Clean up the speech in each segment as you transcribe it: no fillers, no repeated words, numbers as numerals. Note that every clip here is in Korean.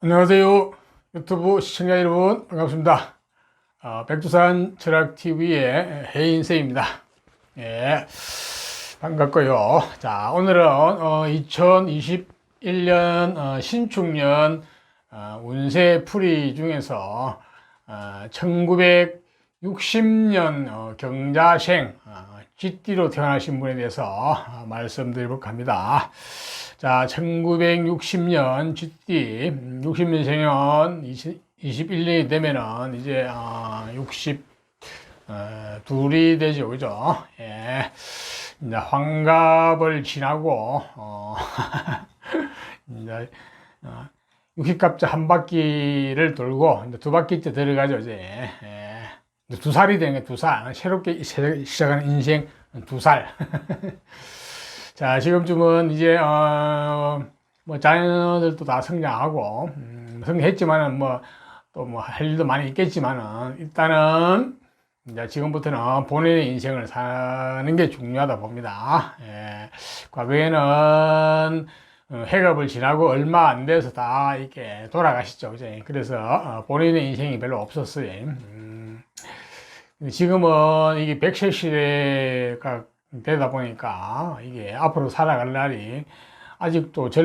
안녕하세요. 유튜브 시청자 여러분 반갑습니다. 백두산 철학TV의 해인세입니다. 예, 반갑고요. 자, 오늘은 2021년 신축년 운세풀이 중에서 1960년 경자생 쥐띠로 태어나신 분에 대해서 말씀드리도록 합니다. 자, 1960년 쥐띠, 60년생은 21년이 되면은 이제 62이 되죠, 그죠? 예, 이제 환갑을 지나고 이제 60갑자 한 바퀴를 돌고 이제 두 바퀴째 들어가죠, 이제. 예. 2살이 되는 게 2살. 새롭게 시작하는 인생 2살. 자, 지금쯤은 이제, 뭐, 자녀들도 다 성장하고, 성장했지만은 뭐, 또 뭐, 할 일도 많이 있겠지만은, 일단은, 이제 지금부터는 본인의 인생을 사는 게 중요하다 봅니다. 예. 과거에는, 해갑을 지나고 얼마 안 돼서 다 이렇게 돌아가시죠. 그죠? 그래서, 본인의 인생이 별로 없었어요. 지금은 이게 100세 시대가 되다 보니까 이게 앞으로 살아갈 날이 아직도 이제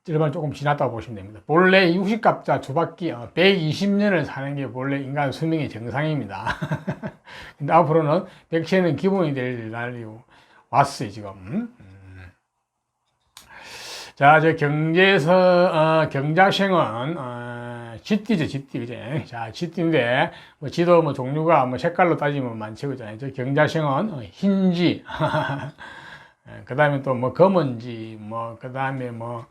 절반 조금 지났다고 보시면 됩니다. 본래 60갑자 두 바퀴 120년을 사는 게 본래 인간 수명의 정상입니다. 근데 앞으로는 100세는 기본이 될 날이 왔어요, 지금. 자, 저 경자생은 쥐띠죠, 쥐띠, 그제? 자, 쥐띠인데, 뭐, 쥐도 뭐 종류가 뭐 색깔로 따지면 많죠, 그죠? 저 경자생은 흰쥐, 그 다음에 또 뭐 검은쥐, 뭐, 그 다음에 뭐,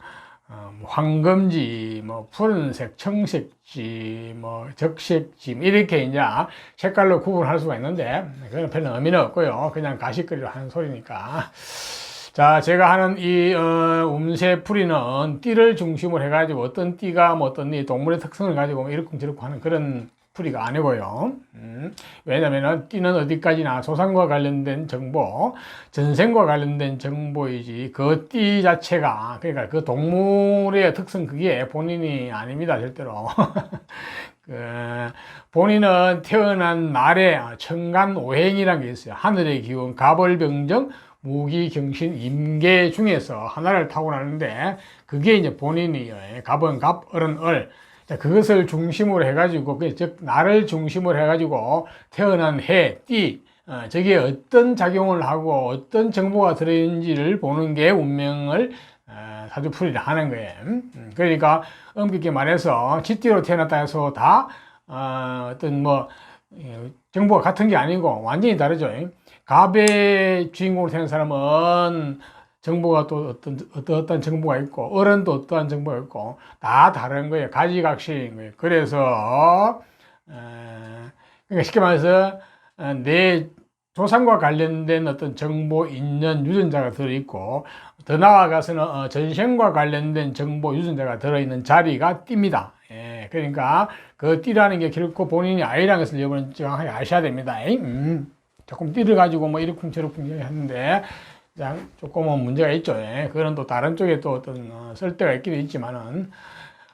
황금쥐, 뭐, 푸른색, 청색쥐, 뭐, 적색쥐, 이렇게 이제 색깔로 구분할 수가 있는데, 그건 별로 의미는 없고요. 그냥 가시거리로 하는 소리니까. 자, 제가 하는 이 운세풀이는 띠를 중심으로 해가지고 어떤 띠가 뭐 어떤 이 동물의 특성을 가지고 뭐 이렇고 하는 그런 풀이가 아니고요. 왜냐면은 띠는 어디까지나 조상과 관련된 정보, 전생과 관련된 정보이지 그 띠 자체가, 그러니까 그 동물의 특성 그게 본인이 아닙니다, 절대로. 본인은 태어난 날에 천간오행이라는 게 있어요. 하늘의 기운, 갑월병정, 무기, 경신, 임계 중에서 하나를 타고나는데 그게 이제 본인이 갑은 갑, 을은 을. 자, 그것을 중심으로 해가지고, 즉 나를 중심으로 해가지고 태어난 해, 띠, 저게 어떤 작용을 하고 어떤 정보가 들어있는지를 보는 게 운명을 사주풀이를 하는 거예요. 그러니까 엄격히 말해서 쥐띠로 태어났다 해서 다 어떤 뭐 정보가 같은 게 아니고 완전히 다르죠. 갑의 주인공으로 태어난 사람은 정보가 또 어떤 정보가 있고, 을은 또 어떠한 정보가 있고, 다 다른 거예요. 가지각색인 거예요. 그래서, 그러니까 쉽게 말해서, 내 조상과 관련된 어떤 정보, 인연, 유전자가 들어있고, 더 나아가서는 전생과 관련된 정보, 유전자가 들어있는 자리가 띠입니다. 예, 그러니까 그 띠라는 게 결코 본인이 아니라는 것을 여러분은 정확하게 아셔야 됩니다. 조금 띠를 가지고 뭐 이러쿵저러쿵 하는데 조금은 문제가 있죠. 예. 그거는 또 다른 쪽에 또 어떤 쓸 데가 있기도 있지만은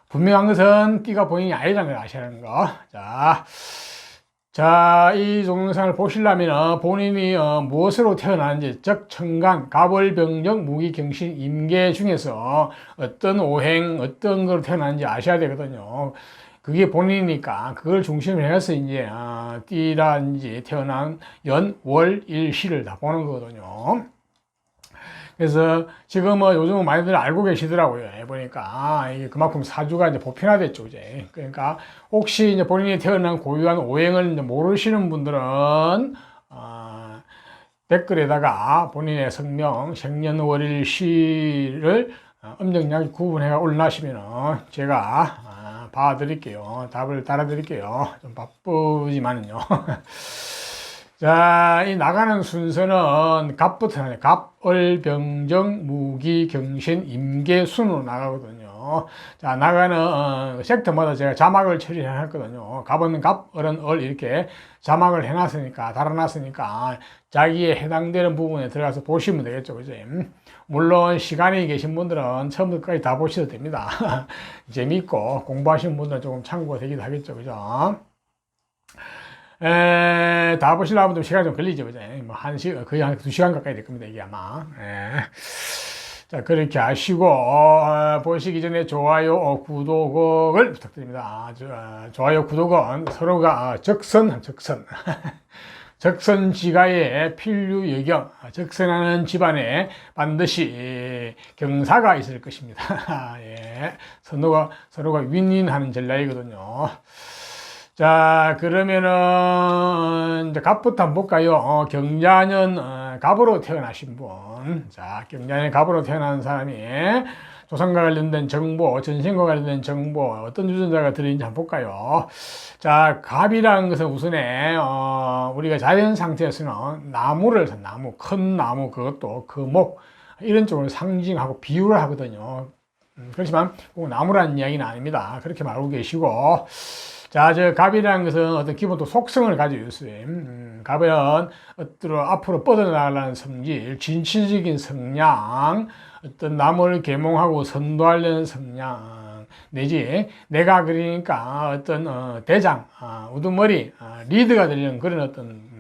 분명한 것은 띠가 본인이 아니라는 걸 아셔야 하는 거. 자, 이 동영상을 보시려면 본인이 무엇으로 태어났는지, 즉 천간, 갑월병정, 무기경신, 임계 중에서 어떤 오행, 어떤 걸로 태어났는지 아셔야 되거든요. 그게 본인이니까 그걸 중심으로 해서 이제 띠라든지 태어난 연, 월, 일, 시를 다 보는 거거든요. 그래서 지금 요즘은 많이들 알고 계시더라고요. 보니까 이게 그만큼 사주가 이제 보편화됐죠, 이제. 그러니까 혹시 이제 본인이 태어난 고유한 오행을 이제 모르시는 분들은 댓글에다가 본인의 성명, 생년월일, 시를 âm 정약 구분해 올라시면은 제가 봐드릴게요. 답을 달아드릴게요. 좀 바쁘지만은요. 자, 이 나가는 순서는 갑부터 나요. 갑, 을, 병정, 무기, 경신, 임계 순으로 나가거든요. 자, 나가는 섹터마다 제가 자막을 처리해놨거든요. 갑은 갑, 을은 을 이렇게 자막을 해놨으니까, 달아놨으니까 자기에 해당되는 부분에 들어가서 보시면 되겠죠. 그죠? 물론 시간이 계신 분들은 처음부터까지 다 보셔도 됩니다. 재밌고 공부하시는 분들은 조금 참고가 되기도 하겠죠. 그죠? 다 보시려면 좀 시간이 좀 걸리죠. 그죠? 뭐 거의 한 2시간 가까이 될 겁니다. 이게 아마. 자, 그렇게 하시고, 보시기 전에 좋아요, 구독을 부탁드립니다. 좋아요, 구독은 서로가 적선. 적선지가의 필류여경, 적선하는 집안에 반드시 경사가 있을 것입니다. 예, 서로가 윈윈하는 전략이거든요. 자, 그러면은, 이제 갑부터 한번 볼까요? 경자년, 갑으로 태어나신 분. 자, 경자년 갑으로 태어난 사람이 조상과 관련된 정보, 전생과 관련된 정보, 어떤 유전자가 들어있는지 한번 볼까요? 자, 갑이라는 것은 우선에, 우리가 자연 상태에서는 나무, 큰 나무, 그것도 그 이런 쪽을 상징하고 비유를 하거든요. 그렇지만, 꼭 나무라는 이야기는 아닙니다. 그렇게 말하고 계시고, 자, 갑이라는 것은 어떤 기본 또 속성을 가지고 있어요. 갑은 앞으로 뻗어나가려는 성질, 진취적인 성향, 어떤 남을 계몽하고 선도하려는 성향, 내지 내가 그러니까 어떤 대장, 우두머리, 리드가 되려는 그런 어떤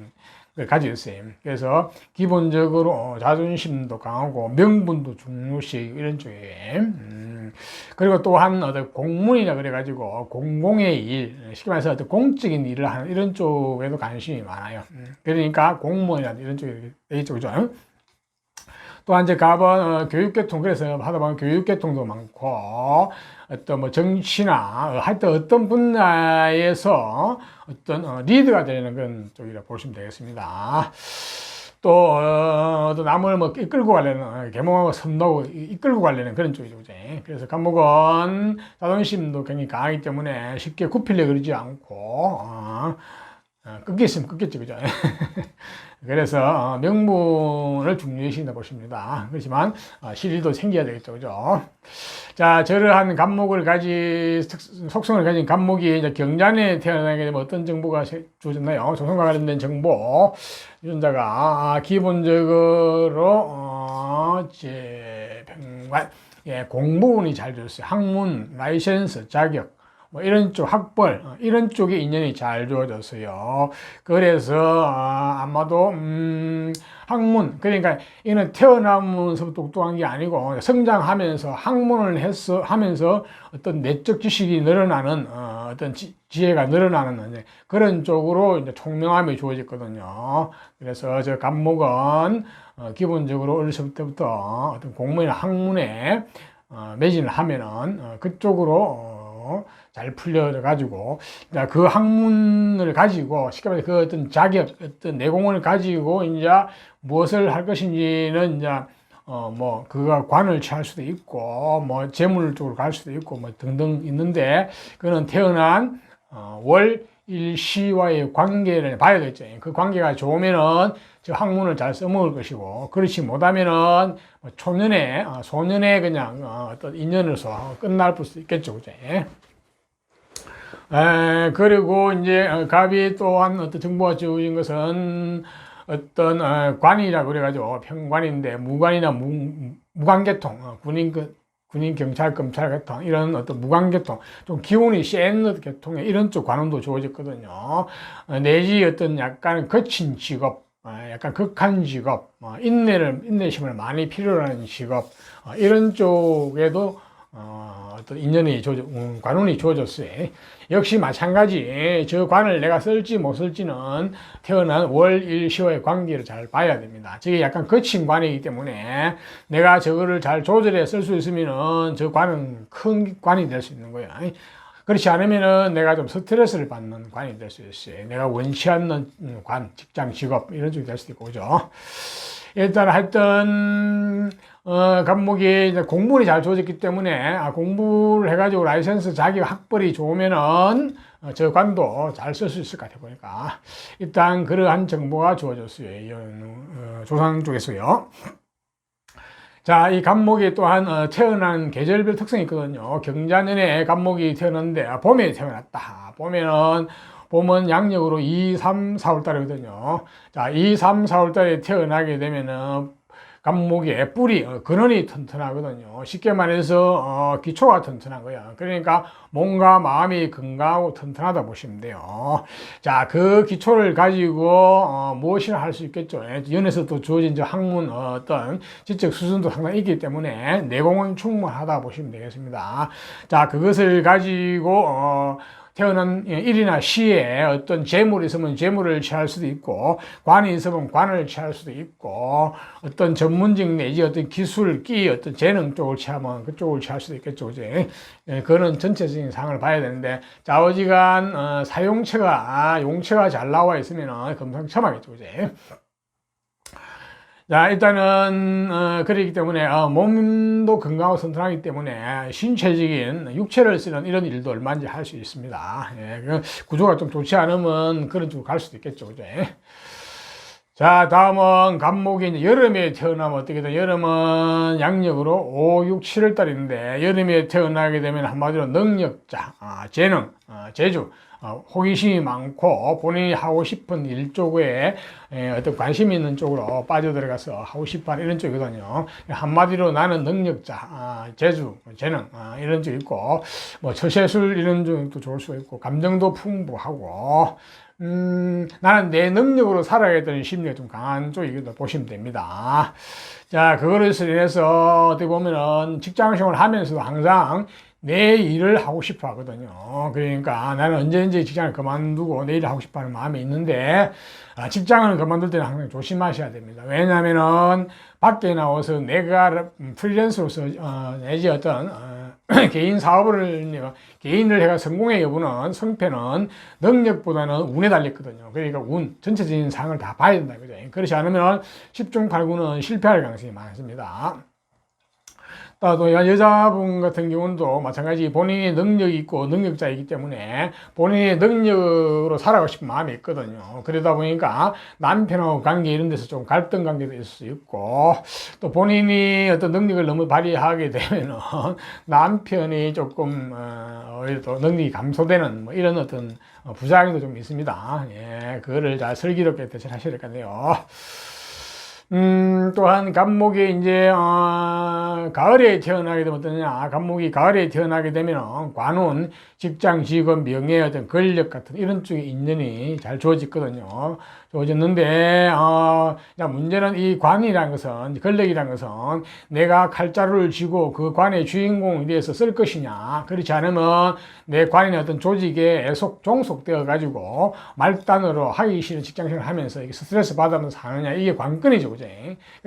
걸 가지고 있어요. 그래서 기본적으로 자존심도 강하고 명분도 중요시 이런 쪽에 그리고 또한 어떤 공문이라 그래가지고 공공의 일, 쉽게 말해서 어떤 공적인 일을 하는 이런 쪽에도 관심이 많아요. 그러니까 공무원이나 이런 쪽에 이쪽이죠. 또한 이제 갑은 교육계통, 그래서 하다 보면 교육계통도 많고 어떤 뭐 정치나 하여튼 어떤 분야에서 어떤 리드가 되는 그런 쪽이라 보시면 되겠습니다. 또 남을 뭐 이끌고 가려는 계몽하고 선도하고 이끌고 가려는 그런 쪽이죠. 그래서 갑목은 자존심도 굉장히 강하기 때문에 쉽게 굽히려 그러지 않고 꺾였으면 꺾였죠. 그죠? 그래서 명분을 중요시한다 보십니다. 그렇지만 실리도 생겨야 되겠죠. 그죠? 자, 저러한 속성을 가진 갑목이 이제 경자년에 태어나게 되면 어떤 정보가 주어졌나요? 조선과 관련된 정보. 유전자가 기본적으로 재병관, 예, 공부운이 잘 되었어요. 학문, 라이센스, 자격. 뭐 이런 쪽 학벌 이런 쪽에 인연이 잘 주어졌어요. 그래서 아마도 학문, 그러니까 이는 태어나면서 똑똑한 게 아니고 성장하면서 학문을 하면서 어떤 내적 지식이 늘어나는 어떤 지혜가 늘어나는 그런 쪽으로 이제 총명함이 주어졌거든요. 그래서 저 갑목은 기본적으로 어렸을 때부터 어떤 공무원이나 학문에 매진을 하면은 그쪽으로 잘 풀려가지고, 그 학문을 가지고, 쉽게 말해서 그 어떤 자격, 어떤 내공을 가지고, 이제 무엇을 할 것인지는 이제, 그가 관을 취할 수도 있고, 뭐, 재물 쪽으로 갈 수도 있고, 뭐, 등등 있는데, 그는 태어난, 일시와의 관계를 봐야 되겠죠. 그 관계가 좋으면은 저 학문을 잘 써먹을 것이고, 그렇지 못하면은 소년에 그냥 어떤 인연으로서 끝날 수 있겠죠. 그죠? 그리고 이제 갑이 또한 어떤 정보가 주어진 것은 어떤 관이라고 그래가지고 평관인데 무관이나 무관계통, 군인, 경찰, 검찰 계통, 이런 어떤 무관계통, 좀 기운이 센 계통에 이런 쪽 관음도 주어졌거든요. 내지 어떤 약간 거친 직업, 약간 극한 직업, 인내심을 많이 필요로 하는 직업, 이런 쪽에도 어떤 인연이 관운이 주어졌어요. 역시 마찬가지 저 관을 내가 쓸지 못 쓸지는 태어난 일시와의 관계를 잘 봐야 됩니다. 저게 약간 거친 관이기 때문에 내가 저거를 잘 조절해 쓸 수 있으면은 저 관은 큰 관이 될 수 있는 거예요. 그렇지 않으면은 내가 좀 스트레스를 받는 관이 될 수 있어요. 내가 원치 않는 관, 직장, 직업 이런 쪽이 될 수도 있고, 그죠? 일단 하여튼 갑목이 이제 공부를 잘 주어졌기 때문에 공부를 해가지고 라이센스 자격 학벌이 좋으면은 저 관도 잘 쓸 수 있을 것 같아 보니까 일단 그러한 정보가 주어졌어요. 조상 쪽에서요. 자, 이 갑목이 또한 태어난 계절별 특성이 있거든요. 경자년에 갑목이 태어났는데 봄에 태어났다. 봄은 양력으로 2, 3, 4월 달이거든요. 자, 2, 3, 4월 달에 태어나게 되면은 갑목의 뿌리, 근원이 튼튼하거든요. 쉽게 말해서 기초가 튼튼한 거야. 그러니까 몸과 마음이 건강하고 튼튼하다 보시면 돼요. 자, 그 기초를 가지고 무엇이나 할 수 있겠죠. 연에서 또 주어진 학문 어떤 지적 수준도 상당히 있기 때문에 내공은 충분하다 보시면 되겠습니다. 자, 그것을 가지고 태어난 일이나 시에 어떤 재물이 있으면 재물을 취할 수도 있고, 관이 있으면 관을 취할 수도 있고, 어떤 전문직 내지 어떤 기술, 끼, 어떤 재능 쪽을 취하면 그쪽을 취할 수도 있겠죠. 이제 그거는 전체적인 상을 봐야 되는데, 좌우지간 사용체가 용체가 잘 나와 있으면 금상첨화겠죠. 이제. 자, 일단은 그렇기 때문에 몸도 건강하고 튼튼하기 때문에 신체적인 육체를 쓰는 이런 일도 얼마든지 할 수 있습니다. 예, 그 구조가 좀 좋지 않으면 그런 쪽으로 갈 수도 있겠죠. 그죠? 자, 다음은 갑목이 이제 여름에 태어나면 어떻게 돼? 여름은 양력으로 5, 6, 7월 달인데, 여름에 태어나게 되면 한마디로 능력자, 재능, 재주, 호기심이 많고 본인이 하고 싶은 일 쪽에 어떤 관심이 있는 쪽으로 빠져들어가서 하고 싶어하는 이런 쪽이거든요. 한마디로 나는 능력자, 재주, 재능 이런 쪽 있고, 뭐 처세술 이런 쪽도 좋을 수가 있고, 감정도 풍부하고, 나는 내 능력으로 살아야겠다는 심리가 좀 강한 쪽이기도 보시면 됩니다. 자, 그거로 인해서 어떻게 보면은 직장 생활을 하면서도 항상 내 일을 하고 싶어 하거든요. 그러니까 나는 언제든지 직장을 그만두고 내 일을 하고 싶어 하는 마음이 있는데, 직장을 그만둘 때는 항상 조심하셔야 됩니다. 왜냐하면은 밖에 나와서 내가 프리랜서로서 내지 어떤 개인 사업을 개인을 해가 성공의 여부는 성패는 능력보다는 운에 달렸거든요. 그러니까 운 전체적인 상을 다 봐야 된다 그죠. 그렇지 않으면 10중 8구는 실패할 가능성이 많습니다. 또 여자분 같은 경우도 마찬가지 본인이 능력이 있고 능력자이기 때문에 본인의 능력으로 살아가고 싶은 마음이 있거든요. 그러다 보니까 남편하고 관계 이런 데서 좀 갈등 관계도 있을 수 있고, 또 본인이 어떤 능력을 너무 발휘하게 되면은 남편이 조금 오히려 또 능력이 감소되는 뭐 이런 어떤 부작용도 좀 있습니다. 예, 그거를 잘 슬기롭게 대처하셔야 될 것 같네요. 또한 갑목이 이제 가을에 태어나게 되면 어떠냐, 갑목이 가을에 태어나게 되면 관운, 직장, 직업, 명예, 어떤 권력 같은 이런 쪽에 인연이 잘 주어지거든요. 주어졌는데 문제는 이 관이라는 것은, 권력이라는 것은 내가 칼자루를 쥐고 그 관의 주인공에 대해서 쓸 것이냐, 그렇지 않으면 내 관이나 어떤 조직에 종속되어 가지고 말단으로 하기 싫은 직장생활을 하면서 스트레스 받으면서 사느냐, 이게 관건이죠. 그죠?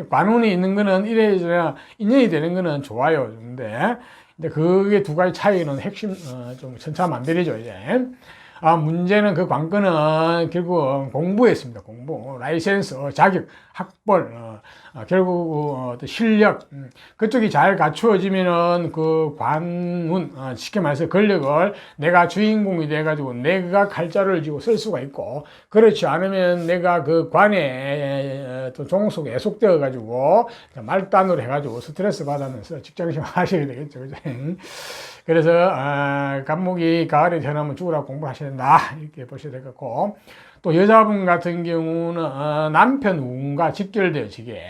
관운이 있는 거는 이래저래 인연이 되는 거는 좋아요. 근데 그게 두 가지 차이는 핵심 좀 천차만별이죠. 이제 문제는 그 관건은 결국 공부에 있습니다. 공부, 라이센스, 자격, 학벌, 결국 실력, 그쪽이 잘 갖추어지면은 그 관운, 쉽게 말해서 권력을 내가 주인공이 돼가지고 내가 칼자루를 쥐고 쓸 수가 있고, 그렇지 않으면 내가 그 관에 또 종속에 애속되어가지고 말단으로 해가지고 스트레스 받으면서 직장생활 하셔야 되겠죠. 그죠? 그래서 갑목이 가을에 태어나면 죽으라고 공부하셔야 된다, 이렇게 보셔야 될 것 같고, 또 여자분 같은 경우는 남편 운과 직결돼요, 이게.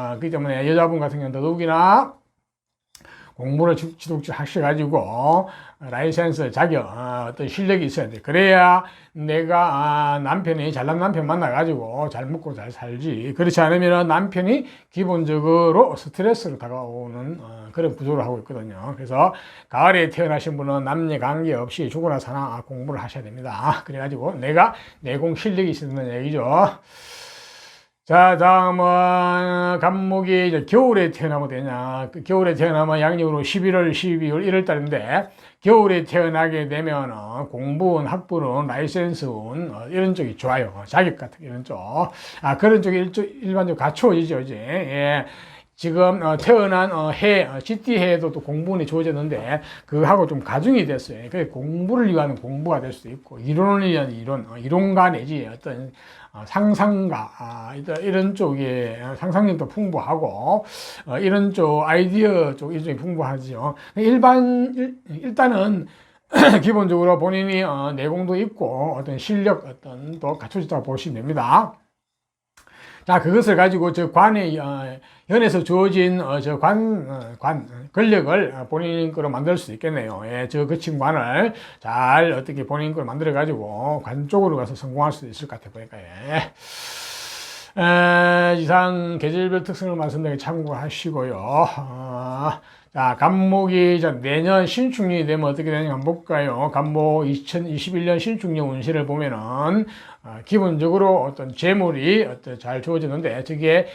그렇기 때문에 여자분 같은 경우는 더더욱이나 공부를 지독지 하셔가지고 라이센스, 자격, 어떤 실력이 있어야 돼. 그래야 내가 남편이 잘난 남편 만나가지고 잘 먹고 잘 살지. 그렇지 않으면 남편이 기본적으로 스트레스로 다가오는 그런 구조를 하고 있거든요. 그래서 가을에 태어나신 분은 남녀 관계 없이 죽으나 사나 공부를 하셔야 됩니다. 그래가지고 내가 내공 실력이 있는 얘기죠. 자, 다음은 갑목이 이제 겨울에 태어나면 되냐. 겨울에 태어나면 양력으로 11월, 12월, 1월 달인데, 겨울에 태어나게 되면 공부운, 학부운, 라이센스운 이런 쪽이 좋아요. 자격 같은 이런 쪽. 그런 쪽이 일반적으로 갖추어지죠, 이제. 예. 지금 태어난 해, GT해에도 또 공부운이 주어졌는데 그하고 좀 가중이 됐어요. 그 공부를 위한 공부가 될 수도 있고, 이론을 위한 이론가 내지 어떤 상상가, 이런 쪽에 상상력도 풍부하고, 이런 쪽 아이디어 쪽 이런 쪽이 풍부하죠. 일단은 기본적으로 본인이 내공도 있고 어떤 실력 또 갖춰졌다고 보시면 됩니다. 자, 그것을 가지고 저 관의 현에서 주어진 저 권력을 본인 거로 만들 수 있겠네요. 예, 저 거친 관을 잘 어떻게 본인 거로 만들어 가지고 관 쪽으로 가서 성공할 수 있을 것 같아 보니까. 예. 이상 계절별 특성을 말씀드리게 참고하시고요. 자, 간목이 내년 신축년이 되면 어떻게 되는지 한번 볼까요? 간목 2021년 신축년 운세를 보면은, 기본적으로 어떤 재물이 잘 주어지는데, 저게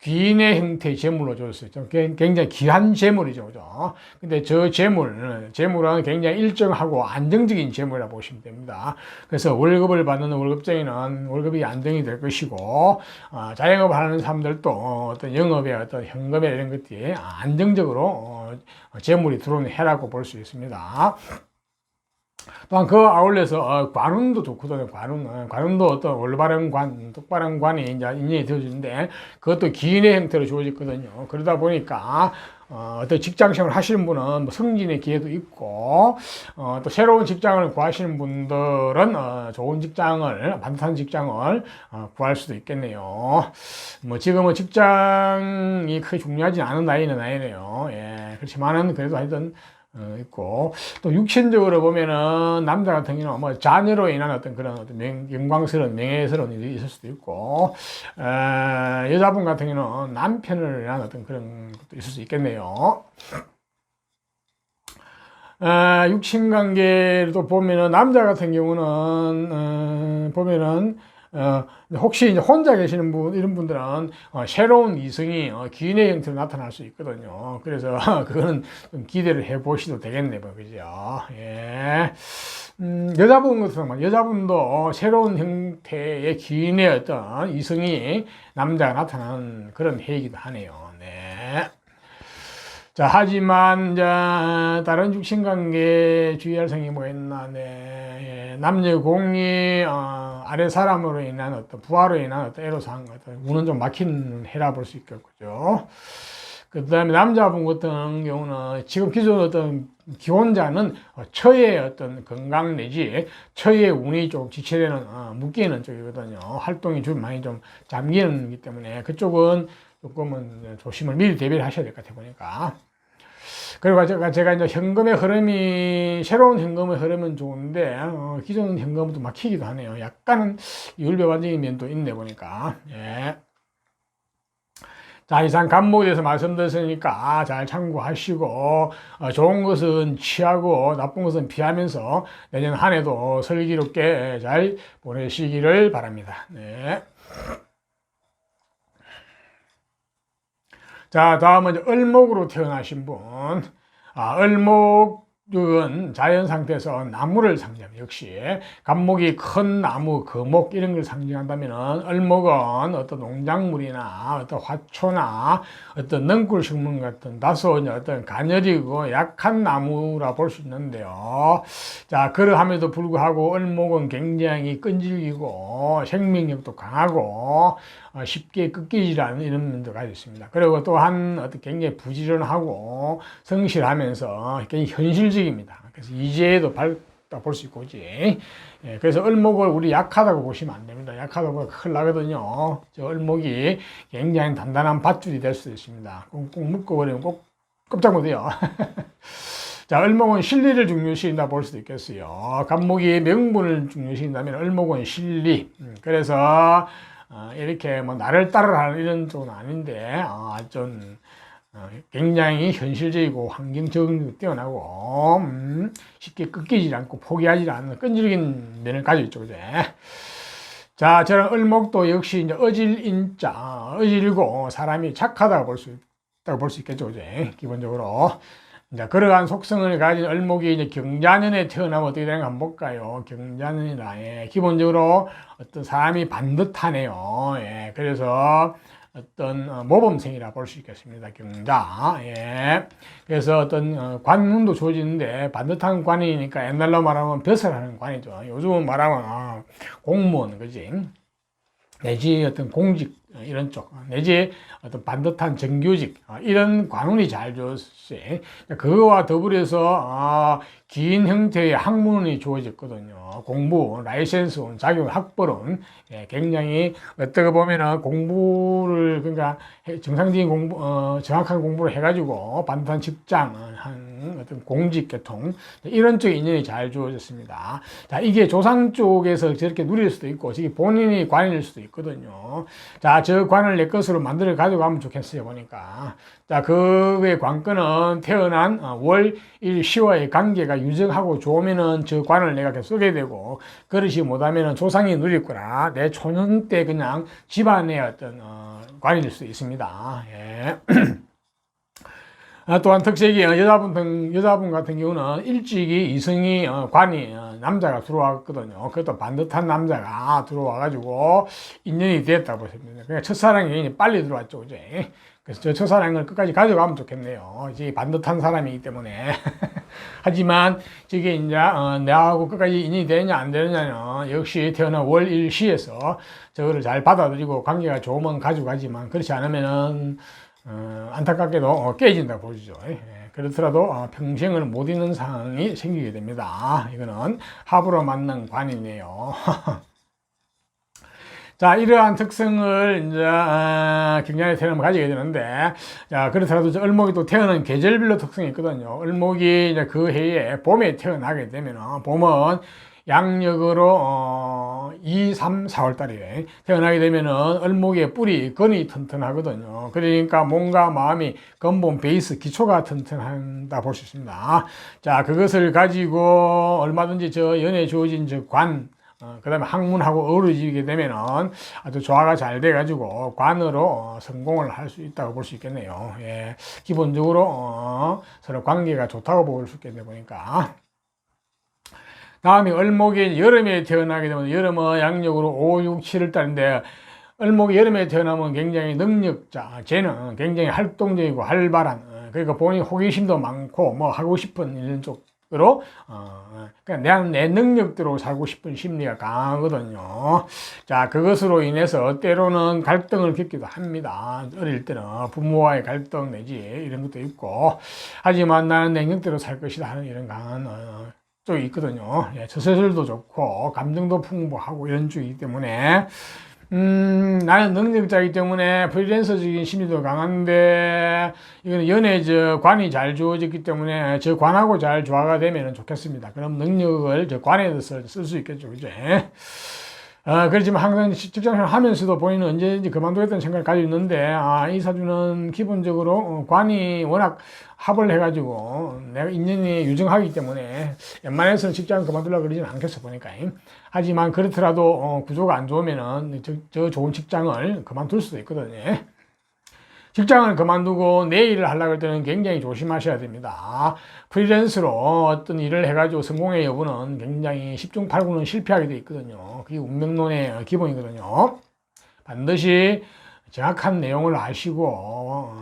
귀인의 형태의 재물로 주어졌어요. 굉장히 귀한 재물이죠. 그죠? 근데 저 재물은 굉장히 일정하고 안정적인 재물이라고 보시면 됩니다. 그래서 월급을 받는 월급쟁이는 월급이 안정이 될 것이고, 자영업을 하는 사람들도 어떤 영업의 어떤 현금에 이런 것들이 안정적으로 재물이 들어오는 해라고 볼 수 있습니다. 또한 그 아울러서 관운도 좋거든요. 관운도 어떤 올바른 관, 똑바른 관이 이제 인연이 되어지는데 그것도 기인의 형태로 주어졌거든요. 그러다 보니까 어떤 직장 생활을 하시는 분은 뭐 승진의 기회도 있고 또 새로운 직장을 구하시는 분들은 좋은 직장을 반듯한 직장을 구할 수도 있겠네요. 뭐 지금은 직장이 크게 중요하지 않은 나이네요. 예, 그렇지만은 그래도 하여튼 있고 또 육신적으로 보면은 남자 같은 경우는 뭐 자녀로 인한 어떤 그런 어떤 영광스러운 명예스러운 일이 있을 수도 있고 여자분 같은 경우는 남편을 위한 어떤 그런 것도 있을 수 있겠네요. 육신관계도 보면은 남자 같은 경우는 보면은 혹시 이제 혼자 계시는 분, 이런 분들은 새로운 이성이 기인의 형태로 나타날 수 있거든요. 그래서 그거는 좀 기대를 해 보셔도 되겠네요. 그죠? 예. 여자분도 새로운 형태의 기인의 어떤 이성이 남자가 나타나는 그런 해이기도 하네요. 네. 자, 하지만, 다른 육신관계 주의할 사항이 뭐 있나, 네. 예, 남녀 공이, 아래 사람으로 인한 어떤 부하로 인한 어떤 애로사항, 어떤 운은 좀 막히는 해라 볼 수 있겠죠. 그 다음에 남자분 같은 경우는 지금 기존 어떤 기혼자는 처의 어떤 건강 내지 처의 운이 좀 지체되는, 묶이는 쪽이거든요. 활동이 좀 많이 좀 잠기는 거기 때문에 그쪽은 조금은 조심을 미리 대비를 하셔야 될 것 같아 보니까. 그리고 제가 이제 현금의 흐름이, 새로운 현금의 흐름은 좋은데, 기존 현금은 또 막히기도 하네요. 약간은 율배반적인 면도 있네 보니까. 예. 자, 이상 간목에 대해서 말씀드렸으니까 잘 참고하시고, 좋은 것은 취하고 나쁜 것은 피하면서 내년 한 해도 슬기롭게 잘 보내시기를 바랍니다. 네. 자, 다음은 을목으로 태어나신 분. 을목은 자연 상태에서 나무를 상징합니다. 역시 간목이 큰 나무, 거목 이런 걸 상징한다면 을목은 어떤 농작물이나 어떤 화초나 어떤 넝쿨식물 같은 다소 어떤 가녀리고 약한 나무라 볼 수 있는데요. 자, 그러함에도 불구하고 을목은 굉장히 끈질기고 생명력도 강하고 쉽게 꺾이지 않는 이런 면도 가지고 있습니다. 그리고 또한 어떤 굉장히 부지런하고 성실하면서 굉장히 현실적입니다. 그래서 이재에도 밝다 볼 수 있고, 예, 그래서 을목을 우리 약하다고 보시면 안 됩니다. 약하다고 보면 큰일 나거든요. 저 을목이 굉장히 단단한 밧줄이 될 수도 있습니다. 꾹꾹 묶어버리면 꼭 깜짝 못해요. 자, 을목은 실리를 중요시한다 볼 수도 있겠어요. 간목이 명분을 중요시한다면 을목은 실리. 그래서 이렇게 뭐 나를 따르라는 이런 쪽은 아닌데 좀 굉장히 현실적이고 환경 적응력이 뛰어나고 쉽게 꺾이지 않고 포기하지 않는 끈질긴 면을 가지고 있죠. 그죠? 자, 저는 을목도 역시 이제 어질인자, 어질이고 사람이 착하다고 볼 수 있겠죠. 그죠? 기본적으로. 이제 그러한 속성을 가진 을목이 이제 경자년에 태어나면 어떻게 되는가 한번 볼까요? 경자년이라, 예, 기본적으로 어떤 사람이 반듯하네요. 예, 그래서 어떤 모범생이라 볼 수 있겠습니다. 경자. 예. 그래서 어떤 관운도 좋아지는데 반듯한 관이니까 옛날로 말하면 벼슬 하는 관이죠. 요즘은 말하면 공무원, 그지? 내지 어떤 공직 이런 쪽 내지 어떤 반듯한 정규직 이런 관운이 잘 주었어요. 그거와 더불어서 긴 형태의 학문이 주어졌거든요. 공부, 라이센스운, 자격, 학벌은 굉장히 어떻게 보면은 공부를 그러니까 정상적인 공부, 정확한 공부를 해가지고 반듯한 직장, 한 어떤 공직 계통 이런 쪽에 인연이 잘 주어졌습니다. 자, 이게 조상 쪽에서 저렇게 누릴 수도 있고, 저게 본인이 관일 수도 있거든요. 자, 저 관을 내 것으로 만들어 가져가면 좋겠어요, 보니까. 자, 그의 관건은 태어난 월, 일, 시와의 관계가 유정하고 좋으면은 저 관을 내가 계속 쓰게 되고, 그렇지 못하면은 조상이 누렸거나 내 초년 때 그냥 집안의 어떤 관일 수 있습니다. 예. 또한 특색이 여자분 같은 경우는 일찍이 이성이 관이 남자가 들어왔거든요. 그것도 반듯한 남자가 들어와가지고 인연이 됐다고 보시면 됩니다. 그러니까 첫사랑이 빨리 들어왔죠, 그죠? 그래서 저 첫사랑을 끝까지 가져가면 좋겠네요. 이제 반듯한 사람이기 때문에. 하지만 저게 이제 나하고 끝까지 인연이 되느냐 안 되느냐는 역시 태어난 월일시에서 저거를 잘 받아들이고 관계가 좋으면 가져가지만 그렇지 않으면은 안타깝게도 깨진다 보시죠. 그렇더라도 평생을 못 잇는 상황이 생기게 됩니다. 이거는 합으로 맞는 관이네요. 자, 이러한 특성을 이제 경자의 태어나면 가지게 되는데, 자, 그렇더라도 저 을목이 또 태어난 계절별로 특성이 있거든요. 을목이 이제 그 해에 봄에 태어나게 되면 봄은 양력으로 2, 3, 4월 달에 태어나게 되면은 을목의 뿌리,根이 튼튼하거든요. 그러니까 몸과 마음이 근본 베이스 기초가 튼튼하다 볼 수 있습니다. 자, 그것을 가지고 얼마든지 저 연에 주어진 저 관, 그 다음에 학문하고 어우러지게 되면은 아주 조화가 잘 돼가지고 관으로 성공을 할 수 있다고 볼 수 있겠네요. 예, 기본적으로 서로 관계가 좋다고 볼 수 있겠네 보니까. 다음에 을목이 여름에 태어나게 되면 여름은 양력으로 5, 6, 7월 달인데 을목이 여름에 태어나면 굉장히 능력자, 쟤는 굉장히 활동적이고 활발한 그러니까 본인 호기심도 많고 뭐 하고 싶은 이런 쪽으로 그러니까 내 능력대로 살고 싶은 심리가 강하거든요. 자, 그것으로 인해서 때로는 갈등을 겪기도 합니다. 어릴 때는 부모와의 갈등 내지 이런 것도 있고 하지만 나는 내 능력대로 살 것이다 하는 이런 강한 쪽이 있거든요. 예, 처세술도 좋고 감정도 풍부하고 이런 쪽이기 때문에 나는 능력자이기 때문에 프리랜서적인 심리도 강한데 이거는 연애 저 관이 잘 주어졌기 때문에 저 관하고 잘 조화가 되면 좋겠습니다. 그럼 능력을 저 관에서 쓸 수 있겠죠, 그죠? 그렇지만 항상 직장생활 하면서도 본인은 언제든지 그만두겠다는 생각을 가지고 있는데, 이 사주는 기본적으로 관이 워낙 합을 해가지고 내가 인연이 유정하기 때문에 웬만해서는 직장을 그만두려고 그러지는 않겠어, 보니까. 하지만 그렇더라도 구조가 안 좋으면은 저 좋은 직장을 그만둘 수도 있거든요. 직장을 그만두고 내 일을 하려고 할 때는 굉장히 조심하셔야 됩니다. 프리랜서로 어떤 일을 해가지고 성공의 여부는 굉장히 10중 8구는 실패하게 돼 있거든요. 그게 운명론의 기본이거든요. 반드시 정확한 내용을 아시고,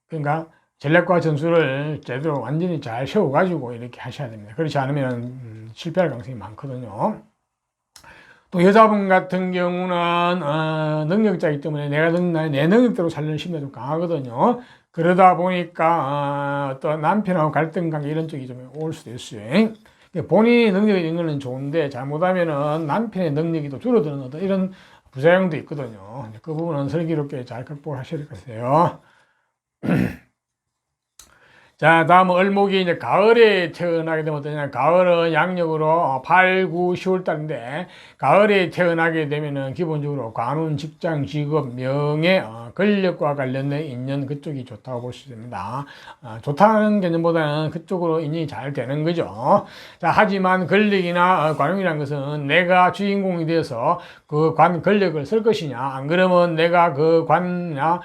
그러니까 전략과 전술을 제대로 완전히 잘 세워가지고 이렇게 하셔야 됩니다. 그렇지 않으면 실패할 가능성이 많거든요. 또 여자분 같은 경우는 능력자이기 때문에 내 능력대로 살려는 심리가 좀 강하거든요. 그러다 보니까 어떤 남편하고 갈등 관계 이런 쪽이 좀 올 수도 있어요. 본인이 능력이 있는 거는 좋은데 잘못하면은 남편의 능력이 또 줄어드는 어떤 이런 부작용도 있거든요. 그 부분은 슬기롭게 잘 극복을 하셔야 될 것 같아요. 자, 다음은 을목이 이제 가을에 태어나게 되면 어떠냐. 가을은 양력으로 8, 9, 10월 달인데, 가을에 태어나게 되면은 기본적으로 관운, 직장, 직업, 명예, 권력과 관련된 인연 그쪽이 좋다고 볼 수 있습니다. 좋다는 개념보다는 그쪽으로 인연이 잘 되는 거죠. 자, 하지만 권력이나 관운이라는 것은 내가 주인공이 되어서 그 권력을 쓸 것이냐, 안 그러면 내가 그 관이나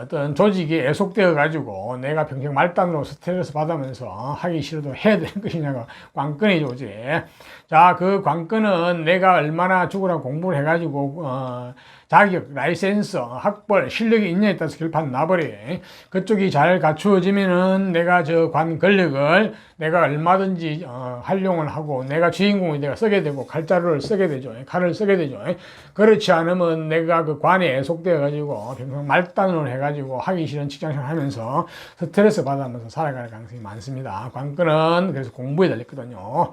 어떤 조직이 애속되어 가지고 내가 평생 말단으로 스트레스 받으면서 하기 싫어도 해야 되는 것이냐가 관건이죠, 이제. 자, 그 관건은 내가 얼마나 죽으라고 공부를 해가지고 자격, 라이센스, 학벌, 실력이 있냐에 따라서 결판 나버려요. 그쪽이 잘 갖추어지면은 내가 저 관 권력을 내가 얼마든지 활용을 하고 내가 주인공이 내가 쓰게 되고 칼자루를 쓰게 되죠. 칼을 쓰게 되죠. 그렇지 않으면 내가 그 관에 애속되어 가지고 평생 말단을 해가지고 하기 싫은 직장생활 하면서 스트레스 받으면서 살아갈 가능성이 많습니다. 관건은 그래서 공부에 달렸거든요.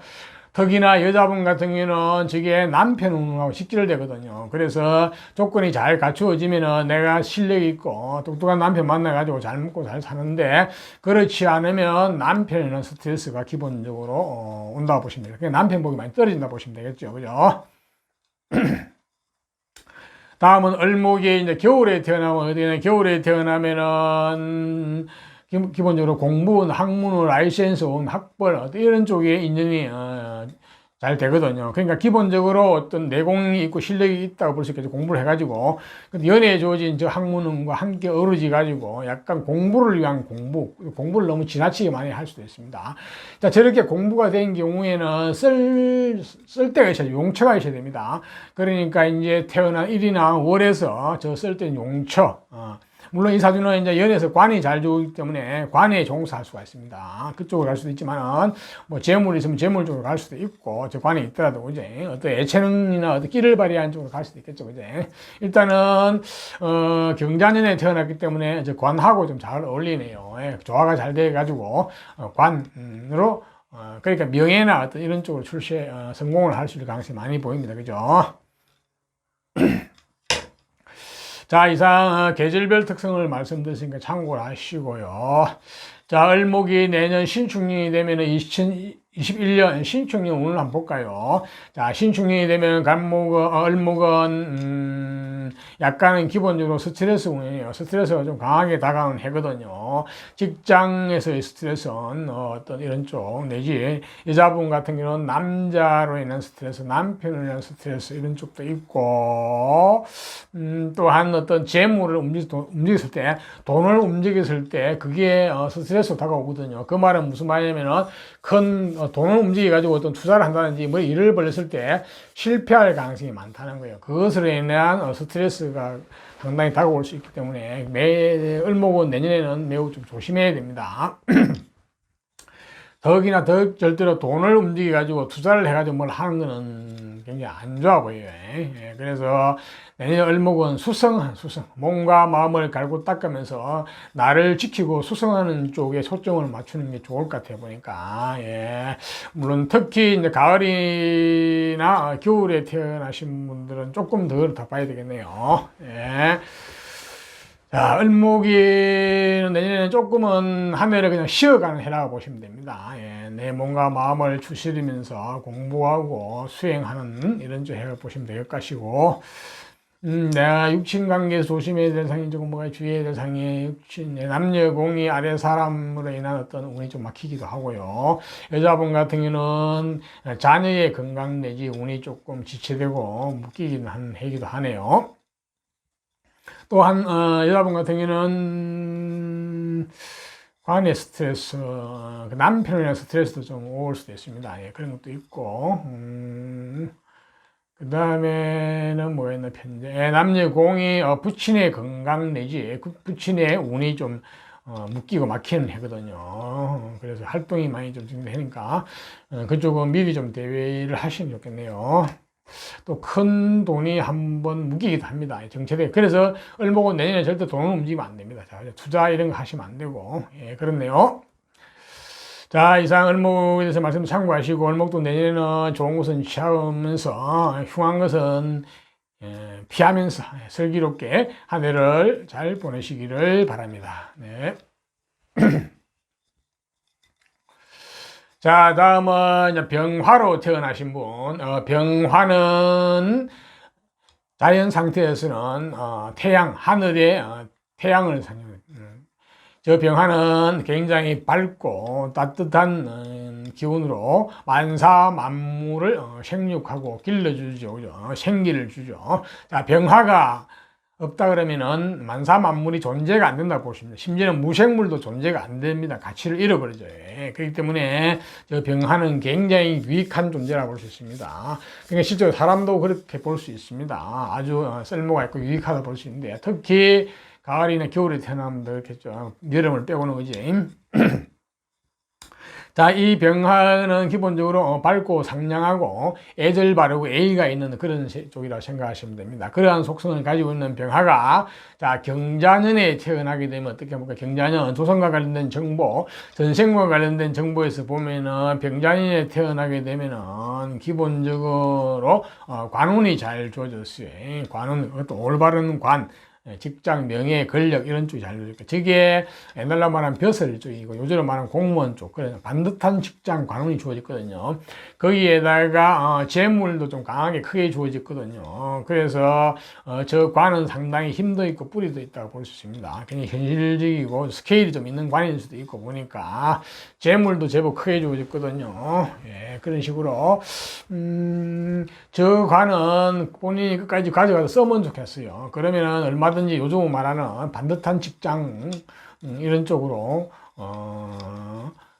특히나 여자분 같은 경우는 저게 남편하고 직결되거든요. 그래서 조건이 잘 갖추어지면은 내가 실력이 있고 똑똑한 남편 만나가지고 잘 먹고 잘 사는데, 그렇지 않으면 남편에는 스트레스가 기본적으로 온다고 보시면 돼요. 그러니까 남편 복이 많이 떨어진다 보시면 되겠죠. 그죠? 다음은 을목이 이제 겨울에 태어나면 어디냐? 겨울에 태어나면은 기본적으로 공부원, 학문원, 라이센스원, 학벌 이런 쪽에 인연이 잘 되거든요. 그러니까 기본적으로 어떤 내공이 있고 실력이 있다고 볼 수 있겠죠. 공부를 해가지고 연애에 주어진 저 학문원과 함께 어우러져 가지고 약간 공부를 위한 공부를 너무 지나치게 많이 할 수도 있습니다. 자, 저렇게 공부가 된 경우에는 쓸 때가 있어야 용처가 있어야 됩니다. 그러니까 이제 태어난 일이나 월에서 저 쓸 때는 용처. 물론 이 사주는 이제 연에서 관이 잘 좋기 때문에 관에 종사할 수가 있습니다. 그쪽으로 갈 수도 있지만, 뭐 재물이 있으면 재물 쪽으로 갈 수도 있고, 저 관이 있더라도, 그제 어떤 예체능이나 어떤 끼를 발휘하는 쪽으로 갈 수도 있겠죠, 그제. 일단은, 경자년에 태어났기 때문에 저 관하고 좀 잘 어울리네요. 예, 조화가 잘 돼가지고, 관으로, 그러니까 명예나 어떤 이런 쪽으로 성공을 할 수 있을 가능성이 많이 보입니다. 그죠? 자, 이상 계절별 특성을 말씀드렸으니까 참고를 하시고요. 자, 을목이 내년 신축년이 되면 2021년 신축년 운을 한번 볼까요? 자, 신축년이 되면 을목은 약간은 기본적으로 스트레스 운이에요. 스트레스가 좀 강하게 다가오는 해거든요. 직장에서의 스트레스는 어떤 이런 쪽 내지 여자분 같은 경우는 남자로 인한 스트레스, 남편으로 인한 스트레스 이런 쪽도 있고, 또한 어떤 재물을 움직였을 때, 돈을 움직였을 때 그게 스트레스로 다가오거든요. 그 말은 무슨 말이냐면은 큰 돈을 움직여가지고 어떤 투자를 한다든지 뭐 일을 벌였을 때 실패할 가능성이 많다는 거예요. 그것으로 인한 스트레스가 상당히 다가올 수 있기 때문에 을목은 내년에는 매우 좀 조심해야 됩니다. 더욱이나 절대로 돈을 움직여가지고 투자를 해가지고 뭘 하는 거는 굉장히 안 좋아 보여요. 예, 그래서 내년 을목은 수성, 몸과 마음을 갈고 닦으면서 나를 지키고 수성하는 쪽에 초점을 맞추는 게 좋을 것 같아요, 보니까. 예. 물론 특히 이제 가을이나 겨울에 태어나신 분들은 조금 더 봐야 되겠네요. 예. 자, 을목이 내년에는 조금은 한 해를 그냥 쉬어가는 해라고 보시면 됩니다. 예, 내 몸과 마음을 추스리면서 공부하고 수행하는 이런 해를 보시면 될 것이고, 내가 육친관계 조심해야 될 상이 조금 뭐가 주의해야 될 상이 남녀 공이 아래 사람으로 인한 어떤 운이 좀 막히기도 하고요. 여자분 같은 경우는 자녀의 건강 내지 운이 조금 지체되고 묶이기는 한 해기도 하네요. 또한 여자분 같은 경우는 관의 스트레스, 남편에 스트레스도 좀 올 수도 있습니다. 예, 그런 것도 있고, 그 다음에는 뭐였나, 남녀 공이 부친의 건강 내지 부친의 운이 좀 묶이고 막히는 해거든요. 그래서 활동이 많이 좀 되니까 그쪽은 미리 좀 대비를 하시면 좋겠네요. 또 큰 돈이 한번 묶이기도 합니다. 정체돼. 그래서 을목은 내년에 절대 돈을 움직이면 안 됩니다. 자, 투자 이런 거 하시면 안 되고. 예, 그렇네요. 자, 이상 을목에 대해서 말씀 참고하시고, 을목도 내년에는 좋은 것은 취하면서 흉한 것은 피하면서 슬기롭게 한 해를 잘 보내시기를 바랍니다. 네. 자, 다음은 이제 병화로 태어나신 분. 병화는 자연 상태에서는 태양, 하늘에 태양을 상징합니다. 저 병화는 굉장히 밝고 따뜻한 기운으로 만사 만물을 생육하고 길러주죠. 그죠? 생기를 주죠. 자, 병화가 없다 그러면은 만사 만물이 존재가 안 된다고 보십니다. 심지어는 무생물도 존재가 안 됩니다. 가치를 잃어버리죠. 그렇기 때문에 저 병하는 굉장히 유익한 존재라고 볼 수 있습니다. 그러니까 실제로 사람도 그렇게 볼 수 있습니다. 아주 쓸모가 있고 유익하다 볼 수 있는데, 특히 가을이나 겨울에 태어나면 그렇겠죠. 여름을 빼고는 거지. 자, 이 병화는 기본적으로 밝고 상냥하고 애절 바르고 애의가 있는 그런 쪽이라고 생각하시면 됩니다. 그러한 속성을 가지고 있는 병화가, 자, 경자년에 태어나게 되면 어떻게 합니까? 경자년, 조선과 관련된 정보, 전생과 관련된 정보에서 보면은 병자년에 태어나게 되면은 기본적으로 관운이 잘 주어졌어요. 관운, 또 올바른 관, 직장, 명예, 권력 이런 쪽이 잘 되니까 저게 옛날로 말하면 벼슬 쪽이고 요즘으로 말하면 공무원 쪽, 그래서 반듯한 직장 관운이 주어졌거든요. 거기에다가 재물도 좀 강하게 크게 주어졌거든요. 그래서 저 관은 상당히 힘도 있고 뿌리도 있다고 볼 수 있습니다. 굉장히 현실적이고 스케일이 좀 있는 관일 수도 있고 보니까 재물도 제법 크게 주어졌거든요. 예, 그런 식으로 저 관은 본인이 끝까지 가져가서 쓰면 좋겠어요. 그러면은 얼마든지 요즘 말하는 반듯한 직장 이런 쪽으로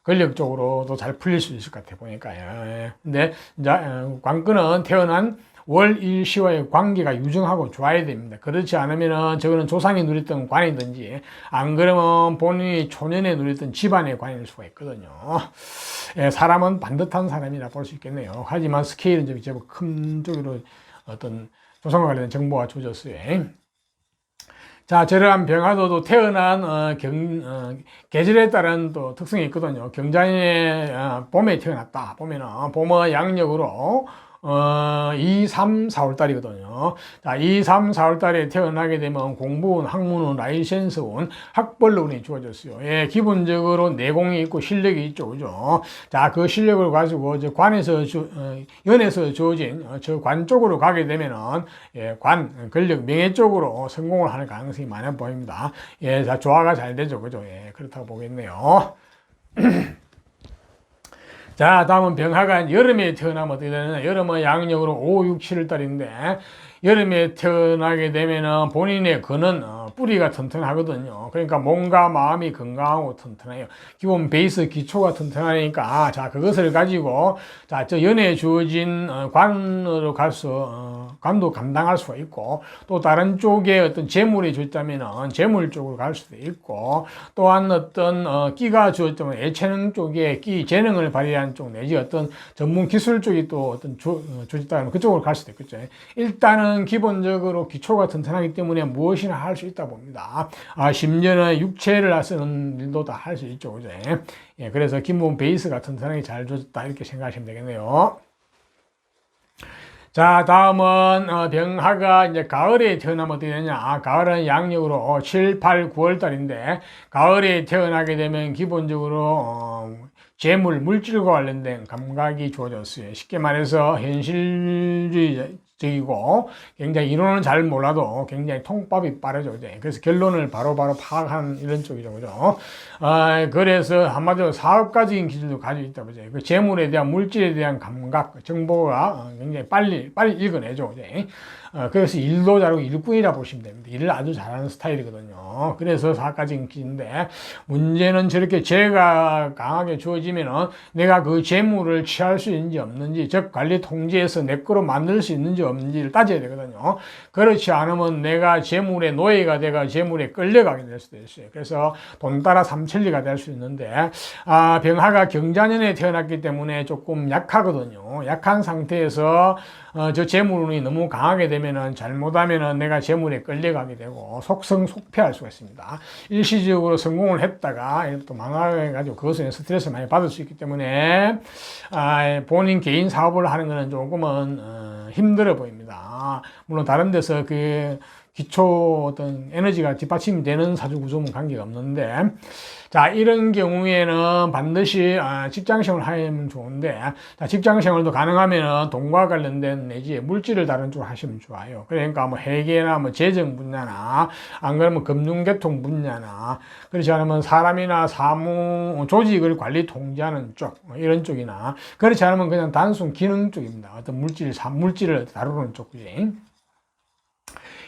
권력 쪽으로도 잘 풀릴 수 있을 것 같아 보니까. 예. 근데 이제 관건은 태어난 월 일시와의 관계가 유정하고 좋아야 됩니다. 그렇지 않으면은 저거는 조상이 누렸던 관이든지 안 그러면 본인이 초년에 누렸던 집안의 관일 수가 있거든요. 예, 사람은 반듯한 사람이라 볼 수 있겠네요. 하지만 스케일은 제법 큰 쪽으로 어떤 조상과 관련된 정보가 주어졌어요. 자, 저러한 병화도도 태어난 계절에 따른 또 특성이 있거든요. 경자년에 봄에 태어났다 보면은 봄의 양력으로 2, 3, 4월 달이거든요. 자, 2, 3, 4월 달에 태어나게 되면 공부운, 학문운, 라이센스운, 학벌운이 주어졌어요. 예, 기본적으로 내공이 있고 실력이 있죠. 그죠? 자, 그 실력을 가지고 저 관에서 연에서 주어진 저 관 쪽으로 가게 되면은 예, 관, 권력, 명예 쪽으로 성공을 하는 가능성이 많아 보입니다. 예, 자, 조화가 잘 되죠. 그죠? 예, 그렇다고 보겠네요. 자, 다음은 병화가 여름에 태어나면 어떻게 되느냐. 여름은 양력으로 5, 6, 7월 달인데, 여름에 태어나게 되면은 본인의 근은 뿌리가 튼튼하거든요. 그러니까 몸과 마음이 건강하고 튼튼해요. 기본 베이스 기초가 튼튼하니까, 자, 그것을 가지고, 자, 저 연에 주어진 관으로 관도 감당할 수가 있고, 또 다른 쪽에 어떤 재물이 주었다면은 재물 쪽으로 갈 수도 있고, 또한 어떤 끼가 주었다면 예체능 쪽에 재능을 발휘한 쪽 내지 어떤 전문 기술 쪽이 또 어떤 주었다면 그쪽으로 갈 수도 있겠죠. 일단은 기본적으로 기초가 튼튼하기 때문에 무엇이나 할 수 있다 봅니다. 심지어는 육체를 쓰는 일도 다 할 수 있죠. 그죠? 예, 그래서 기본 베이스가 튼튼하게 잘 줘졌다 이렇게 생각하시면 되겠네요. 자, 다음은 병화가 이제 가을에 태어나면 어떻게 되냐. 가을은 양력으로 7, 8, 9월 달인데 가을에 태어나게 되면 기본적으로 재물, 물질과 관련된 감각이 주어졌어요. 쉽게 말해서 현실주의적이고 굉장히 이론은 잘 몰라도 굉장히 통밥이 빠르죠. 그래서 결론을 바로바로 파악하는 이런 쪽이죠. 그죠? 그래서 한마디로 사업가적인 기질도 가지고 있다 보죠. 그 재물에 대한 물질에 대한 감각, 정보가 굉장히 빨리 읽어내죠. 그래서 일도 잘하고 일꾼이라 보시면 됩니다. 일을 아주 잘하는 스타일이거든요. 그래서 사업가적인 기질인데 문제는 저렇게 재가 강하게 주어지면은 내가 그 재물을 취할 수 있는지 없는지, 즉 관리 통제해서 내 거로 만들 수 있는지 없는지를 따져야 되거든요. 그렇지 않으면 내가 재물의 노예가 돼가 재물에 끌려가게 될 수도 있어요. 그래서 돈 따라 삼천리가 될 수 있는데 병화가 경자년에 태어났기 때문에 조금 약하거든요. 약한 상태에서 저 재물운이 너무 강하게 되면은 잘못하면은 내가 재물에 끌려가게 되고 속성속패할 수가 있습니다. 일시적으로 성공을 했다가 또 망해가지고 그것에 스트레스를 많이 받을 수 있기 때문에 본인 개인 사업을 하는 것은 조금은 힘들어 보입니다. 물론 다른 데서 그 기초 어떤 에너지가 뒷받침이 되는 사주 구조는 관계가 없는데, 자, 이런 경우에는 반드시 직장생활을 하면 좋은데, 자, 직장생활도 가능하면 돈과 관련된 내지 물질을 다른 쪽으로 하시면 좋아요. 그러니까 뭐 회계나 뭐 재정 분야나 안 그러면 금융계통 분야나, 그렇지 않으면 사람이나 사무 조직을 관리 통제하는 쪽 이런 쪽이나, 그렇지 않으면 그냥 단순 기능 쪽입니다. 어떤 물질을 다루는 쪽이지.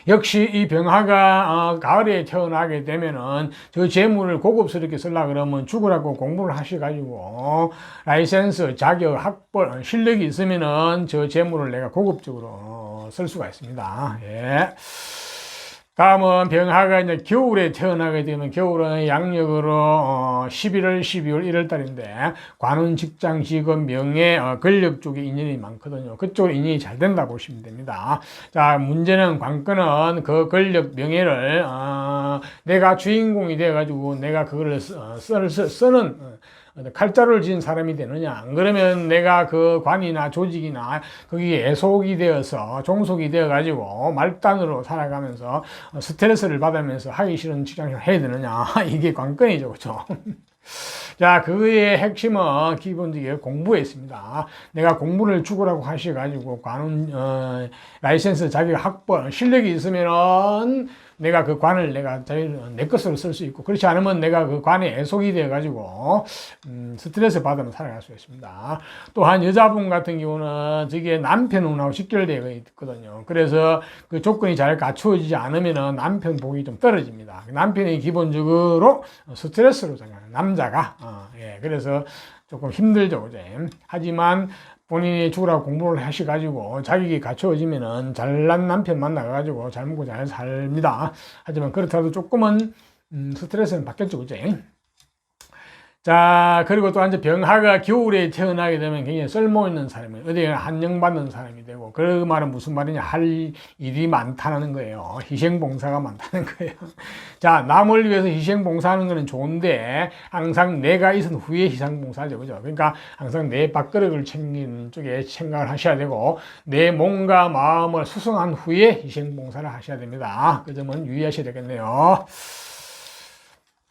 역시 이 병화가 가을에 태어나게 되면은 저 재물을 고급스럽게 쓰려 그러면 죽으라고 공부를 하셔가지고 라이센스, 자격, 학벌, 실력이 있으면은 저 재물을 내가 고급적으로 쓸 수가 있습니다. 예. 다음은 병화가 이제 겨울에 태어나게 되면 겨울은 양력으로 11월, 12월, 1월 달인데 관운, 직장, 직업, 명예, 권력 쪽에 인연이 많거든요. 그쪽으로 인연이 잘 된다 보시면 됩니다. 자, 문제는 관건은 그 권력, 명예를 내가 주인공이 돼가지고 내가 그거를 쓰는 칼자루를 지은 사람이 되느냐, 안 그러면 내가 그 관이나 조직이나 거기에 애속이 되어서 종속이 되어 가지고 말단으로 살아가면서 스트레스를 받으면서 하기 싫은 직장을 해야 되느냐, 이게 관건이죠. 그렇죠? 자, 그의 핵심은 기본적으로 공부에 있습니다. 내가 공부를 죽으라고 하셔가지고 관운, 라이센스, 자격, 학벌, 실력이 있으면은 내가 그 관을 내 것으로 쓸 수 있고, 그렇지 않으면 내가 그 관에 애속이 되어가지고 스트레스 받으면 살아갈 수 있습니다. 또한 여자분 같은 경우는 저게 남편하고 직결되어 있거든요. 그래서 그 조건이 잘 갖추어지지 않으면은 남편 복이 좀 떨어집니다. 남편이 기본적으로 스트레스로 생각해요. 남자가. 예, 그래서 조금 힘들죠. 그죠? 하지만 본인이 죽으라고 공부를 하셔가지고 자격이 갖추어지면은 잘난 남편 만나가지고 잘 먹고 잘 삽니다. 하지만 그렇다도 조금은 스트레스는 받겠죠. 그죠? 자, 그리고 또 이제 병화가 겨울에 태어나게 되면 굉장히 쓸모있는 사람이에요. 어디에 한영받는 사람이 되고, 그 말은 무슨 말이냐, 할 일이 많다는 거예요. 희생봉사가 많다는 거예요. 자, 남을 위해서 희생봉사하는 거는 좋은데 항상 내가 있은 후에 희생봉사죠. 그죠? 그러니까 항상 내 밥그릇을 챙기는 쪽에 생각을 하셔야 되고, 내 몸과 마음을 수성한 후에 희생봉사를 하셔야 됩니다. 그 점은 유의하셔야 되겠네요.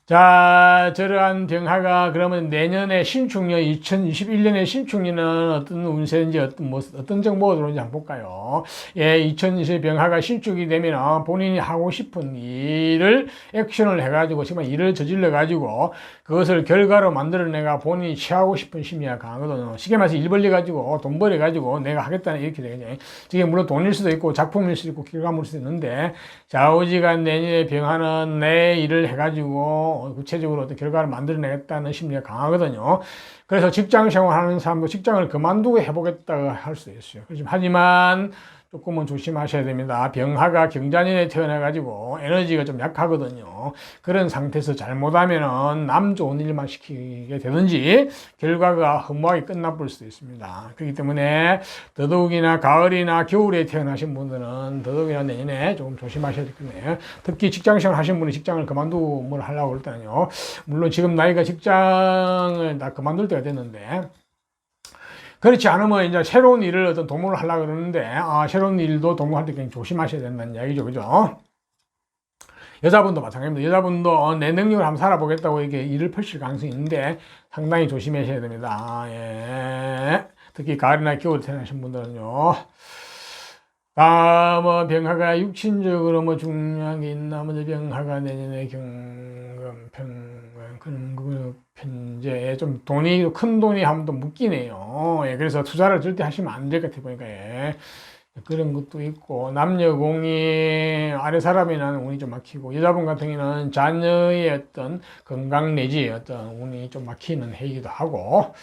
자, 저러한 병화가 그러면 내년에 신축년, 2021년에 신축년은 어떤 운세인지 어떤 정보가 들어오는지 한번 볼까요? 예, 2020 병화가 신축이 되면 본인이 하고 싶은 일을 액션을 해가지고 정말 일을 저질러가지고 그것을 결과로 만들어내가 본인이 취하고 싶은 심리가 강하거든요. 쉽게 말해서 일 벌려가지고 돈 벌여가지고 내가 하겠다는 이렇게 되겠죠. 이게 물론 돈일 수도 있고 작품일 수도 있고 결과물일 수도 있는데 좌우지간 내년에 병화는 내 일을 해가지고 구체적으로 어떤 결과를 만들어내겠다는 심리가 강하거든요. 그래서 직장 생활하는 사람도 직장을 그만두고 해보겠다고 할 수 있어요. 하지만 조금은 조심하셔야 됩니다. 병화가 경자년에 태어나가지고 에너지가 좀 약하거든요. 그런 상태에서 잘못하면은 남 좋은 일만 시키게 되든지 결과가 허무하게 끝나볼 수도 있습니다. 그렇기 때문에 더더욱이나 가을이나 겨울에 태어나신 분들은 더더욱이나 내년에 조금 조심하셔야 되겠네요. 특히 직장생활 하신 분이 직장을 그만두고 뭘 하려고 할 때는요. 물론 지금 나이가 직장을 다 그만둘 때가 됐는데 그렇지 않으면 이제 새로운 일을 어떤 도모를 하려고 그러는데, 새로운 일도 도모할 때 굉장히 조심하셔야 된다는 이야기죠. 그죠? 여자분도 마찬가지입니다. 여자분도 내 능력을 한번 살아보겠다고 이렇게 일을 펼칠 가능성이 있는데 상당히 조심하셔야 됩니다. 예. 특히 가을이나 겨울 태어나신 분들은요. 뭐 병화가 육신적으로 뭐 중요한 게 있나, 먼저 병화가 내년에 경금, 금금, 편제, 좀 돈이, 큰 돈이 하면 또 묶이네요. 예, 그래서 투자를 절대 하시면 안 될 것 같아 보니까, 예. 그런 것도 있고, 남녀공이 아래 사람이 나는 운이 좀 막히고, 여자분 같은 경우는 자녀의 어떤 건강 내지 어떤 운이 좀 막히는 해이기도 하고,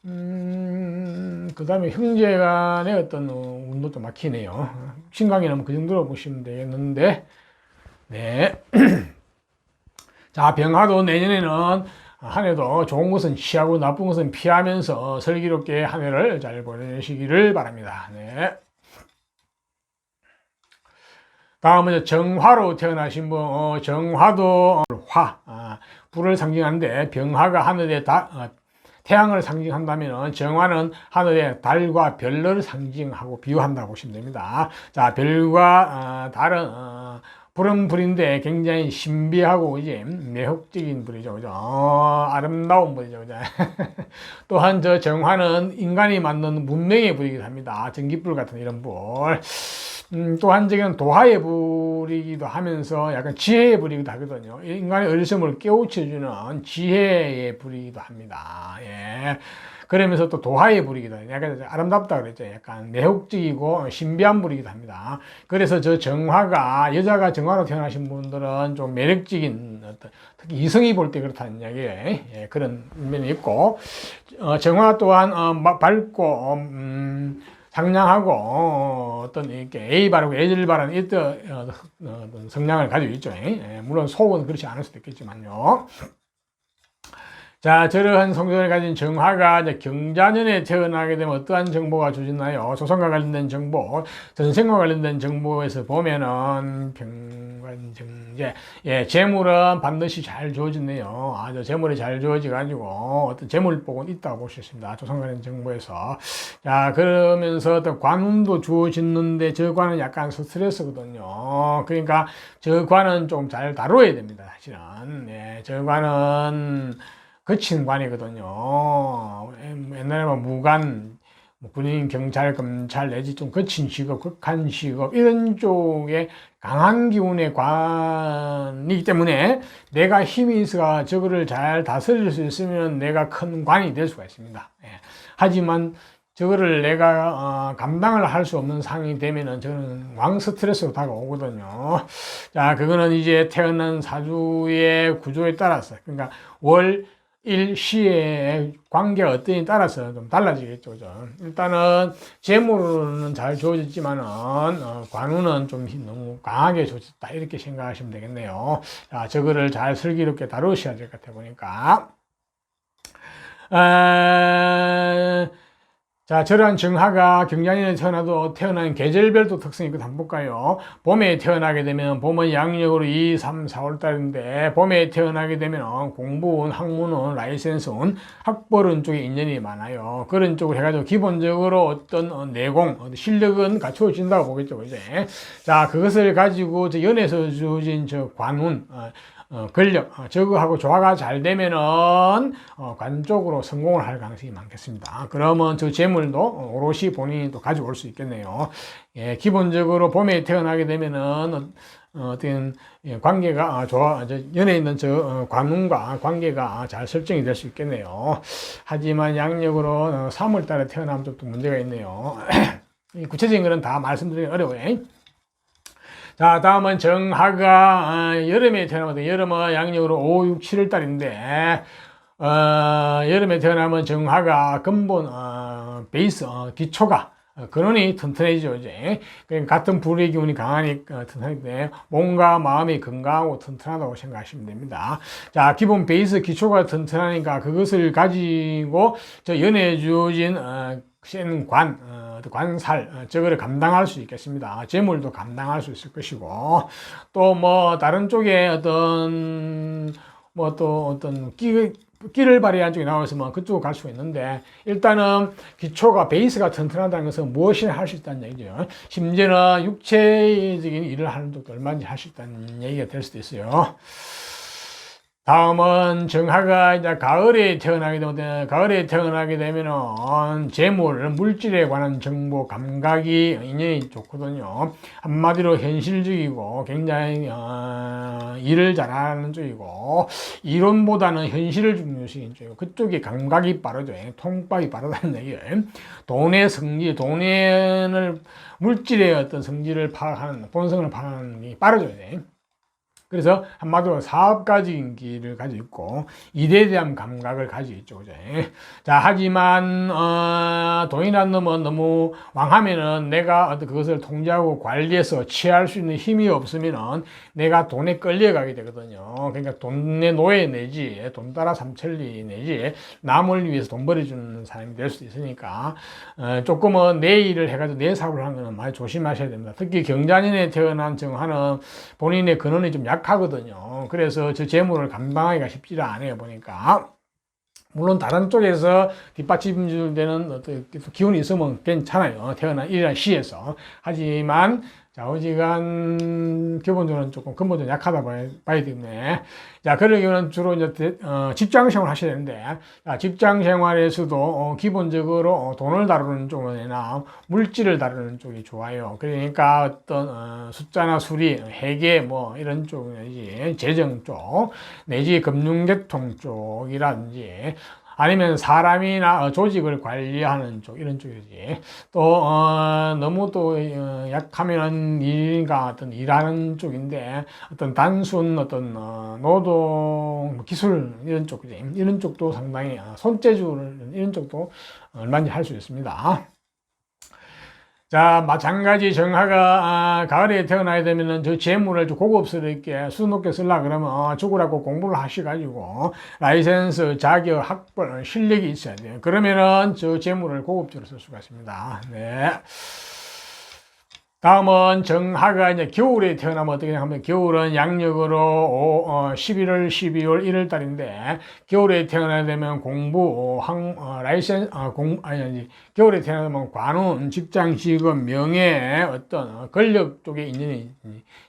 그 다음에 형제 간의 어떤 운도 좀 막히네요. 신강이라면 그 정도로 보시면 되겠는데, 네. 자, 병화도 내년에는 한 해도 좋은 것은 취하고 나쁜 것은 피하면서 슬기롭게 한 해를 잘 보내시기를 바랍니다. 네. 다음은 정화로 태어나신 분, 정화도 불을 상징하는데 병화가 하늘에 태양을 상징한다면 정화는 하늘의 달과 별을 상징하고 비유한다고 보시면 됩니다. 자, 별과 달은 불은 불인데 굉장히 신비하고 이제 매혹적인 불이죠. 그죠? 아름다운 불이죠. 그죠? 또한 저 정화는 인간이 만든 문명의 불이기도 합니다. 전기불 같은 이런 불. 또한 적은 도하의 불이기도 하면서 약간 지혜의 불이기도 하거든요. 인간의 어리석음을 깨우쳐주는 지혜의 불이기도 합니다. 예. 그러면서 또 도화의 불이기도 해요. 약간 아름답다 그랬죠. 약간 매혹적이고 신비한 불이기도 합니다. 그래서 저 정화가, 여자가 정화로 태어나신 분들은 좀 매력적인 어떤, 특히 이성이 볼 때 그렇다는 이야기예요. 예, 그런 면이 있고, 정화 또한 밝고 상냥하고 어떤 이렇게 A 바르고 애절 바르는 어떤 성향을 가지고 있죠. 예, 물론 속은 그렇지 않을 수도 있겠지만요. 자, 저러한 성격을 가진 정화가 이제 경자년에 태어나게 되면 어떠한 정보가 주어지나요? 조선과 관련된 정보, 전생과 관련된 정보에서 보면은 병관정제, 예, 재물은 반드시 잘 주어지네요. 아주 재물이 잘 주어져가지고 어떤 재물복은 있다고 볼 수 있습니다. 조선과 관련된 정보에서. 자, 그러면서 어떤 관운도 주어지는데 저 관은 약간 스트레스거든요. 그러니까 저 관은 좀 잘 다뤄야 됩니다. 사실은. 예, 저 관은 거친 관이거든요. 옛날에 뭐 무관, 군인, 경찰, 검찰 내지 좀 거친 직업, 극한 직업 이런 쪽에 강한 기운의 관이기 때문에 내가 힘이 있어가 저거를 잘 다스릴 수 있으면 내가 큰 관이 될 수가 있습니다. 예. 하지만 저거를 내가 감당을 할 수 없는 상황이 되면은 저는 왕 스트레스로 다가오거든요. 자, 그거는 이제 태어난 사주의 구조에 따라서, 그러니까 월 일시의 관계가 어떠냐에 따라서 좀 달라지겠죠. 일단은 재물은 잘 주어졌지만은 관운은 좀 너무 강하게 주어졌다 이렇게 생각하시면 되겠네요. 자, 저거를 잘 슬기롭게 다루셔야 될 것 같아 보니까. 자, 저러한 정화가 경자년에 태어나도 태어난 계절별도 특성이 있거든. 한번 볼까요? 봄에 태어나게 되면 봄은 양력으로 2, 3, 4월 달인데 봄에 태어나게 되면 공부운, 학문운, 라이센스운, 학벌운 쪽에 인연이 많아요. 그런 쪽을 해가지고 기본적으로 어떤 내공, 실력은 갖추어진다고 보겠죠. 그죠? 자, 그것을 가지고 저 연에서 주어진 저 관운, 권력, 저거하고 조화가 잘 되면은, 관 쪽으로 성공을 할 가능성이 많겠습니다. 그러면 저 재물도 오롯이 본인이 또 가져올 수 있겠네요. 예, 기본적으로 봄에 태어나게 되면은, 어떤 관계가 연에 있는 저 관운과 관계가 잘 설정이 될 수 있겠네요. 하지만 양력으로 3월 달에 태어나면 좀 또 문제가 있네요. 구체적인 거는 다 말씀드리기 어려워요. 자, 다음은 정화가 여름에 태어나거든요. 여름은 양력으로 5, 6, 7월 달인데 여름에 태어나면 정화가 근본 베이스 기초가 근원이 튼튼해지죠. 이제 그러니까 같은 불의 기운이 강하니까 튼튼한데 몸과 마음이 건강하고 튼튼하다고 생각하시면 됩니다. 자, 기본 베이스 기초가 튼튼하니까 그것을 가지고 저 연에 주어진 센 관살, 저거를 감당할 수 있겠습니다. 재물도 감당할 수 있을 것이고, 또 뭐, 다른 쪽에 어떤 끼를 발휘한 쪽이 나와있으면 그쪽으로 갈 수가 있는데, 일단은 기초가, 베이스가 튼튼하다는 것은 무엇이나 할 수 있다는 얘기죠. 심지어는 육체적인 일을 하는 쪽도 얼마든지 할 수 있다는 얘기가 될 수도 있어요. 다음은 정화가 이제 가을에 태어나게 되면은 재물, 물질에 관한 정보, 감각이 인연이 좋거든요. 한마디로 현실적이고 굉장히 일을 잘하는 쪽이고 이론보다는 현실을 중요시하는 쪽이고 그쪽이 감각이 빠르죠. 통박이 빠르다는 얘기예요. 돈의 성질, 물질의 어떤 성질을 파악하는, 본성을 파악하는 게 빠르죠. 그래서 한마디로 사업가적인 길을 가지고 있고 일에 대한 감각을 가지고 있죠. 그죠? 자, 하지만 돈이라는 놈은 너무 왕하면은 내가 어떤 그것을 통제하고 관리해서 취할 수 있는 힘이 없으면은 내가 돈에 끌려가게 되거든요. 그러니까 돈의 노예 내지 돈 따라 삼천리 내지 남을 위해서 돈 벌어주는 사람이 될 수도 있으니까 조금은 내 일을 해가지고 내 사업을 하는 거는 많이 조심하셔야 됩니다. 특히 경자년에 태어난 정화는 본인의 근원이 좀 약하거든요. 그래서 저 재물을 감당하기가 쉽지가 않아요, 보니까. 물론 다른 쪽에서 뒷받침되는 어떤 기운이 있으면 괜찮아요. 태어난 일이라는 시에서. 하지만 좌우지간 기본적으로는 조금 근본적으로 약하다 봐야 때문에 자, 그런 경우는 주로 이제 직장 생활 하셔야 되는데 직장 생활에서도 기본적으로 돈을 다루는 쪽이나 물질을 다루는 쪽이 좋아요. 그러니까 어떤 숫자나 수리, 회계 뭐 이런 쪽 내지 재정 쪽 내지 금융계통 쪽이라든지 아니면 사람이나 조직을 관리하는 쪽, 이런 쪽이지. 또, 너무 또, 약하면은 일인가 어떤 일하는 쪽인데, 어떤 단순 어떤, 노동, 기술, 이런 쪽이지. 이런 쪽도 상당히, 손재주, 이런 쪽도 얼마든지 할 수 있습니다. 자, 마찬가지 정화가 가을에 태어나게 되면은 저 재물을 좀 고급스럽게 수놓게 쓰려고 그러면 죽으라고 공부를 하셔가지고 라이센스, 자격, 학벌, 실력이 있어야 돼요. 그러면은 저 재물을 고급적으로 쓸 수가 있습니다. 네. 다음은 정화가 이제 겨울에 태어나면 어떻게 하면 겨울은 양력으로 11월, 12월, 1월 달인데 겨울에 태어나게 되면 공부, 라이센스, 아니, 겨울에 태어나면 관운, 직장, 직업, 명예, 어떤 권력 쪽에 인연이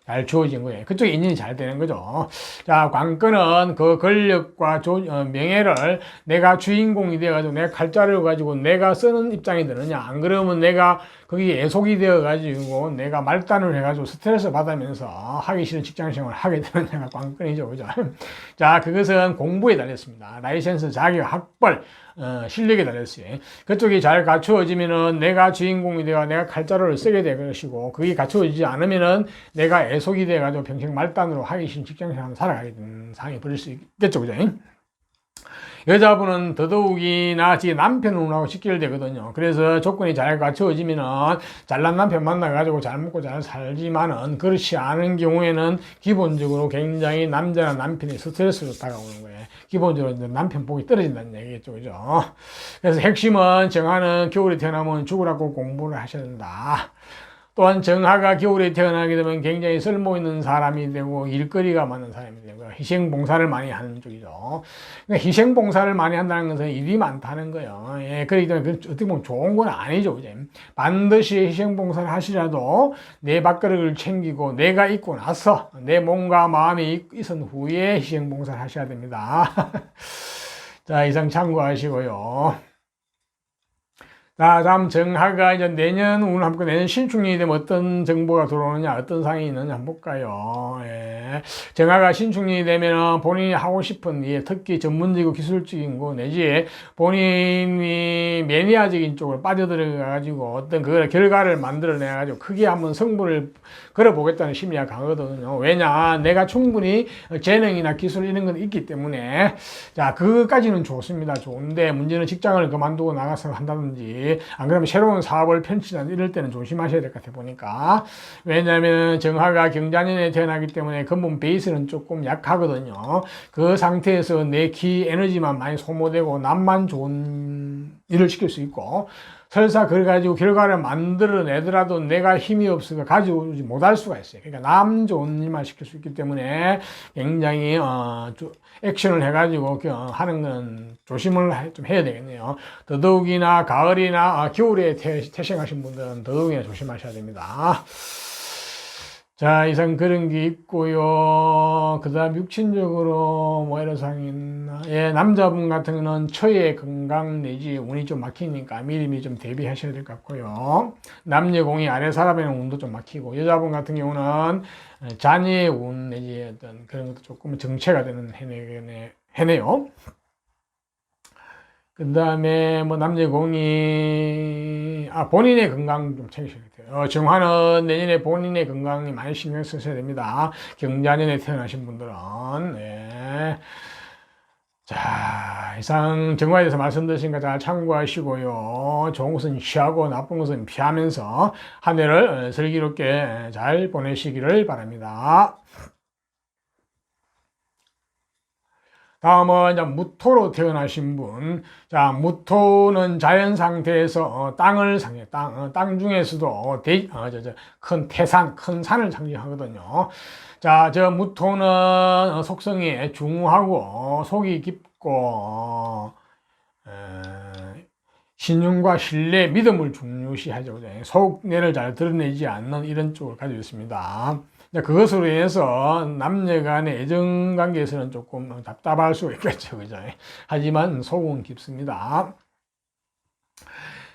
잘 주어진 거예요. 그쪽에 인연이 잘 되는 거죠. 자, 관건은 그 권력과 명예를 내가 주인공이 되어가지고 내가 칼자를 가지고 내가 쓰는 입장이 되느냐. 안 그러면 내가 거기에 애속이 되어가지고 내가 말단을 해가지고 스트레스 받으면서 하기 싫은 직장생활을 하게 되느냐가 관건이죠. 그죠? 자, 그것은 공부에 달렸습니다. 라이센스, 자격, 학벌, 실력에 달렸어요. 그쪽이 잘 갖추어지면은 내가 주인공이 되어 내가 칼자루를 쓰게 될 것이고, 그게 갖추어지지 않으면은 내가 애속이 돼가지고 평생 말단으로 하기 싫은 직장생활을 살아가게 되는 상황이 벌일 수 있겠죠. 그죠? 여자분은 더더욱이나 지 남편하고 직결되거든요. 그래서 조건이 잘 갖추어지면은 잘난 남편 만나가지고 잘 먹고 잘 살지만은 그렇지 않은 경우에는 기본적으로 굉장히 남자나 남편이 스트레스로 다가오는 거예요. 기본적으로 남편 복이 떨어진다는 얘기겠죠. 그죠? 그래서 핵심은 정화는 겨울에 태어나면 죽으라고 공부를 하셔야 된다. 또한 정화가 겨울에 태어나게 되면 굉장히 쓸모있는 사람이 되고 일거리가 많은 사람이 되고 희생봉사를 많이 하는 쪽이죠. 그러니까 희생봉사를 많이 한다는 것은 일이 많다는 거예요. 예, 그렇기 때문에 어떻게 보면 좋은 건 아니죠. 이제. 반드시 희생봉사를 하시라도 내 밥그릇을 챙기고 내가 있고 나서 내 몸과 마음이 있은 후에 희생봉사를 하셔야 됩니다. 자, 이상 참고하시고요. 자, 다음 정화가 이제 내년 운을 한번 내년 신축년이 되면 어떤 정보가 들어오느냐, 어떤 상황이 있느냐 한번 볼까요? 예. 정화가 신축년이 되면 본인이 하고 싶은 특히 전문적이고 기술적인 거 내지 본인이 매니아적인 쪽으로 빠져들어 가지고 어떤 그 결과를 만들어내 가지고 크게 한번 성부를 걸어보겠다는 심리가 강하거든요. 왜냐, 내가 충분히 재능이나 기술 이런 건 있기 때문에 자, 그까지는 좋습니다. 좋은데 문제는 직장을 그만두고 나가서 한다든지 안 그러면 새로운 사업을 펼치다 이럴 때는 조심하셔야 될 것 같아 보니까. 왜냐하면 정화가 경자년에 태어나기 때문에 근본 베이스는 조금 약하거든요. 그 상태에서 내 기 에너지만 많이 소모되고 남만 좋은 일을 시킬 수 있고, 설사 그래 가지고 결과를 만들어내더라도 내가 힘이 없어서 가지고 못할 수가 있어요. 그러니까 남 좋은 일만 시킬 수 있기 때문에 굉장히 액션을 해가지고 하는 건 조심을 좀 해야 되겠네요. 더더욱이나 가을이나 겨울에 태생하신 분들은 더더욱이나 조심하셔야 됩니다. 자, 이상 그런 게 있고요. 그 다음 육친적으로 뭐 이런 상황이 있나. 예, 남자분 같은 경우는 처의 건강 내지 운이 좀 막히니까 미리미리 좀 대비하셔야 될 것 같고요. 남녀공이 아래 사람의 운도 좀 막히고, 여자분 같은 경우는 자녀의 운 내지 어떤 그런 것도 조금 정체가 되는 해네요. 그 다음에 뭐 남녀공이 본인의 건강 좀 챙기셔야 돼요. 정화는 내년에 본인의 건강에 많이 신경 쓰셔야 됩니다. 경자년에 태어나신 분들은. 네. 자, 이상 정화에 대해서 말씀드린 거 잘 참고하시고요. 좋은 것은 취하고 나쁜 것은 피하면서 한 해를 슬기롭게 잘 보내시기를 바랍니다. 다음은 이제 무토로 태어나신 분. 자, 무토는 자연 상태에서 땅을 상해, 땅 중에서도 큰 태산, 큰 산을 상징하거든요. 자, 저 무토는 속성이 중후하고 속이 깊고 신용과 신뢰, 믿음을 중요시하죠. 속내를 잘 드러내지 않는 이런 쪽을 가지고 있습니다. 그것으로 인해서 남녀 간의 애정 관계에서는 조금 답답할 수가 있겠죠. 그죠? 하지만 속은 깊습니다.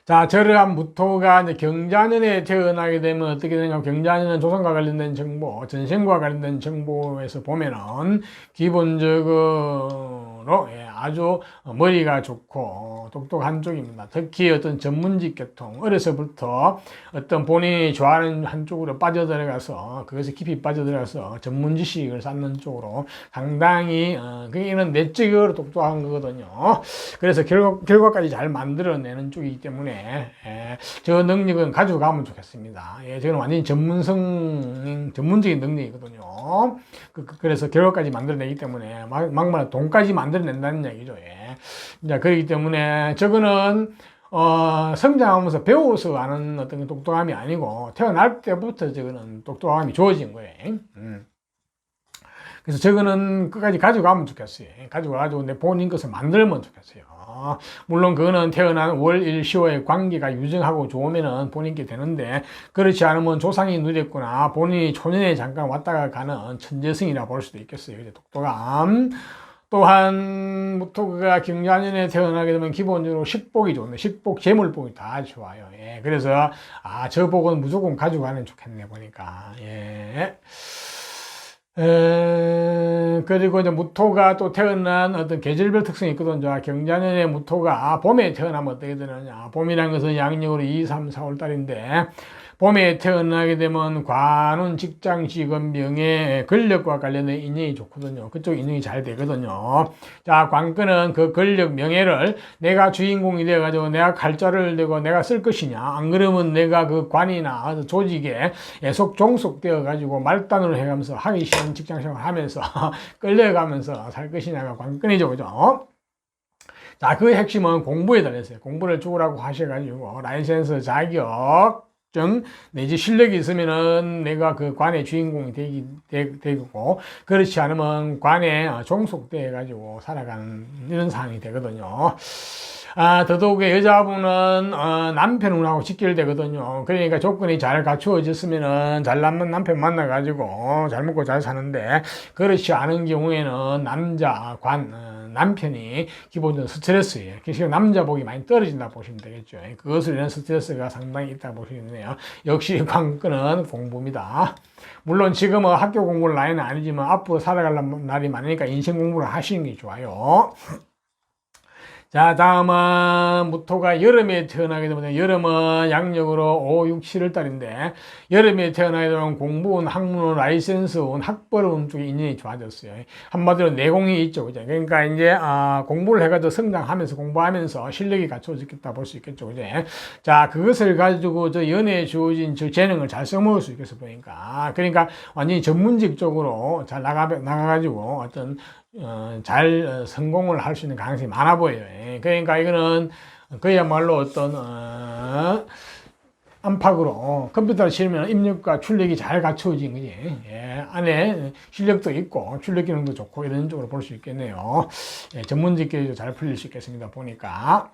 자, 저러한 무토가 이제 경자년에 태어나게 되면 어떻게 되냐면, 경자년은 조선과 관련된 정보, 전생과 관련된 정보에서 보면은 기본적으로 정도로 아주 머리가 좋고 똑똑한 쪽입니다. 특히 어떤 전문직 계통, 어려서부터 어떤 본인이 좋아하는 한쪽으로 빠져들어가서 그것에 깊이 빠져들어가서 전문 지식을 쌓는 쪽으로 상당히 그게는 내적으로 똑똑한 거거든요. 그래서 결과까지 잘 만들어내는 쪽이기 때문에 저 능력은 가지고 가면 좋겠습니다. 저는 완전히 전문적인 능력이거든요. 그래서 결과까지 만들어내기 때문에 막말 돈까지 만들어낸다는 얘기죠. 자, 그렇기 때문에 저거는 성장하면서 배워서 아는 어떤 똑똑함이 아니고 태어날 때부터 저거는 똑똑함이 주어진 거예요. 그래서 저거는 끝까지 가져가면 좋겠어요. 가지고 내 본인 것을 만들면 좋겠어요. 물론 그거는 태어난 월, 일, 시호의 관계가 유정하고 좋으면은 본인께 되는데, 그렇지 않으면 조상이 누렸거나 본인이 초년에 잠깐 왔다가 가는 천재성이라 볼 수도 있겠어요. 이제 똑똑함. 또한 무토가 경자년에 태어나게 되면 기본적으로 식복이 좋은데, 식복, 재물복이 다 좋아요. 그래서 저 복은 무조건 가지고 가면 좋겠네 보니까. 그리고 이제 무토가 또 태어난 어떤 계절별 특성이 있거든요. 경자년에 무토가 봄에 태어나면 어떻게 되느냐. 봄이라는 것은 양력으로 2, 3, 4월 달인데, 봄에 태어나게 되면 관운, 직장, 직업, 명예, 권력과 관련된 인연이 좋거든요. 그쪽 인연이 잘 되거든요. 자, 관건은 그 권력, 명예를 내가 주인공이 돼가지고 내가 칼자를 대고 내가 쓸 것이냐. 안 그러면 내가 그 관이나 조직에 종속되어가지고 말단으로 해가면서 하기 싫은 직장 생활을 하면서 끌려가면서 살 것이냐가 관건이죠. 그죠? 자, 그 핵심은 공부에 달렸어요. 공부를 죽으라고 하셔가지고 라이센스 자격, 내지 실력이 있으면은 내가 그 관의 주인공이 되고, 그렇지 않으면 관에 종속돼 가지고 살아가는 이런 상황이 되거든요. 더더욱이 여자분은 남편하고 직결되거든요. 그러니까 조건이 잘 갖추어졌으면은 잘 남는 남편 만나가지고 잘 먹고 잘 사는데, 그렇지 않은 경우에는 남편이 기본적으로 스트레스예요. 그래서 남자 복이 많이 떨어진다 보시면 되겠죠. 그것을 인한 스트레스가 상당히 있다 보시겠네요. 역시 관건은 공부입니다. 물론 지금은 학교 공부를 나이는 아니지만 앞으로 살아갈 날이 많으니까 인생 공부를 하시는 게 좋아요. 자, 다음은 무토가 여름에 태어나게 되면, 여름은 양력으로 5, 6, 7월 달인데, 여름에 태어나게 되면 공부운, 학문운, 라이센스운, 학벌운 쪽에 인연이 좋아졌어요. 한마디로 내공이 있죠. 그죠? 그러니까 이제 공부를 해가지고 성장하면서 공부하면서 실력이 갖춰졌겠다 볼 수 있겠죠. 그죠? 자, 그것을 가지고 저 연애에 주어진 저 재능을 잘 써먹을 수 있겠어 보니까. 그러니까 완전히 전문직 쪽으로 잘 나가가지고 어떤 잘 성공을 할 수 있는 가능성이 많아 보여요. 그러니까 이거는 그야말로 어떤 안팎으로 컴퓨터를 치면 입력과 출력이 잘 갖춰진 거지. 안에 실력도 있고 출력 기능도 좋고 이런 쪽으로 볼 수 있겠네요. 전문직끼리도 잘 풀릴 수 있겠습니다. 보니까.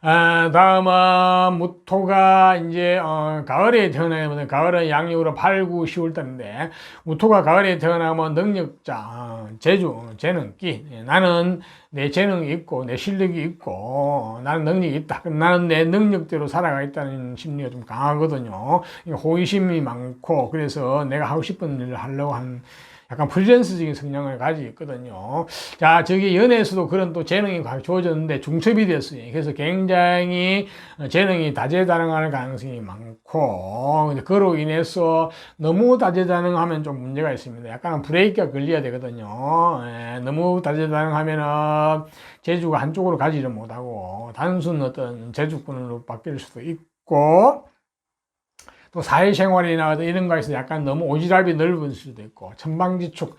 다음은 무토가 이제 가을에 태어나면, 가을은 양력으로 8, 9, 10월 달인데, 무토가 가을에 태어나면 능력자, 재능, 끼. 나는 내 재능이 있고 내 실력이 있고 나는 능력이 있다. 나는 내 능력대로 살아가겠다는 심리가 좀 강하거든요. 호기심이 많고, 그래서 내가 하고 싶은 일을 하려고 하는 약간 프리랜서적인 성향을 가지고 있거든요. 자, 저기 연애에서도 그런 또 재능이 주어졌는데 중첩이 됐어요. 그래서 굉장히 재능이 다재다능할 가능성이 많고, 그로 인해서 너무 다재다능하면 좀 문제가 있습니다. 약간 브레이크가 걸려야 되거든요. 너무 다재다능하면은 재주가 한쪽으로 가지를 못하고 단순 어떤 재주꾼으로 바뀔 수도 있고, 또 사회생활이나 이런 거에서 약간 너무 오지랖이 넓은 수도 있고, 천방지축,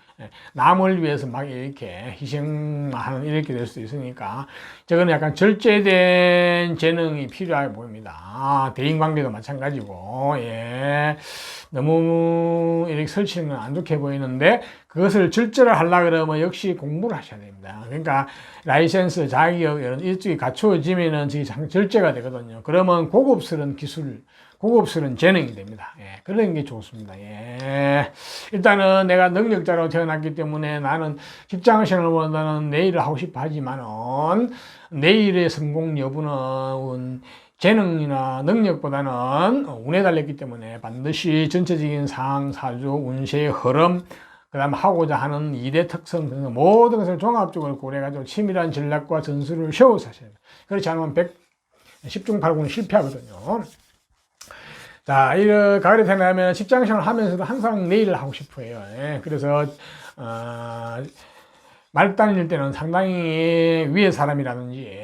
남을 위해서 막 이렇게 희생하는 이렇게 될 수도 있으니까, 저거는 약간 절제된 재능이 필요해 보입니다. 대인관계도 마찬가지고, 너무 이렇게 설치는 건 안 좋게 보이는데, 그것을 절제를 하려고 그러면 역시 공부를 하셔야 됩니다. 그러니까 라이센스, 자격, 이런 일찍이 갖추어지면은 절제가 되거든요. 그러면 고급스러운 기술, 고급스러운 재능이 됩니다. 그런 게 좋습니다. 일단은 내가 능력자로 태어났기 때문에 나는 직장 생활보다는 내일을 하고 싶어 하지만은, 내일의 성공 여부는 재능이나 능력보다는 운에 달렸기 때문에 반드시 전체적인 상황, 사주, 운세의 흐름, 그 다음 하고자 하는 2대 특성 등 모든 것을 종합적으로 고려해가지고 치밀한 전략과 전술을 세워서 하셔야 돼요. 그렇지 않으면 10중 8구는 실패하거든요. 자, 가을에 태어나면 직장생활 하면서도 항상 내 일을 하고 싶어 해요. 예, 그래서, 말 다닐 때는 상당히 위에 사람이라든지,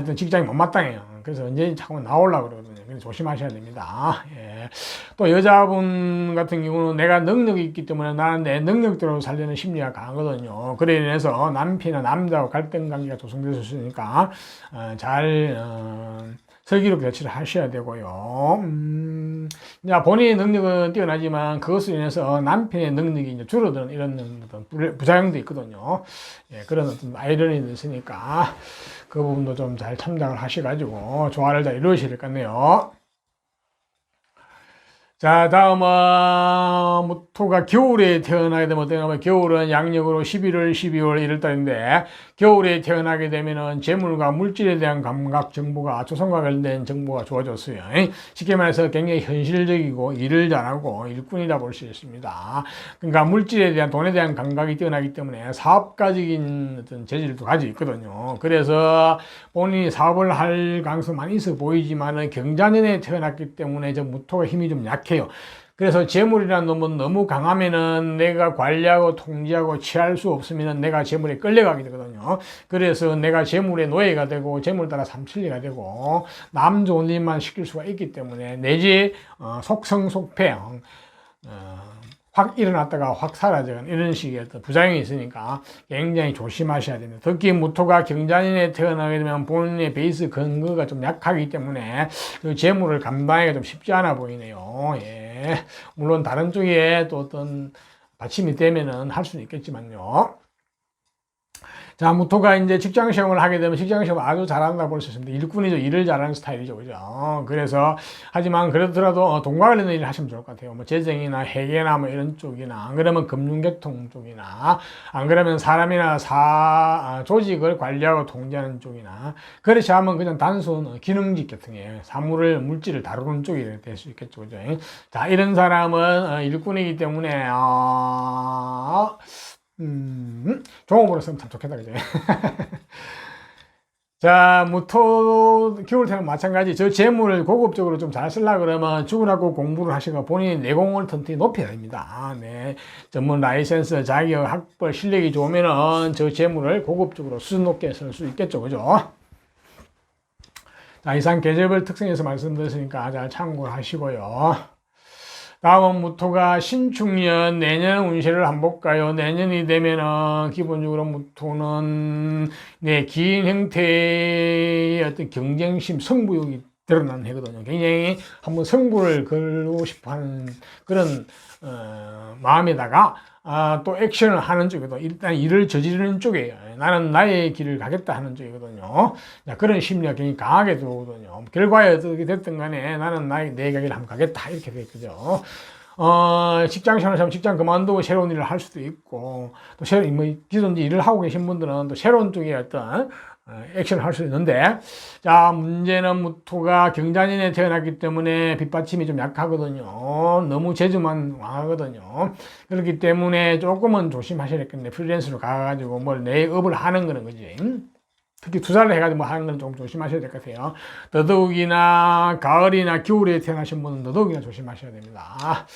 어떤 직장이 못마땅해요. 그래서 언제 자꾸 나오려고 그러거든요. 그래서 조심하셔야 됩니다. 예. 또 여자분 같은 경우는 내가 능력이 있기 때문에 나는 내 능력대로 살려는 심리가 강하거든요. 그래 인해서 남편이나 남자와 갈등 관계가 조성될 수 있으니까, 슬기롭게 대처를 하셔야 되고요. 본인의 능력은 뛰어나지만 그것으로 인해서 남편의 능력이 이제 줄어드는 이런 어떤 부작용도 있거든요. 예, 그런 어떤 아이러니도 있으니까 그 부분도 좀 잘 참작을 하셔가지고 조화를 잘 이루셔야 될 것 같네요. 자, 다음은 무토가 겨울에 태어나게 되면 어떻게 하면 겨울은 양력으로 11월, 12월 1월달인데 겨울에 태어나게 되면은 재물과 물질에 대한 감각 정보가 조성과 관련된 정보가 좋아졌어요. 쉽게 말해서 굉장히 현실적이고 일을 잘하고 일꾼이라 볼 수 있습니다. 그러니까 물질에 대한 돈에 대한 감각이 뛰어나기 때문에 사업가적인 어떤 재질도 가지고 있거든요. 그래서 본인이 사업을 할 가능성이 많이 있어 보이지만은 경자년에 태어났기 때문에 저 무토가 힘이 좀 약해요. 그래서 재물이라는 놈은 너무 강하면은 내가 관리하고 통제하고 취할 수 없으면은 내가 재물에 끌려가게 되거든요. 그래서 내가 재물의 노예가 되고 재물 따라 삼칠리가 되고 남 좋은 일만 시킬 수가 있기 때문에 내지 속성속패 확 일어났다가 확 사라져가는 이런 식의 어떤 부작용이 있으니까 굉장히 조심하셔야 됩니다. 특히 무토가 경자년에 태어나게 되면 본인의 베이스 근거가 좀 약하기 때문에 그 재물을 감당하기가 좀 쉽지 않아 보이네요. 예. 물론 다른 쪽에 또 어떤 받침이 되면은 할 수는 있겠지만요. 자, 무토가 이제 직장 시험을 하게 되면 직장 시험을 아주 잘한다 볼 수 있습니다. 일꾼이죠. 일을 잘하는 스타일이죠. 그죠? 그래서, 하지만 그렇더라도 동과 관련된 일을 하시면 좋을 것 같아요. 뭐 재정이나 회계나 뭐 이런 쪽이나, 안 그러면 금융계통 쪽이나, 안 그러면 사람이나 조직을 관리하고 통제하는 쪽이나, 그렇지 않으면 그냥 단순 기능직 계통이에요. 사물을, 물질을 다루는 쪽이 될 수 있겠죠. 그죠? 자, 이런 사람은 일꾼이기 때문에, 종업으로 쓰면 참 좋겠다, 그죠? 자, 무토, 겨울 때는 마찬가지. 저 재물을 고급적으로 좀 잘 쓰려고 그러면 죽으라고 공부를 하시고 본인의 내공을 튼튼히 높여야 됩니다. 네. 전문 라이센스, 자격, 학벌, 실력이 좋으면은 저 재물을 고급적으로 수준 높게 쓸 수 있겠죠, 그죠? 자, 이상 계절별 특성에서 말씀드렸으니까 잘 참고를 하시고요. 다음은 무토가 신축년 내년 운세를 한번 볼까요? 내년이 되면은 기본적으로 무토는 긴 형태의 어떤 경쟁심, 승부욕이 드러나는 해거든요. 굉장히 한번 승부를 걸고 싶어 하는 그런 마음에다가 또 액션을 하는 쪽에도 일단 일을 저지르는 쪽이에요. 나는 나의 길을 가겠다 하는 쪽이거든요. 그런 심리가 굉장히 강하게 들어오거든요. 결과에 어떻게 됐든 간에 나는 내 길을 한번 가겠다 이렇게 되거죠. 직장 생활하면 직장 그만두고 새로운 일을 할 수도 있고 또 새로운 기존 일을 하고 계신 분들은 또 새로운 쪽에 어떤 액션을 할 수 있는데, 자, 문제는 무토가 경자년에 태어났기 때문에 뒷받침이 좀 약하거든요. 너무 재주만 왕하거든요. 그렇기 때문에 조금은 조심하셔야겠네. 프리랜서로 가가지고 뭘 내 업을 하는 거는 거지. 특히 투자를 해가지고 뭐 하는 건 좀 조심하셔야 될 것 같아요. 더더욱이나 가을이나 겨울에 태어나신 분은 더더욱이나 조심하셔야 됩니다.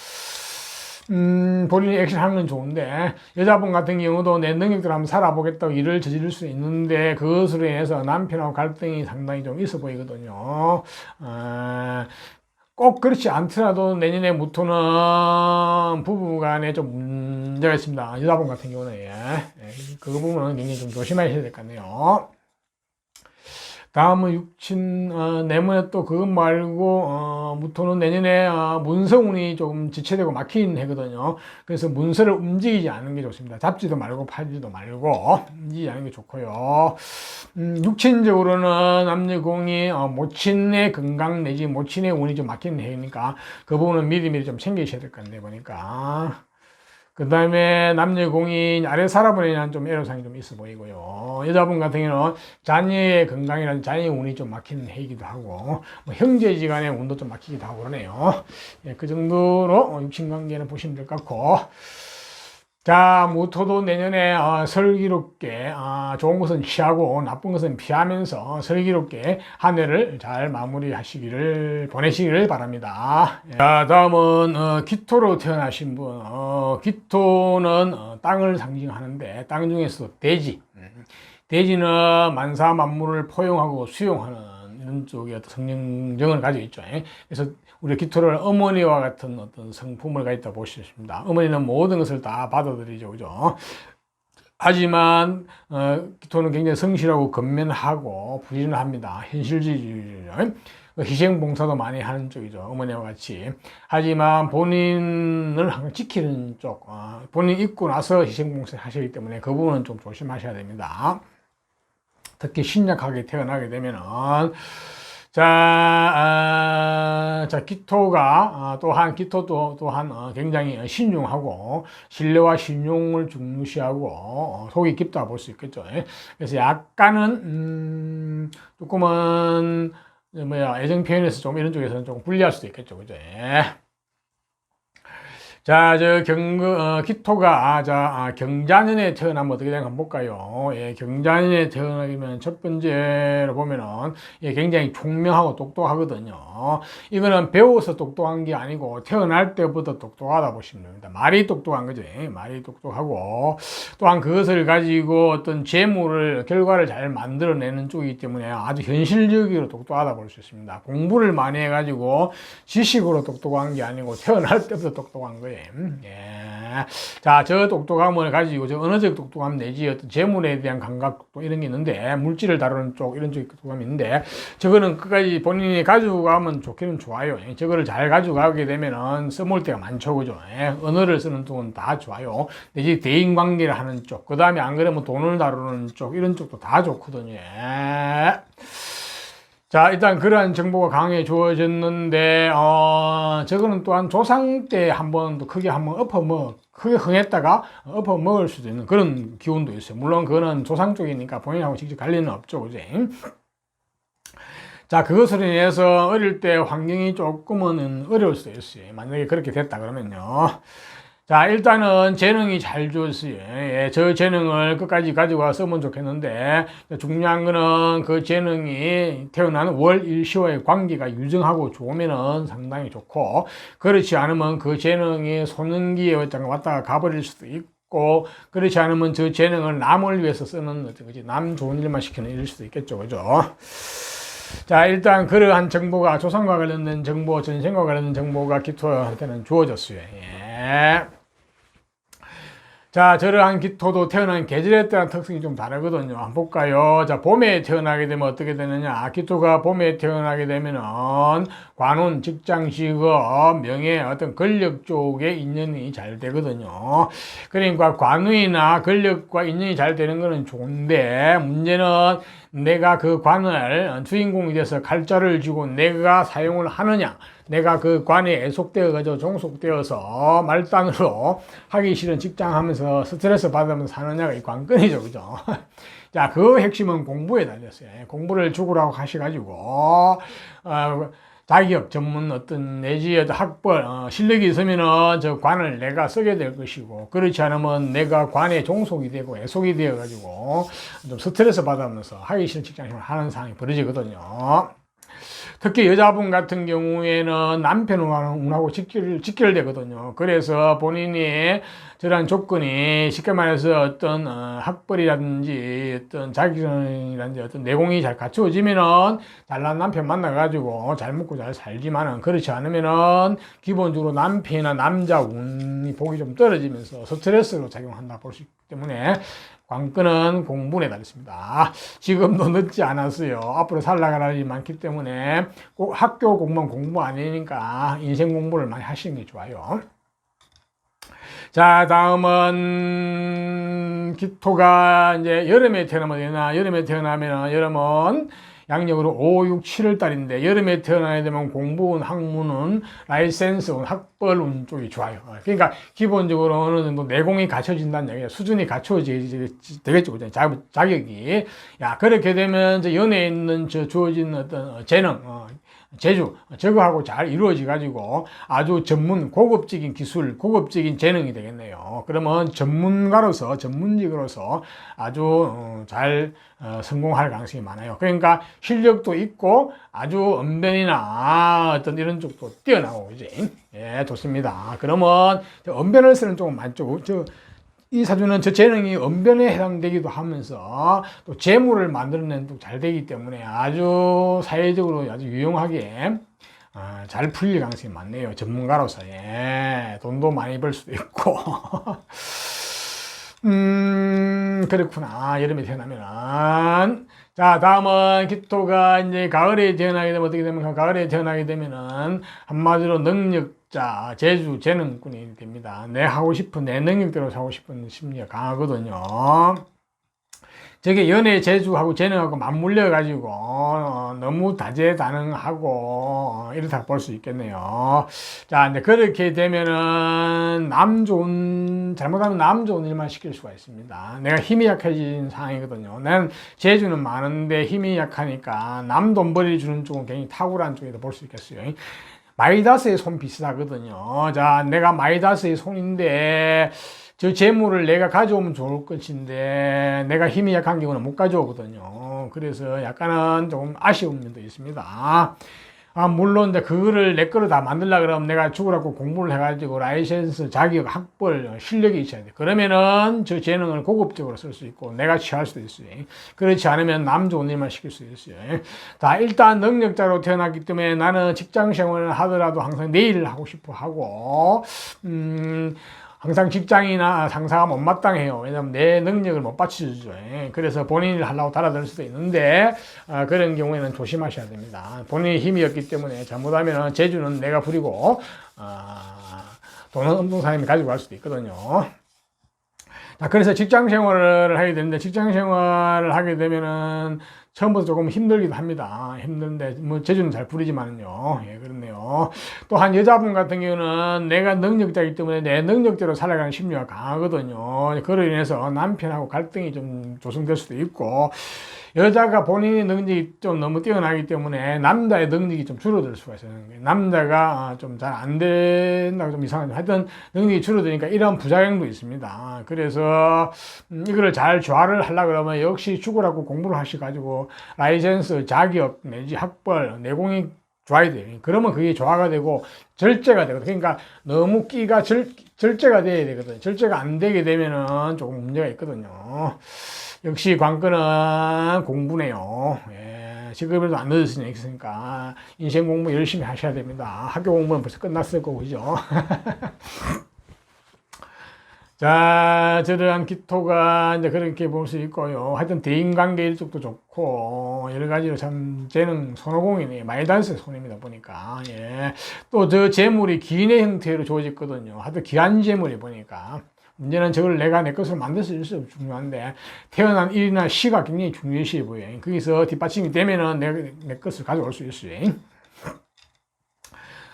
본인이 액션 하는 건 좋은데, 여자분 같은 경우도 내 능력대로 한번 살아보겠다고 일을 저지를 수 있는데, 그것으로 인해서 남편하고 갈등이 상당히 좀 있어 보이거든요. 꼭 그렇지 않더라도 내년에 무토는 부부 간에 좀 문제가 있습니다. 여자분 같은 경우는, 그 부분은 굉장히 좀 조심하셔야 될 것 같네요. 다음은 내년에 또 그것 말고, 무토는 내년에, 문서운이 조금 지체되고 막힌 해거든요. 그래서 문서를 움직이지 않는 게 좋습니다. 잡지도 말고 팔지도 말고, 움직이지 않는 게 좋고요. 육친적으로는 남녀공이, 모친의 건강 내지 모친의 운이 좀 막힌 해니까, 그 부분은 미리미리 좀 챙기셔야 될 것 같네, 보니까. 그 다음에 남녀공인 아래 사람분에는 좀 애로사항이 좀 있어 보이고요. 여자분 같은 경우는 자녀의 건강이라는 자녀의 운이 좀 막히는 해이기도 하고, 뭐 형제지간의 운도 좀 막히기도 하고 그러네요. 그 정도로 육친관계는 보시면 될 것 같고, 자, 무토도 내년에 슬기롭게 좋은 것은 취하고 나쁜 것은 피하면서 슬기롭게 한 해를 잘 보내시기를 바랍니다. 자, 다음은 기토로 태어나신 분. 기토는 땅을 상징하는데 땅 중에서도 돼지. 돼지는 만사 만물을 포용하고 수용하는 이런 쪽의 어떤 성령정을 가지고 있죠. 그래서 우리 기토를 어머니와 같은 어떤 성품을 가졌다 보실 수 있습니다. 어머니는 모든 것을 다 받아들이죠, 그죠? 하지만 기토는 굉장히 성실하고 근면하고 부지런합니다. 현실주의죠. 희생봉사도 많이 하는 쪽이죠, 어머니와 같이. 하지만 본인을 항상 지키는 쪽, 본인 잊고 나서 희생봉사 하시기 때문에 그 부분은 좀 조심하셔야 됩니다. 특히 신약하게 태어나게 되면은 기토가 기토도 또한 굉장히 신중하고 신뢰와 신용을 중시하고 속이 깊다 볼 수 있겠죠. 그래서 약간은 조금은 애정 표현에서 좀 이런 쪽에서는 좀 불리할 수도 있겠죠, 그죠? 자, 기토가, 경자년에 태어나면 어떻게 되나 한번 볼까요? 예, 경자년에 태어나면 첫 번째로 보면은, 예, 굉장히 총명하고 똑똑하거든요. 이거는 배워서 똑똑한 게 아니고, 태어날 때부터 똑똑하다 보시면 됩니다. 말이 똑똑한 거죠. 예, 말이 똑똑하고, 또한 그것을 가지고 어떤 결과를 잘 만들어내는 쪽이기 때문에 아주 현실적으로 똑똑하다 볼 수 있습니다. 공부를 많이 해가지고, 지식으로 똑똑한 게 아니고, 태어날 때부터 똑똑한 거예요. 예. 자, 저 똑똑함을 가지고 언어적 똑똑함 내지 어떤 재물에 대한 감각 이런 게 있는데 물질을 다루는 쪽 이런 쪽의 똑똑함이 있는데 저거는 끝까지 본인이 가지고 가면 좋기는 좋아요. 예. 저거를 잘 가지고 가게 되면은 써먹을 때가 많죠, 그죠? 예. 언어를 쓰는 쪽은 다 좋아요. 내지 대인 관계를 하는 쪽, 그 다음에 안 그러면 돈을 다루는 쪽 이런 쪽도 다 좋거든요. 예. 자, 일단 그러한 정보가 강하게 주어졌는데, 저거는 또한 조상 때 크게 크게 흥했다가 엎어먹을 수도 있는 그런 기운도 있어요. 물론 그거는 조상 쪽이니까 본인하고 직접 관련은 없죠, 그죠? 자, 그것으로 인해서 어릴 때 환경이 조금은 어려울 수도 있어요. 만약에 그렇게 됐다 그러면요. 자, 일단은 재능이 잘 좋았어요. 예, 저 재능을 끝까지 가지고 왔으면 좋겠는데, 중요한 거는 그 재능이 태어나는 월, 일, 시와의 관계가 유정하고 좋으면은 상당히 좋고, 그렇지 않으면 그 재능이 소년기에 왔다가 가버릴 수도 있고, 그렇지 않으면 저 재능을 남을 위해서 쓰는, 남 좋은 일만 시키는 일일 수도 있겠죠. 그죠? 자, 일단 그러한 정보가 조상과 관련된 정보, 전생과 관련된 정보가 기토한테는 주어졌어요. 예. 자, 저러한 기토도 태어난 계절에 따른 특성이 좀 다르거든요. 한번 볼까요? 자, 봄에 태어나게 되면 어떻게 되느냐? 기토가 봄에 태어나게 되면은 관운, 직장, 직업, 명예, 어떤 권력 쪽에 인연이 잘 되거든요. 그러니까 관운이나 권력과 인연이 잘 되는 거는 좋은데 문제는 내가 그 관을 주인공이 돼서 칼자를 쥐고 내가 사용을 하느냐, 내가 그 관에 애속되어가지고 종속되어서 말단으로 하기 싫은 직장 하면서 스트레스 받으면서 사느냐가 이 관건이죠, 그죠? 자, 그 핵심은 공부에 달렸어요. 공부를 죽으라고 하셔가지고, 자기업 전문 어떤 내지 학벌, 실력이 있으면은 저 관을 내가 쓰게 될 것이고, 그렇지 않으면 내가 관에 종속이 되고 애속이 되어가지고 좀 스트레스 받으면서 하기 싫은 직장생활을 하는 상황이 벌어지거든요. 특히 여자분 같은 경우에는 남편하고 직결되거든요. 그래서 본인이 저런 조건이 쉽게 말해서 어떤 학벌이라든지 어떤 자격증이라든지 어떤 내공이 잘 갖추어지면은 잘난 남편 만나가지고 잘 먹고 잘 살지만은 그렇지 않으면은 기본적으로 남편이나 남자 운이 복이 좀 떨어지면서 스트레스로 작용한다 볼 수 있기 때문에 관건은 공부에 달렸습니다. 지금도 늦지 않았어요. 앞으로 살아갈 일이 많기 때문에 꼭 학교 공부만 공부 아니니까 인생 공부를 많이 하시는 게 좋아요. 자, 다음은 기토가 이제 여름에 태어나면 되나? 여름에 태어나면 여름은 양력으로 5, 6, 7월 달인데 여름에 태어나야 되면 공부운, 학문은, 라이센스운, 학벌운 쪽이 좋아요. 그러니까 기본적으로 어느 정도 내공이 갖춰진다는 얘기예요. 수준이 갖춰지겠죠. 자격이. 야, 그렇게 되면 이제 연애에 있는 주어진 어떤 재능, 재주, 저거하고 잘 이루어져 가지고 아주 전문, 고급적인 기술, 고급적인 재능이 되겠네요. 그러면 전문가로서, 전문직으로서 아주 잘 성공할 가능성이 많아요. 그러니까 실력도 있고 아주 언변이나 어떤 이런 쪽도 뛰어나고, 그지? 예, 좋습니다. 그러면 언변을 쓰는 쪽은 많죠. 이 사주는 저 재능이 언변에 해당되기도 하면서 또 재물을 만들어내는 또 잘 되기 때문에 아주 사회적으로 아주 유용하게 잘 풀릴 가능성이 많네요. 전문가로서. 예, 돈도 많이 벌 수도 있고. 그렇구나. 여름에 태어나면은. 자, 다음은 기토가 이제 가을에 태어나게 되면 어떻게 되면, 가을에 태어나게 되면은 한마디로 능력자, 재주, 재능꾼이 됩니다. 내 능력대로 하고 싶은 심리가 강하거든요. 저게 연애 재주하고 재능하고 맞물려 가지고 너무 다재다능하고 이렇다 볼 수 있겠네요. 자, 이제 그렇게 되면은 잘못하면 남 좋은 일만 시킬 수가 있습니다. 내가 힘이 약해진 상황이거든요. 나는 재주는 많은데 힘이 약하니까 남 돈벌이 주는 쪽은 굉장히 탁월한 쪽이다 볼 수 있겠어요. 마이다스의 손 비슷하거든요. 자, 내가 마이다스의 손인데 저 재물을 내가 가져오면 좋을 것인데 내가 힘이 약한 경우는 못 가져오거든요. 그래서 약간은 조금 아쉬운 면도 있습니다. 물론 이제 그거를 내 거로 다 만들려 그러면 내가 죽으라고 공부를 해가지고 라이센스, 자격, 학벌, 실력이 있어야 돼. 그러면은 저 재능을 고급적으로 쓸 수 있고 내가 취할 수도 있어요. 그렇지 않으면 남 좋은 일만 시킬 수 있어요. 자, 일단 능력자로 태어났기 때문에 나는 직장 생활을 하더라도 항상 내 일을 하고 싶어 하고, 항상 직장이나 상사가 못마땅해요. 왜냐면 내 능력을 못 받쳐주죠. 그래서 본인 일 하려고 달아들 수도 있는데 그런 경우에는 조심하셔야 됩니다. 본인의 힘이 없기 때문에 잘못하면 재주는 내가 부리고 돈은 없는 사람이 가지고 갈 수도 있거든요. 자, 그래서 직장 생활을 하게 되는데 직장 생활을 하게 되면은 처음부터 조금 힘들기도 합니다. 힘든데 뭐 재주는 잘 부리지만요. 예, 그렇네요. 또 한 여자분 같은 경우는 내가 능력자이기 때문에 내 능력대로 살아가는 심리가 강하거든요. 그로 인해서 남편하고 갈등이 좀 조성될 수도 있고, 여자가 본인의 능력이 좀 너무 뛰어나기 때문에 남자의 능력이 좀 줄어들 수가 있어요. 남자가 좀 잘 안 된다고 좀 이상하죠. 하여튼 능력이 줄어드니까 이런 부작용도 있습니다. 그래서 이거를 잘 조화를 하려고 그러면 역시 죽으라고 공부를 하셔가지고 라이센스, 자격 내지 학벌, 내공이 좋아야 돼요. 그러면 그게 조화가 되고 절제가 되거든요. 그러니까 너무 끼가 절제가 돼야 되거든요. 절제가 안 되게 되면은 조금 문제가 있거든요. 역시 관건은 공부네요. 예, 지금에도 안 늦었으니까 인생 공부 열심히 하셔야 됩니다. 학교 공부는 벌써 끝났을 거고, 그죠? 자, 저러한 기토가 이제 그렇게 볼 수 있고요. 하여튼 대인관계 이쪽도 좋고, 여러 가지로 참 재능 손오공이네. 마이다스의 손입니다, 보니까. 예. 또 저 재물이 기인의 형태로 주어졌거든요. 하여튼 귀한 재물이 보니까. 문제는 저걸 내가 내 것으로 만들 수 있을수 중요한데, 태어난 일이나 시가 굉장히 중요시 보여요. 거기서 뒷받침이 되면은 내 것을 가져올 수 있어요.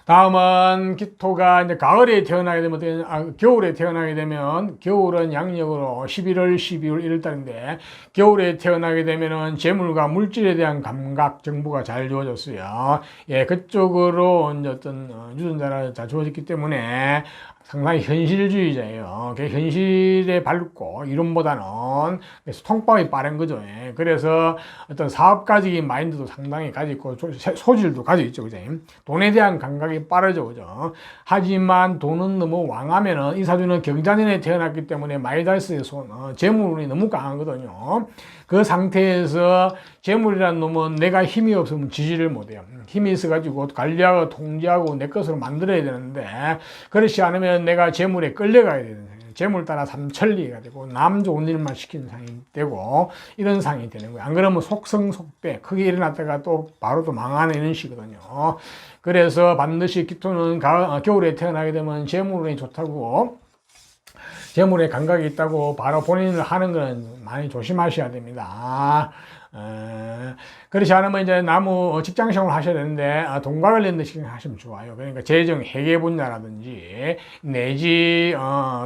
다음은 기토가 이제 가을에 태어나게 되면, 겨울에 태어나게 되면, 겨울은 양력으로 11월, 12월, 1월 달인데, 겨울에 태어나게 되면은 재물과 물질에 대한 감각 정보가 잘 주어졌어요. 예, 그쪽으로 이제 어떤 유전자가 잘 주어졌기 때문에 상당히 현실주의자예요. 현실에 밝고 이론보다는 그래서 통밥이 빠른 거죠. 예. 그래서 어떤 사업가적인 마인드도 상당히 가지고 소질도 가지고 있죠. 그죠? 돈에 대한 감각이 빠르죠. 그죠? 하지만 돈은 너무 왕하면은 이 사주는 경자년에 태어났기 때문에 마이다스의 손, 재물운이 너무 강하거든요. 그 상태에서 재물이라는 놈은 내가 힘이 없으면 지지를 못해요. 힘이 있어가지고 관리하고 통제하고 내 것으로 만들어야 되는데 그렇지 않으면 내가 재물에 끌려가야 되는 상황이에요. 재물 따라 삼천리가 되고 남 좋은 일만 시키는 상이 되고 이런 상이 되는 거예요. 안 그러면 속성속배 크게 일어났다가 또 바로 또 망하는 이런 식이거든요. 그래서 반드시 기토는 겨울에 태어나게 되면 재물운이 좋다고 재물에 감각이 있다고 바로 본인을 하는 건 많이 조심하셔야 됩니다. 그렇지 않으면 이제 직장 생활을 하셔야 되는데 돈과 관련된 직장 하시면 좋아요. 그러니까 재정, 회계 분야라든지 내지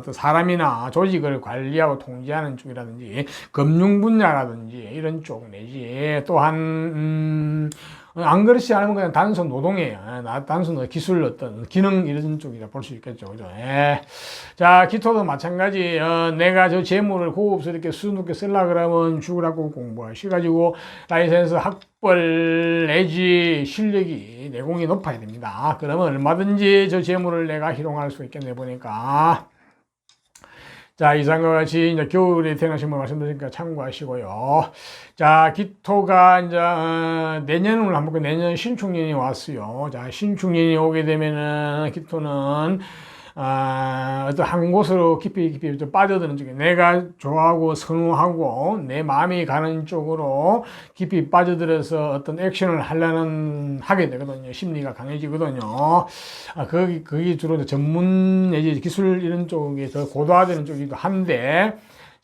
또 사람이나 조직을 관리하고 통제하는 쪽이라든지 금융 분야라든지 이런 쪽 내지 또한 안 그렇지 않으면 그냥 단순 노동이에요. 단순 기술 어떤 기능 이런 쪽이라 볼 수 있겠죠. 그죠? 예. 자, 기토도 마찬가지. 내가 저 재물을 고급스럽게 수놓게 쓰려 그러면 죽으라고 공부하셔가지고 라이센스 학벌 내지 실력이 내공이 높아야 됩니다. 그러면 얼마든지 저 재물을 내가 희롱할 수 있겠네 보니까. 자, 이상과 같이 이제 겨울에 태어나신 분 말씀드리니까 참고하시고요. 자, 기토가 이제 내년을 한번 내년 신축년이 왔어요. 자, 신축년이 오게 되면은 기토는 어떤 한 곳으로 깊이 좀 빠져드는 쪽에 내가 좋아하고 선호하고 내 마음이 가는 쪽으로 깊이 빠져들어서 어떤 액션을 하게 되거든요. 심리가 강해지거든요. 거기 주로 전문 내지 기술 이런 쪽이 더 고도화되는 쪽이기도 한데,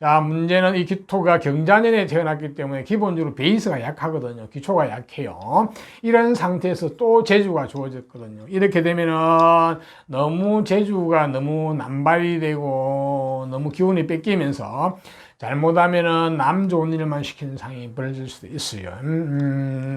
자, 문제는 이 기토가 경자년에 태어났기 때문에 기본적으로 베이스가 약하거든요. 기초가 약해요. 이런 상태에서 또 재주가 주어졌거든요. 이렇게 되면은 너무 재주가 너무 남발이 되고 너무 기운이 뺏기면서 잘못하면은 남 좋은 일만 시키는 상황이 벌어질 수도 있어요.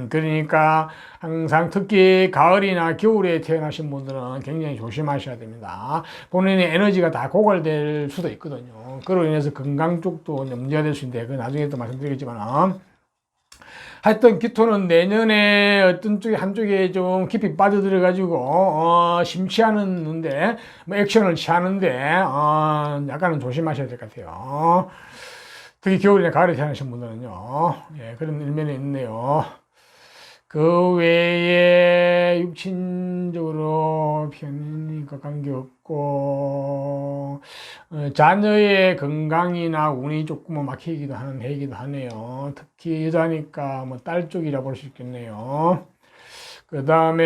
그러니까 항상 특히 가을이나 겨울에 태어나신 분들은 굉장히 조심하셔야 됩니다. 본인의 에너지가 다 고갈될 수도 있거든요. 그로 인해서 건강 쪽도 문제가 될 수 있는데, 그 나중에 또 말씀드리겠지만, 하여튼 기토는 내년에 어떤 쪽에 한쪽에 좀 깊이 빠져들어가지고 심취하는데 뭐 액션을 취하는데 약간은 조심하셔야 될 것 같아요. 특히 겨울이나 가을에 태어나신 분들은요. 예, 그런 일면이 있네요. 그 외에 육신적으로 편인과 관계없고 자녀의 건강이나 운이 조금 막히기도 하는 해이기도 하네요. 특히 여자니까 뭐 딸 쪽이라 볼 수 있겠네요. 그 다음에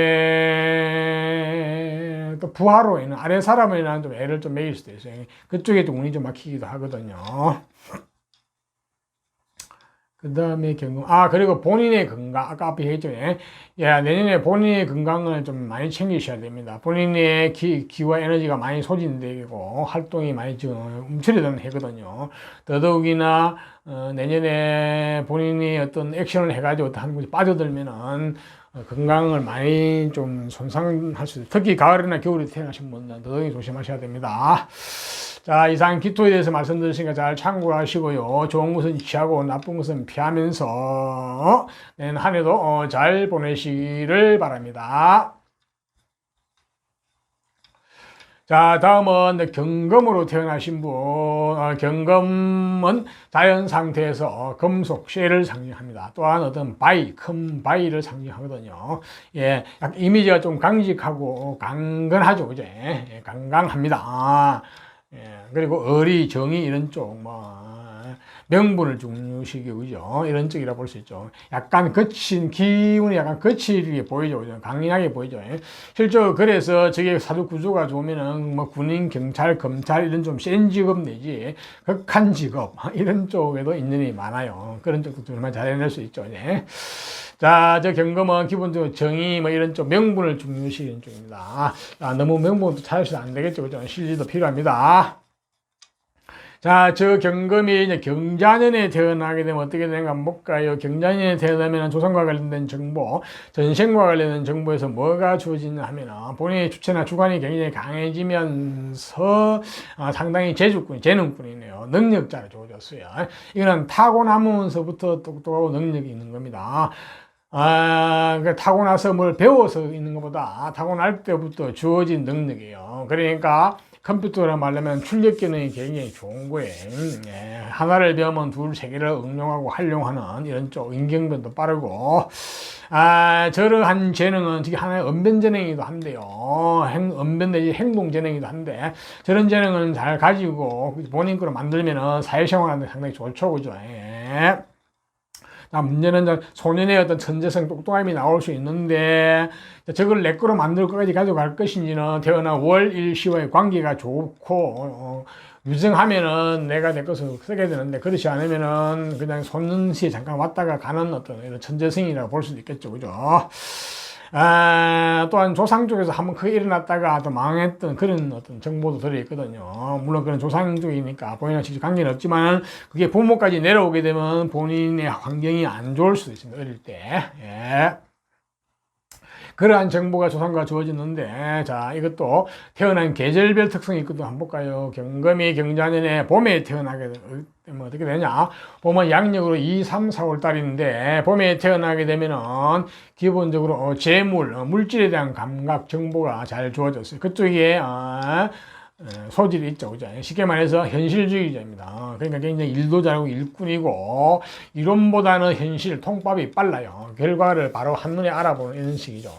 또 부하로 있는 아래 사람이나 좀 애를 좀 먹일 수도 있어요. 그쪽에 또 운이 좀 막히기도 하거든요. 그 다음에 그리고 본인의 건강, 아까 앞에 했죠. 예, 내년에 본인의 건강을 좀 많이 챙기셔야 됩니다. 본인의 기와 에너지가 많이 소진되고, 활동이 많이 좀 움츠러드는 해거든요. 더더욱이나, 내년에 본인이 어떤 액션을 해가지고 한 곳에 빠져들면은, 건강을 많이 좀 손상할 수 있어요. 특히 가을이나 겨울에 태어나신 분들은 더더욱 조심하셔야 됩니다. 자, 이상 기토에 대해서 말씀드렸으니까 잘 참고하시고요. 좋은 것은 취하고 나쁜 것은 피하면서 내년 한 해도 잘 보내시기를 바랍니다. 자, 다음은 경금으로 태어나신 분. 경금은 자연 상태에서 금속, 쇠를 상징합니다. 또한 어떤 큰 바위를 상징하거든요. 예, 이미지가 좀 강직하고 강건하죠. 그죠? 예, 강강합니다. 예, 그리고 의리, 정의 이런 쪽, 명분을 중요시하고, 그죠? 이런 쪽이라 볼 수 있죠. 약간 거친, 기운이 약간 거칠게 보이죠. 그죠? 강인하게 보이죠. 예? 실제로 그래서 저게 사주 구조가 좋으면은 뭐 군인, 경찰, 검찰 이런 좀 센 직업 내지 극한 직업 이런 쪽에도 인연이 많아요. 그런 쪽도 정말 잘 해낼 수 있죠. 예? 자, 저 경금은 기본적으로 정의 뭐 이런 쪽 명분을 중요시하는 쪽입니다. 너무 명분도 찾으셔도 안 되겠죠. 그죠? 실리도 필요합니다. 자, 저 경금이 이제 경자년에 태어나게 되면 어떻게 되는가 한번 볼까요? 경자년에 태어나면 조상과 관련된 정보, 전생과 관련된 정보에서 뭐가 주어지냐 하면 본인의 주체나 주관이 굉장히 강해지면서 상당히 재능꾼이네요. 능력자로 주어졌어요. 이거는 타고나면서부터 똑똑하고 능력이 있는 겁니다. 타고나서 뭘 배워서 있는 것보다 타고날 때부터 주어진 능력이에요. 그러니까 컴퓨터라 말하면 출력 기능이 굉장히 좋은 거예요. 예, 하나를 배우면 둘, 세 개를 응용하고 활용하는 이런 쪽 인경변도 빠르고, 저러한 재능은 특히 하나의 언변 재능이기도 한데요. 언변 내지 행동 재능이기도 한데, 저런 재능을 잘 가지고 본인 거로 만들면은 사회생활하는데 상당히 좋죠. 그죠? 예. 문제는 소년의 어떤 천재성, 똑똑함이 나올 수 있는데, 저걸 내 거로 만들 것까지 가져갈 것인지는 태어난 월, 일, 시와의 관계가 좋고, 유정하면은 내가 내 것을 쓰게 되는데, 그렇지 않으면은 그냥 손는시에 잠깐 왔다가 가는 어떤 이런 천재성이라고 볼 수도 있겠죠. 그죠? 또한 조상 쪽에서 한번 크게 일어났다가 또 망했던 그런 어떤 정보도 들어있거든요. 물론 그런 조상 쪽이니까 본인과 직접 관계는 없지만 그게 부모까지 내려오게 되면 본인의 환경이 안 좋을 수도 있습니다. 어릴 때. 예. 그러한 정보가 조상과 주어졌는데, 자, 이것도 태어난 계절별 특성이 있거든요. 한번 볼까요? 경금이 경자년에 봄에 태어나게 되면 어떻게 되냐? 봄은 양력으로 2, 3, 4월 달인데, 봄에 태어나게 되면은 기본적으로 재물, 물질에 대한 감각, 정보가 잘 주어졌어요. 그쪽에, 소질이 있죠. 그죠? 쉽게 말해서 현실주의자입니다. 그러니까 굉장히 일도 잘하고 일꾼이고, 이론보다는 현실, 통밥이 빨라요. 결과를 바로 한눈에 알아보는 이런 식이죠.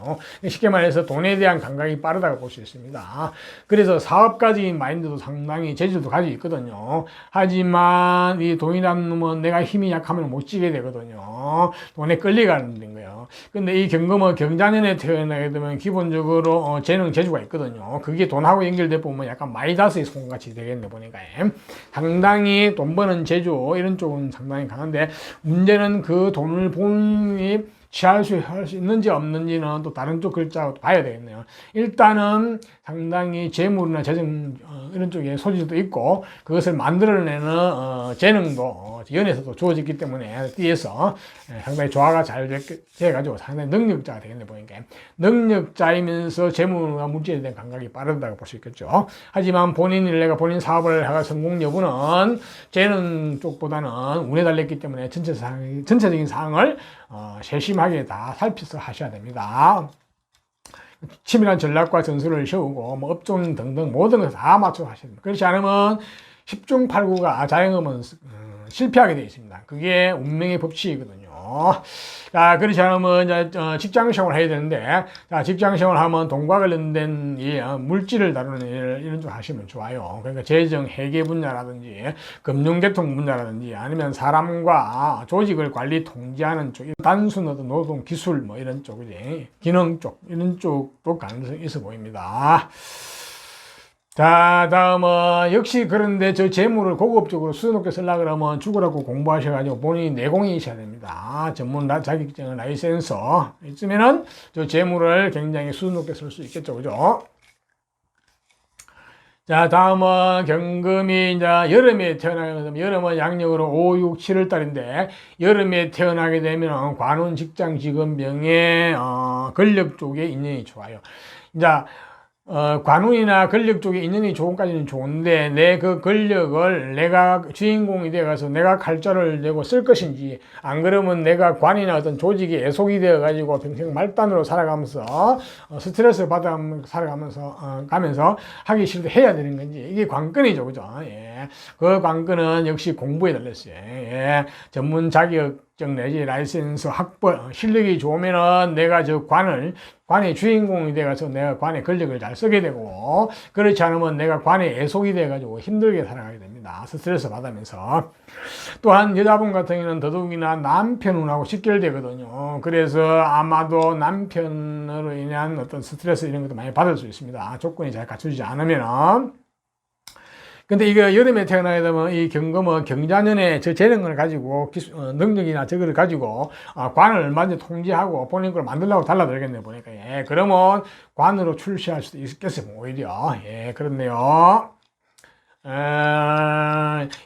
쉽게 말해서 돈에 대한 감각이 빠르다고 볼 수 있습니다. 그래서 사업가적인 마인드도 상당히 재질도 가지고 있거든요. 하지만 이 돈이라는 놈은 내가 힘이 약하면 못 지게 되거든요. 돈에 끌려가는 거예요. 근데 이 경금은 경자년에 태어나게 되면 기본적으로 재능, 재주가 있거든요. 그게 돈하고 연결돼 보면 약간 마이다스의 손같이 되겠네 보니까. 상당히 돈 버는 재주 이런 쪽은 상당히 강한데, 문제는 그 돈을 본인이 취할 수 있는지 없는지는 또 다른 쪽 글자로 봐야 되겠네요. 일단은 상당히 재물이나 재정 이런 쪽에 소질도 있고, 그것을 만들어내는 재능도 연에서도 주어졌기 때문에 띠에서 상당히 조화가 잘 돼가지고 상당히 능력자가 되겠네 보니까. 능력자이면서 재물과 물질에 대한 감각이 빠르다고 볼 수 있겠죠. 하지만 내가 본인 사업을 하가 성공 여부는 재능 쪽보다는 운에 달렸기 때문에 전체적인 사항을 세심하게 다 살펴서 하셔야 됩니다. 치밀한 전략과 전술을 세우고 뭐 업종 등등 모든 것을 다 맞춰 하셔야 됩니다. 그렇지 않으면 10중 8구가 자영업은 실패하게 되어 있습니다. 그게 운명의 법칙이거든요. 자, 그렇지 않으면 직장 생활을 해야 되는데, 자, 직장 생활을 하면 돈과 관련된 물질을 다루는 일, 이런 쪽 하시면 좋아요. 그러니까 재정, 회계 분야라든지, 금융계통 분야라든지, 아니면 사람과 조직을 관리 통제하는 쪽, 단순 어떤 노동, 기술, 뭐 이런 쪽이지. 기능 쪽, 이런 쪽도 가능성이 있어 보입니다. 자, 다음은 역시 그런데 저 재물을 고급적으로 수준 높게 쓰려고 그러면 죽으라고 공부하셔가지고 본인이 내공이셔야 됩니다. 전문 자격증 라이센서 있으면은 저 재물을 굉장히 수준 높게 쓸 수 있겠죠. 그죠? 자, 다음은 경금이 이제 여름에 태어나게 되면, 여름은 양력으로 5, 6, 7월 달인데, 여름에 태어나게 되면 관운, 직장, 직업, 명예, 권력 쪽에 인연이 좋아요. 이제 관운이나 권력 쪽에 인연이 좋은까지는 좋은데, 내 그 권력을 내가 주인공이 되어가서 내가 칼자를 내고 쓸 것인지, 안 그러면 내가 관이나 어떤 조직에 애속이 되어가지고 평생 말단으로 살아가면서 스트레스 가면서 하기 싫을 때 해야 되는 건지, 이게 관건이죠. 그죠? 예. 그 관건은 역시 공부에 달렸어요. 예. 전문 자격증 내지 라이센스 학벌, 실력이 좋으면은 내가 저 관의 주인공이 돼가서 내가 관의 권력을 잘 쓰게 되고, 그렇지 않으면 내가 관의 애속이 돼가지고 힘들게 살아가게 됩니다. 스트레스 받으면서. 또한 여자분 같은 경우는 더더욱이나 남편하고 직결되거든요. 그래서 아마도 남편으로 인한 어떤 스트레스 이런 것도 많이 받을 수 있습니다. 조건이 잘 갖추지 않으면은. 근데 이거 여름에 태어나게 되면 이 경금은 경자년에 저 재능을 가지고 능력이나 저거를 가지고 관을 얼마든지 통제하고 본인 걸 만들려고 달라들겠네 보니까. 예, 그러면 관으로 출시할 수도 있겠어요. 오히려. 예, 그렇네요.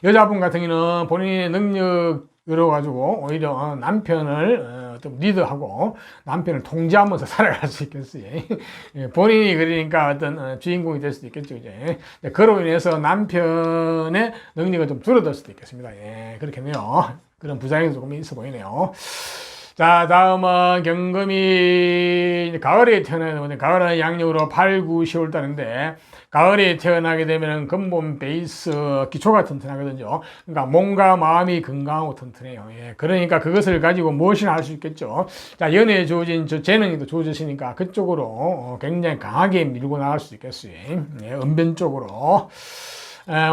여자분 같은 경우는 본인의 능력으로 가지고 오히려 남편을 리드하고 남편을 통제하면서 살아갈 수 있겠어요. 본인이 그러니까 어떤 주인공이 될 수도 있겠죠. 이제 그로 인해서 남편의 능력이 좀 줄어들 수도 있겠습니다. 예, 그렇겠네요. 그런 부작용이 조금 있어 보이네요. 자, 다음은 경금이 가을에 태어나게 되면, 가을은 양력으로 8, 9, 10월 달인데, 가을에 태어나게 되면 근본 베이스 기초가 튼튼하거든요. 그러니까 몸과 마음이 건강하고 튼튼해요. 예, 그러니까 그것을 가지고 무엇이나 할 수 있겠죠. 자, 연애에 주어진 저 재능이 또 주어졌으니까 그쪽으로 굉장히 강하게 밀고 나갈 수 있겠어요. 예, 은변 쪽으로.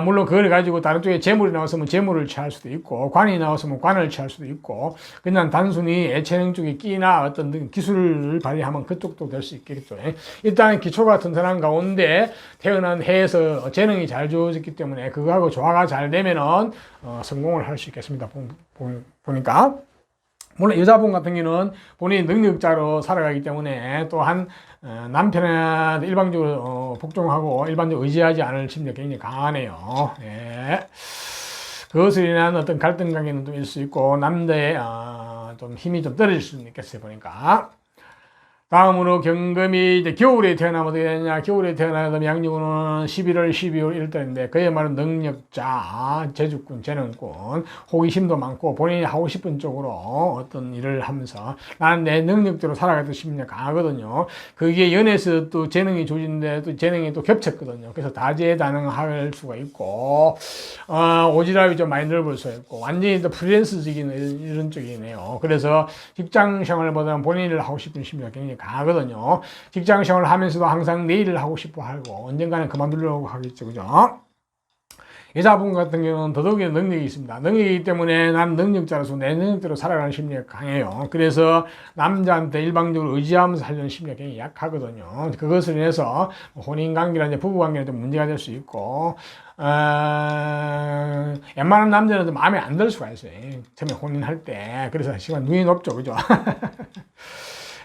물론 그걸 가지고 다른 쪽에 재물이 나왔으면 재물을 취할 수도 있고, 관이 나왔으면 관을 취할 수도 있고, 그냥 단순히 예체능 쪽에 끼나 어떤 기술을 발휘하면 그쪽도 될 수 있겠죠. 일단 기초가 튼튼한 가운데 태어난 해에서 재능이 잘 주어졌기 때문에 그거하고 조화가 잘 되면은 성공을 할 수 있겠습니다. 보니까. 물론 여자분 같은 경우는 본인이 능력자로 살아가기 때문에 또한 남편한테 일방적으로 복종하고 일반적으로 의지하지 않을 심리가 굉장히 강하네요. 예. 그것을 인한 어떤 갈등 관계는 좀 있을 수 있고, 남자의 좀 힘이 좀 떨어질 수는 있겠어요, 보니까. 다음으로 경금이 이제 겨울에 태어나면 어떻게 되냐? 겨울에 태어나면 양력으로는 11월, 12월 이럴 때인데 그야말로 능력자, 재주꾼, 재능꾼, 호기심도 많고 본인이 하고 싶은 쪽으로 어떤 일을 하면서 나는 내 능력대로 살아가도 싶냐 강하거든요. 그게 연애에서 또 재능이 조진데 또 재능이 또 겹쳤거든요. 그래서 다재다능할 수가 있고 오지랖이 좀 많이 넓을 수 있고 완전히 또 프리랜서적인 이런 쪽이네요. 그래서 직장 생활보다는 본인을 하고 싶은 심리가 굉장히 강하거든요. 직장 생활을 하면서도 항상 내 일을 하고 싶어 하고 언젠가는 그만두려고 하겠죠. 그죠? 여자분 같은 경우는 더더욱이 능력이 있습니다. 능력이기 때문에 난 능력자로서 내 능력대로 살아가는 심리가 강해요. 그래서 남자한테 일방적으로 의지하면서 하려는 심리가 굉장히 약하거든요. 그것을 인해서 혼인관계나 부부관계는 좀 문제가 될 수 있고 웬만한 남자는 좀 마음에 안 들 수가 있어요. 처음에 혼인할 때. 그래서 시간 눈이 높죠. 그죠?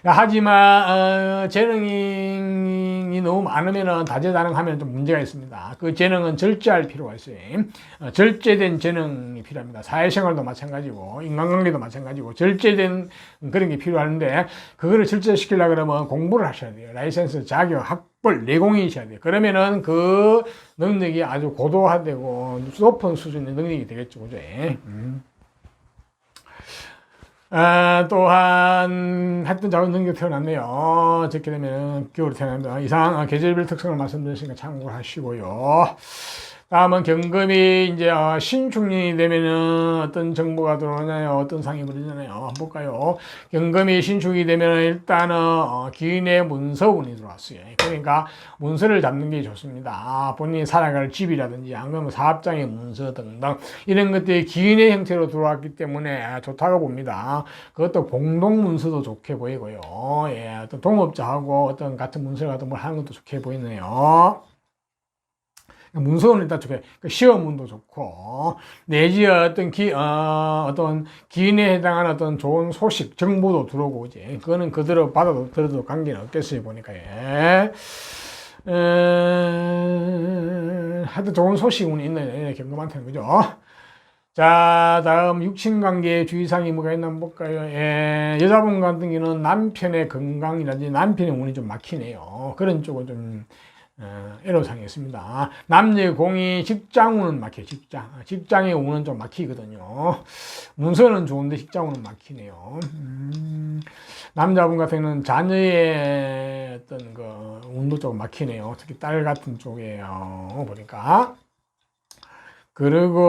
하지만 재능이 너무 많으면 다재다능하면 좀 문제가 있습니다. 그 재능은 절제할 필요가 있어요. 절제된 재능이 필요합니다. 사회생활도 마찬가지고 인간관계도 마찬가지고 절제된 그런 게 필요한데 그거를 절제시키려고 그러면 공부를 하셔야 돼요. 라이센스, 자격, 학벌, 내공이셔야 돼요. 그러면은 그 능력이 아주 고도화되고 높은 수준의 능력이 되겠죠. 그죠? 또한 하여튼 작은 능력 태어났네요. 적게 되면 겨울에 태어납니다. 이상 계절별 특성을 말씀드렸으니까 참고를 하시고요. 다음은 경금이 이제 신축년이 되면은 어떤 정보가 들어오나요? 어떤 상이 벌어지나요? 한번 볼까요? 경금이 신축이 되면은 일단은 기인의 문서운이 들어왔어요. 그러니까 문서를 잡는 게 좋습니다. 본인이 살아갈 집이라든지 안 그러면 사업장의 문서 등등 이런 것들이 기인의 형태로 들어왔기 때문에 좋다고 봅니다. 그것도 공동 문서도 좋게 보이고요. 예, 어떤 동업자하고 어떤 같은 문서 같은 걸 하는 것도 좋게 보이네요. 문서는 일단 좋게, 시험운도 좋고, 내지 어떤 어떤 기인에 해당하는 어떤 좋은 소식, 정보도 들어오고, 이제, 그거는 그대로 받아도 들어도 관계는 없겠어요, 보니까, 예. 하여튼 좋은 소식운이 있는 경금한테는, 그죠? 자, 다음 육친관계의 주의사항이 뭐가 있나 한번 볼까요? 예, 여자분 같은 경우는 남편의 건강이라든지 남편의 운이 좀 막히네요. 그런 쪽은 좀, 애로사항이 있습니다. 남녀의 공이 직장운은 막혀요. 직장의 운은 좀 막히거든요. 문서는 좋은데 직장운은 막히네요. 남자분 같은 경우는 자녀의 어떤 그 운도 좀 막히네요. 특히 딸 같은 쪽에요. 보니까. 그리고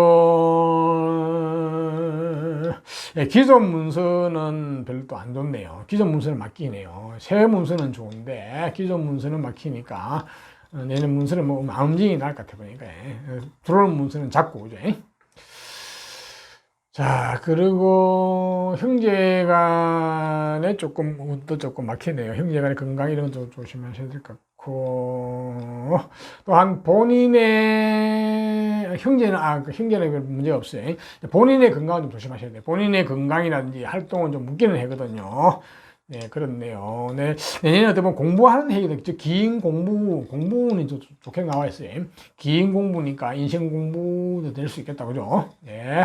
기존 문서는 별로 안 좋네요. 기존 문서는 막히네요. 새 문서는 좋은데 기존 문서는 막히니까 내년 문서는 뭐 마음징이 날 것 같아 보니까 들어오는 문서는 작고 그죠? 자, 그리고 형제간에 조금 막히네요. 형제간의 건강 이런 거 조심하셔야 될 것 같고, 또한 본인의 형제는 문제가 없어요. 본인의 건강은 좀 조심하셔야 돼요. 본인의 건강이라든지 활동은 좀 묻기는 하거든요. 네, 그렇네요. 네, 내년에 어떻게 보면 공부하는 해기도 있죠. 기인 공부는 좋게 나와 있어요. 기인 공부니까 인생 공부도 될 수 있겠다. 그죠? 네.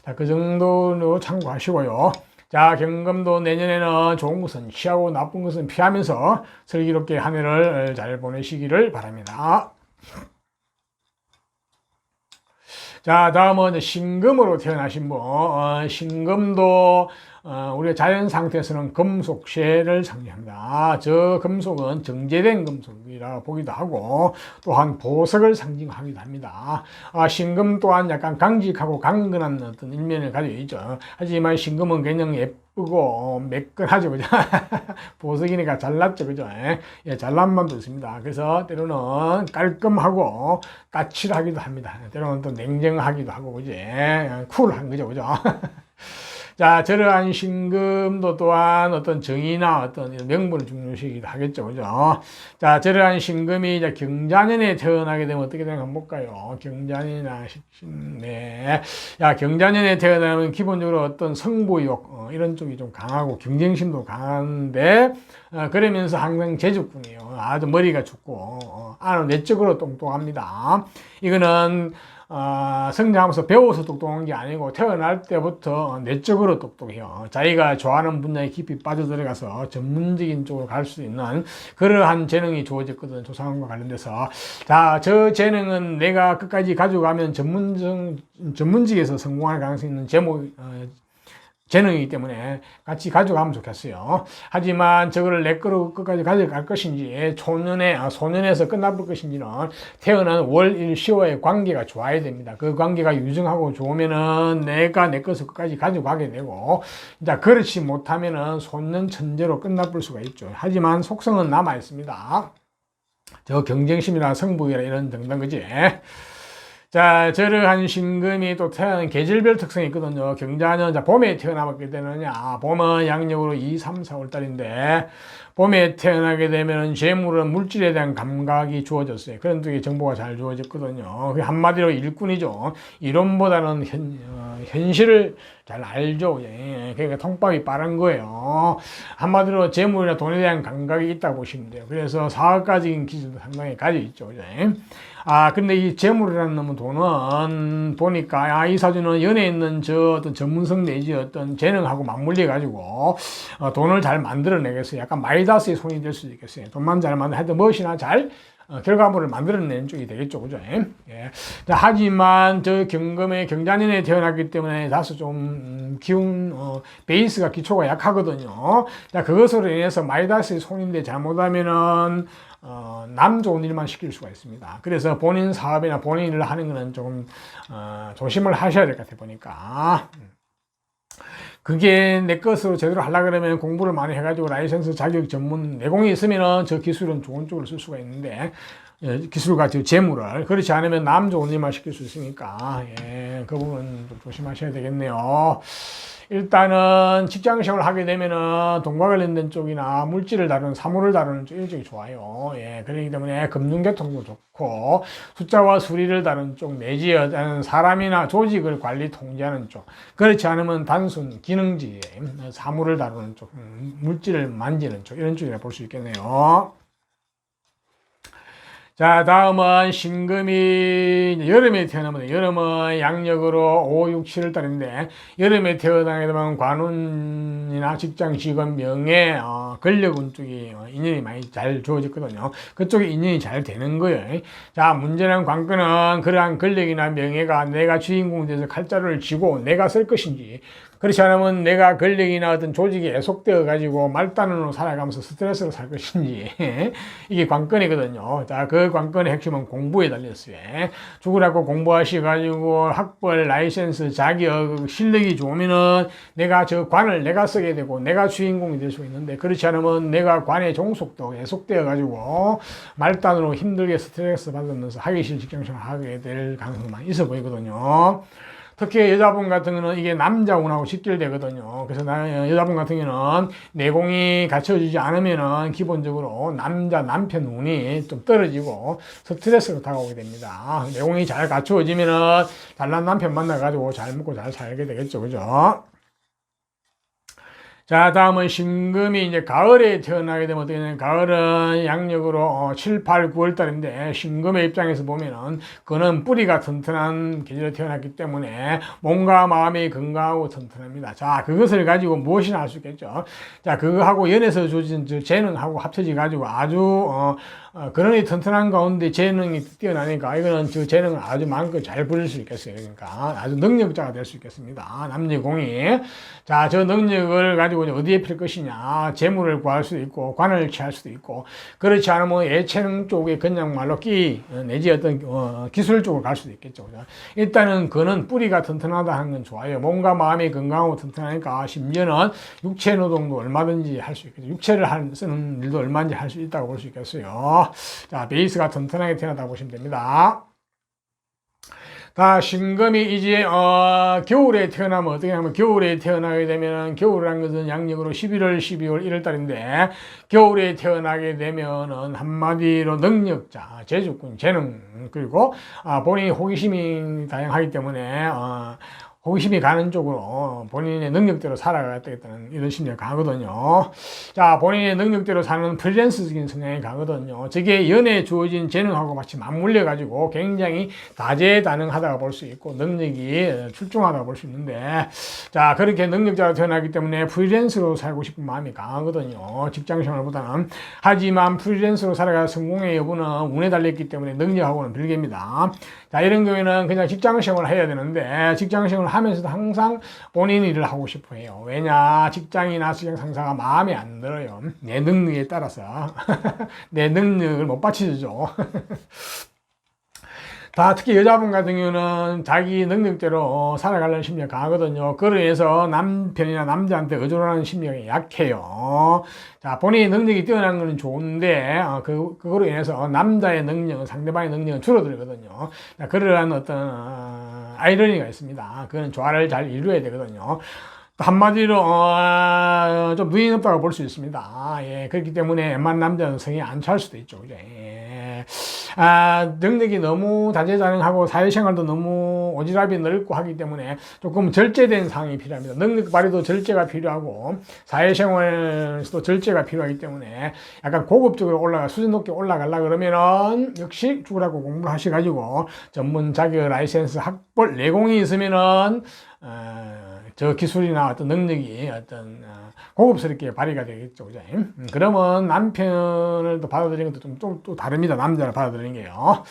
자, 그 정도로 참고하시고요. 자, 경금도 내년에는 좋은 것은 취하고 나쁜 것은 피하면서 슬기롭게 한 해를 잘 보내시기를 바랍니다. 자, 다음은 신금으로 태어나신 분. 신금도 우리가 자연 상태에서는 금속쇠를 상징합니다. 저 금속은 정제된 금속이라 보기도 하고 또한 보석을 상징하기도 합니다. 신금 또한 약간 강직하고 강건한 어떤 일면을 가지고 있죠. 하지만 신금은 그냥 예쁘고 매끈하죠. 그죠? 보석이니까 잘났죠. 그죠? 예, 잘난 맛도 있습니다. 그래서 때로는 깔끔하고 까칠하기도 합니다. 때로는 또 냉정하기도 하고, 그죠? 쿨한 거죠. 그죠? 자, 저러한 신금도 또한 어떤 정의나 어떤 명분을 중요시하기도 하겠죠. 그죠? 자, 저러한 신금이 이제 경자년에 태어나게 되면 어떻게 되나 한번 볼까요? 경자년이나 네. 야, 경자년에 태어나면 기본적으로 어떤 승부욕, 이런 쪽이 좀 강하고 경쟁심도 강한데, 그러면서 항상 재주꾼이에요. 아주 머리가 좋고, 내적으로 똑똑합니다. 이거는 성장하면서 배워서 똑똑한 게 아니고 태어날 때부터 내적으로 똑똑해요. 자기가 좋아하는 분야에 깊이 빠져들어가서 전문적인 쪽으로 갈 수 있는 그러한 재능이 주어졌거든, 조상과 관련돼서. 자, 저 재능은 내가 끝까지 가져가면 전문직에서 성공할 가능성이 있는 재능이기 때문에 같이 가져가면 좋겠어요. 하지만 저거를 내 거로 끝까지 가져갈 것인지 소년에서 끝나볼 것인지는 태어난 월일시와의 관계가 좋아야 됩니다. 그 관계가 유증하고 좋으면은 내가 내 것을 끝까지 가져가게 되고, 이제 그렇지 못하면은 소년 천재로 끝나볼 수가 있죠. 하지만 속성은 남아 있습니다. 저 경쟁심이나 성부이나 이런 등등, 그지? 자, 저러한 신금이 또 태어나는 계절별 특성이 있거든요. 경자는 자, 봄에 태어나게 되느냐. 봄은 양력으로 2, 3, 4월 달인데, 봄에 태어나게 되면 재물은 물질에 대한 감각이 주어졌어요. 그런 쪽에 정보가 잘 주어졌거든요. 한마디로 일꾼이죠. 이론보다는 현실을 잘 알죠. 예, 그러니까 통밥이 빠른 거예요. 한마디로 재물이나 돈에 대한 감각이 있다고 보시면 돼요. 그래서 사업가적인 기질도 상당히 가지고 있죠. 예. 근데 이 재물이라는 놈은 돈은 보니까, 이 사주는 연애에 있는 어떤 전문성 내지 어떤 재능하고 맞물려가지고, 돈을 잘 만들어내겠어요. 약간 마이다스의 손이 될 수도 있겠어요. 돈만 잘 하여튼 무엇이나 잘, 결과물을 만들어내는 쪽이 되겠죠. 그죠? 예. 자, 하지만 저 경자년에 태어났기 때문에 다소 좀 베이스가 기초가 약하거든요. 자, 그것으로 인해서 마이다스의 손인데 잘못하면은, 남 좋은 일만 시킬 수가 있습니다. 그래서 본인 사업이나 본인 일을 하는 거는 조금, 조심을 하셔야 될 것 같아, 보니까. 그게 내 것으로 제대로 하려고 그러면 공부를 많이 해가지고 라이센스 자격 전문 내공이 있으면은 저 기술은 좋은 쪽으로 쓸 수가 있는데, 기술과 재물을 그렇지 않으면 남 좋은 일만 시킬 수 있으니까, 예, 그 부분 좀 조심하셔야 되겠네요. 일단은 직장 생활을 하게 되면은 돈과 관련된 쪽이나 물질을 다루는 사물을 다루는 쪽 일쪽이 좋아요. 예, 그렇기 때문에 금융계통도 좋고, 숫자와 수리를 다루는 쪽 내지 사람이나 조직을 관리 통제하는 쪽, 그렇지 않으면 단순 기능지 사물을 다루는 쪽, 물질을 만지는 쪽, 이런 쪽이라 볼 수 있겠네요. 자, 다음은 신금이 여름에 태어나면, 여름은 양력으로 5, 6, 7월 달인데, 여름에 태어나게 되면 관운이나 직장, 직업, 명예, 권력운 쪽이 인연이 많이 잘 주어졌거든요. 그쪽에 인연이 잘 되는 거예요. 자, 문제는 관건은 그러한 권력이나 명예가 내가 주인공이 돼서 칼자루를 쥐고 내가 쓸 것인지, 그렇지 않으면 내가 권력이나 어떤 조직에 애속되어 가지고 말단으로 살아가면서 스트레스를 살 것인지 이게 관건이거든요. 자, 그 관건의 핵심은 공부에 달렸어요. 죽으라고 공부하셔가지고 학벌, 라이센스, 자격, 실력이 좋으면은 내가 저 관을 내가 쓰게 되고 내가 주인공이 될 수 있는데, 그렇지 않으면 내가 관의 종속도 애속되어 가지고 말단으로 힘들게 스트레스 받으면서 하기 싫은 직장생활 하게 될 가능성이 있어 보이거든요. 특히 여자분 같은 경우는 이게 남자운하고 직결되거든요. 그래서 여자분 같은 경우는 내공이 갖춰지지 않으면은 기본적으로 남편 운이 좀 떨어지고 스트레스가 다가오게 됩니다. 내공이 잘 갖추어지면은 잘난 남편 만나가지고 잘 먹고 잘 살게 되겠죠. 그죠? 자, 다음은 신금이 이제 가을에 태어나게 되면 어떻게 되냐면, 가을은 양력으로 7, 8, 9월 달인데, 신금의 입장에서 보면은, 그는 뿌리가 튼튼한 계절에 태어났기 때문에, 몸과 마음이 건강하고 튼튼합니다. 자, 그것을 가지고 무엇이나 할 수 있겠죠. 자, 그거하고 연에서 주어진 재능하고 합쳐져가지고 아주, 그런이 튼튼한 가운데 재능이 뛰어나니까, 이거는 저 재능을 아주 마음껏 잘 부릴 수 있겠어요. 그러니까, 아주 능력자가 될 수 있겠습니다. 남녀공이. 자, 저 능력을 가지고 어디에 필 것이냐. 재물을 구할 수도 있고, 관을 취할 수도 있고, 그렇지 않으면 예체능 쪽에 그냥 말로 내지 어떤, 기술 쪽으로 갈 수도 있겠죠. 그죠? 일단은 그는 뿌리가 튼튼하다 하는 건 좋아요. 몸과 마음이 건강하고 튼튼하니까, 심지어는 육체 노동도 얼마든지 할 수 있겠죠. 육체를 쓰는 일도 얼마든지 할 수 있다고 볼 수 있겠어요. 자, 베이스가 튼튼하게 태어나다 보시면 됩니다. 자, 신금이 이제 겨울에 태어나면 어떻게 하면, 겨울에 태어나게 되면, 겨울이라는 것은 양력으로 11월, 12월, 1월 달인데, 겨울에 태어나게 되면은 한마디로 능력자, 재주꾼, 재능, 그리고 본인이 호기심이 다양하기 때문에 호기심이 가는 쪽으로 본인의 능력대로 살아가겠다는 이런 심리가 강하거든요. 자, 본인의 능력대로 사는 프리랜서적인 성향이 강하거든요. 저게 연애에 주어진 재능하고 마치 맞물려가지고 굉장히 다재다능하다고 볼 수 있고 능력이 출중하다고 볼 수 있는데, 자, 그렇게 능력자로 태어나기 때문에 프리랜서로 살고 싶은 마음이 강하거든요. 직장생활보다는. 하지만 프리랜서로 살아가 성공의 여부는 운에 달렸기 때문에 능력하고는 별개입니다. 자, 이런 경우에는 그냥 직장생활을 해야 되는데 직장생활을 하면서도 항상 본인 일을 하고 싶어 해요. 왜냐? 직장이나 직장 상사가 마음에 안 들어요. 내 능력에 따라서 내 능력을 못 받쳐주죠. 다 특히 여자분 같은 경우는 자기 능력대로 살아가려는 심리가 강하거든요. 그로 인해서 남편이나 남자한테 의존하는 심리가 약해요. 자, 본인의 능력이 뛰어난 건 좋은데 그거로 인해서 남자의 능력은, 상대방의 능력은 줄어들거든요. 자, 그러한 어떤 아이러니가 있습니다. 그거는 조화를 잘 이루어야 되거든요. 한마디로 좀 누이 없다고 볼 수 있습니다. 예, 그렇기 때문에 웬만한 남자는 성이 안 찰 수도 있죠. 그죠? 예. 능력이 너무 다재다능하고 사회생활도 너무 오지랖이 넓고 하기 때문에 조금 절제된 상황이 필요합니다. 능력 발휘도 절제가 필요하고 사회생활에서도 절제가 필요하기 때문에 약간 고급적으로 수준 높게 올라가려 그러면은 역시 죽으라고 공부를 하셔가지고 전문 자격 라이센스 학벌 내공이 있으면은 저 기술이나 어떤 능력이 어떤 고급스럽게 발휘가 되겠죠. 그죠? 그러면 남편을 또 받아들이는 것도 좀 또 다릅니다. 남자를 받아들이는 게요.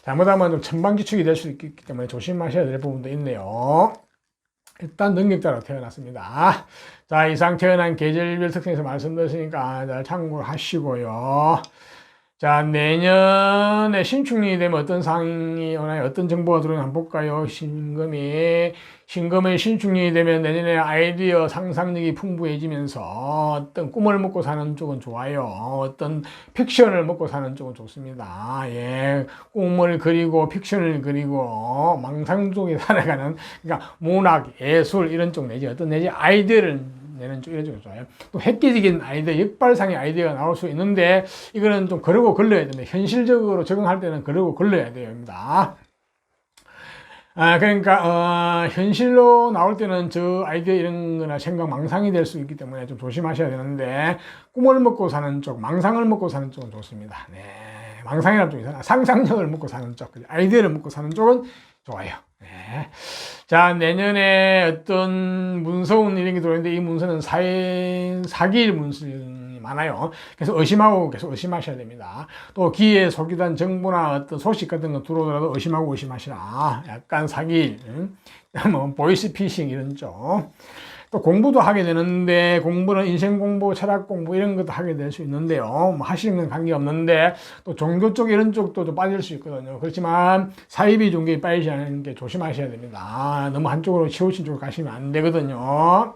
잘못하면 좀 천방지축이 될 수 있기 때문에 조심하셔야 될 부분도 있네요. 일단 능력자로 태어났습니다. 자, 이상 태어난 계절별 특성에서 말씀드렸으니까 잘 참고를 하시고요. 자, 내년에 신축년이 되면 어떤 상황이 오나요? 어떤 정보가 들어오나 한번 볼까요? 신금의 신축년이 되면 내년에 아이디어 상상력이 풍부해지면서 어떤 꿈을 먹고 사는 쪽은 좋아요. 어떤 픽션을 먹고 사는 쪽은 좋습니다. 예, 꿈을 그리고 픽션을 그리고 망상 속에 살아가는, 그러니까 문학, 예술 이런 쪽 내지 어떤 내지 아이디어를 내는 쪽, 이런 쪽이 좋아요. 또 획기적인 아이디어, 역발상의 아이디어가 나올 수 있는데 이거는 좀 거르고 걸러야 됩니다. 현실적으로 적응할 때는 거르고 걸러야 됩니다. 그러니까 현실로 나올 때는 저 아이디어 이런 거나 생각 망상이 될 수 있기 때문에 좀 조심하셔야 되는데 꿈을 먹고 사는 쪽, 망상을 먹고 사는 쪽은 좋습니다. 네, 망상이라는 쪽이 상상력을 먹고 사는 쪽, 아이디어를 먹고 사는 쪽은 좋아요. 네. 자, 내년에 어떤 문서운 이런 게 들어오는데 이 문서는 사기일 문서이 많아요. 그래서 계속 의심하셔야 됩니다. 또 기회 속이던 정보나 어떤 소식 같은 거 들어오더라도 의심하시라. 약간 사기일, 뭐 보이스피싱 이런 쪽. 또 공부도 하게 되는데 공부는 인생 공부, 철학 공부 이런 것도 하게 될 수 있는데요. 뭐 하시는 건 관계없는데 또 종교 쪽 이런 쪽도 좀 빠질 수 있거든요. 그렇지만 사이비 종교에 빠지지 않는 게 조심하셔야 됩니다. 너무 한쪽으로 치우친 쪽으로 가시면 안 되거든요.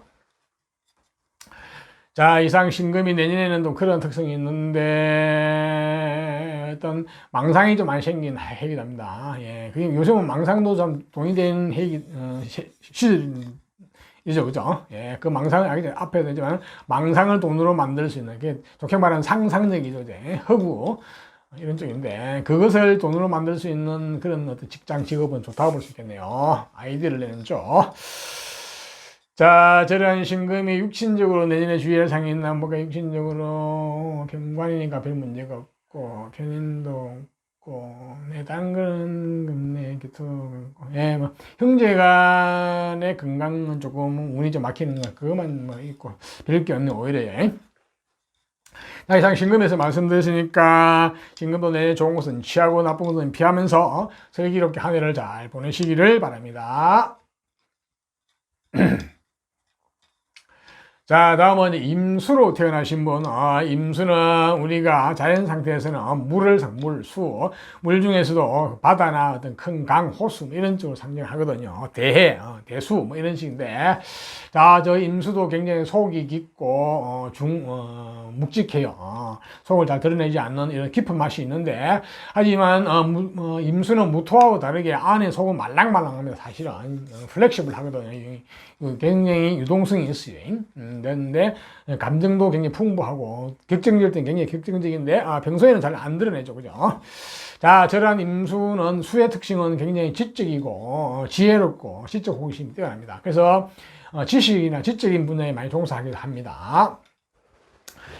자, 이상 신금이 내년에는 또 그런 특성이 있는데 어떤 망상이 좀 많이 생긴 해이랍니다. 예, 요즘은 망상도 좀 돈이 되는 시절이죠, 그죠? 예, 그 망상을 앞에 되지만 망상을 돈으로 만들 수 있는 게 좋게 말하는 상상력이죠, 이제 허구 이런 쪽인데 그것을 돈으로 만들 수 있는 그런 어떤 직장 직업은 좋다고 볼 수 있겠네요. 아이디어를 내는 쪽. 자, 저런 신금이 육신적으로 내년에 주의할 사항이 있나? 뭐가 육신적으로 병관이니까 별 문제가 없고, 편인도 없고, 네, 다른 거는 없네, 예, 뭐, 형제 간의 건강은 조금 운이 좀 막히는 거, 그것만 뭐 있고, 별 게 없네, 오히려. 자, 이상 신금에서 말씀드렸으니까, 신금도 내년에 좋은 것은 취하고 나쁜 것은 피하면서 슬기롭게 한 해를 잘 보내시기를 바랍니다. 자, 다음은 임수로 태어나신 분. 임수는 우리가 자연 상태에서는 물 중에서도 바다나 어떤 큰 강, 호수 이런 쪽으로 상징하거든요. 대해, 대수 뭐 이런 식인데, 자, 저 임수도 굉장히 속이 깊고 묵직해요. 속을 잘 드러내지 않는 이런 깊은 맛이 있는데, 하지만 임수는 무토하고 다르게 안에 속은 말랑말랑합니다. 사실은 플렉시블 하거든요. 굉장히 유동성이 있어요. 그런데 감정도 굉장히 풍부하고 격정적일 때는 굉장히 격정적인데 평소에는 잘 안 드러내죠, 그죠? 자, 저런 임수는 수의 특징은 굉장히 지적이고 지혜롭고 지적 호기심이 뛰어납니다. 그래서 지식이나 지적인 분야에 많이 종사하기도 합니다.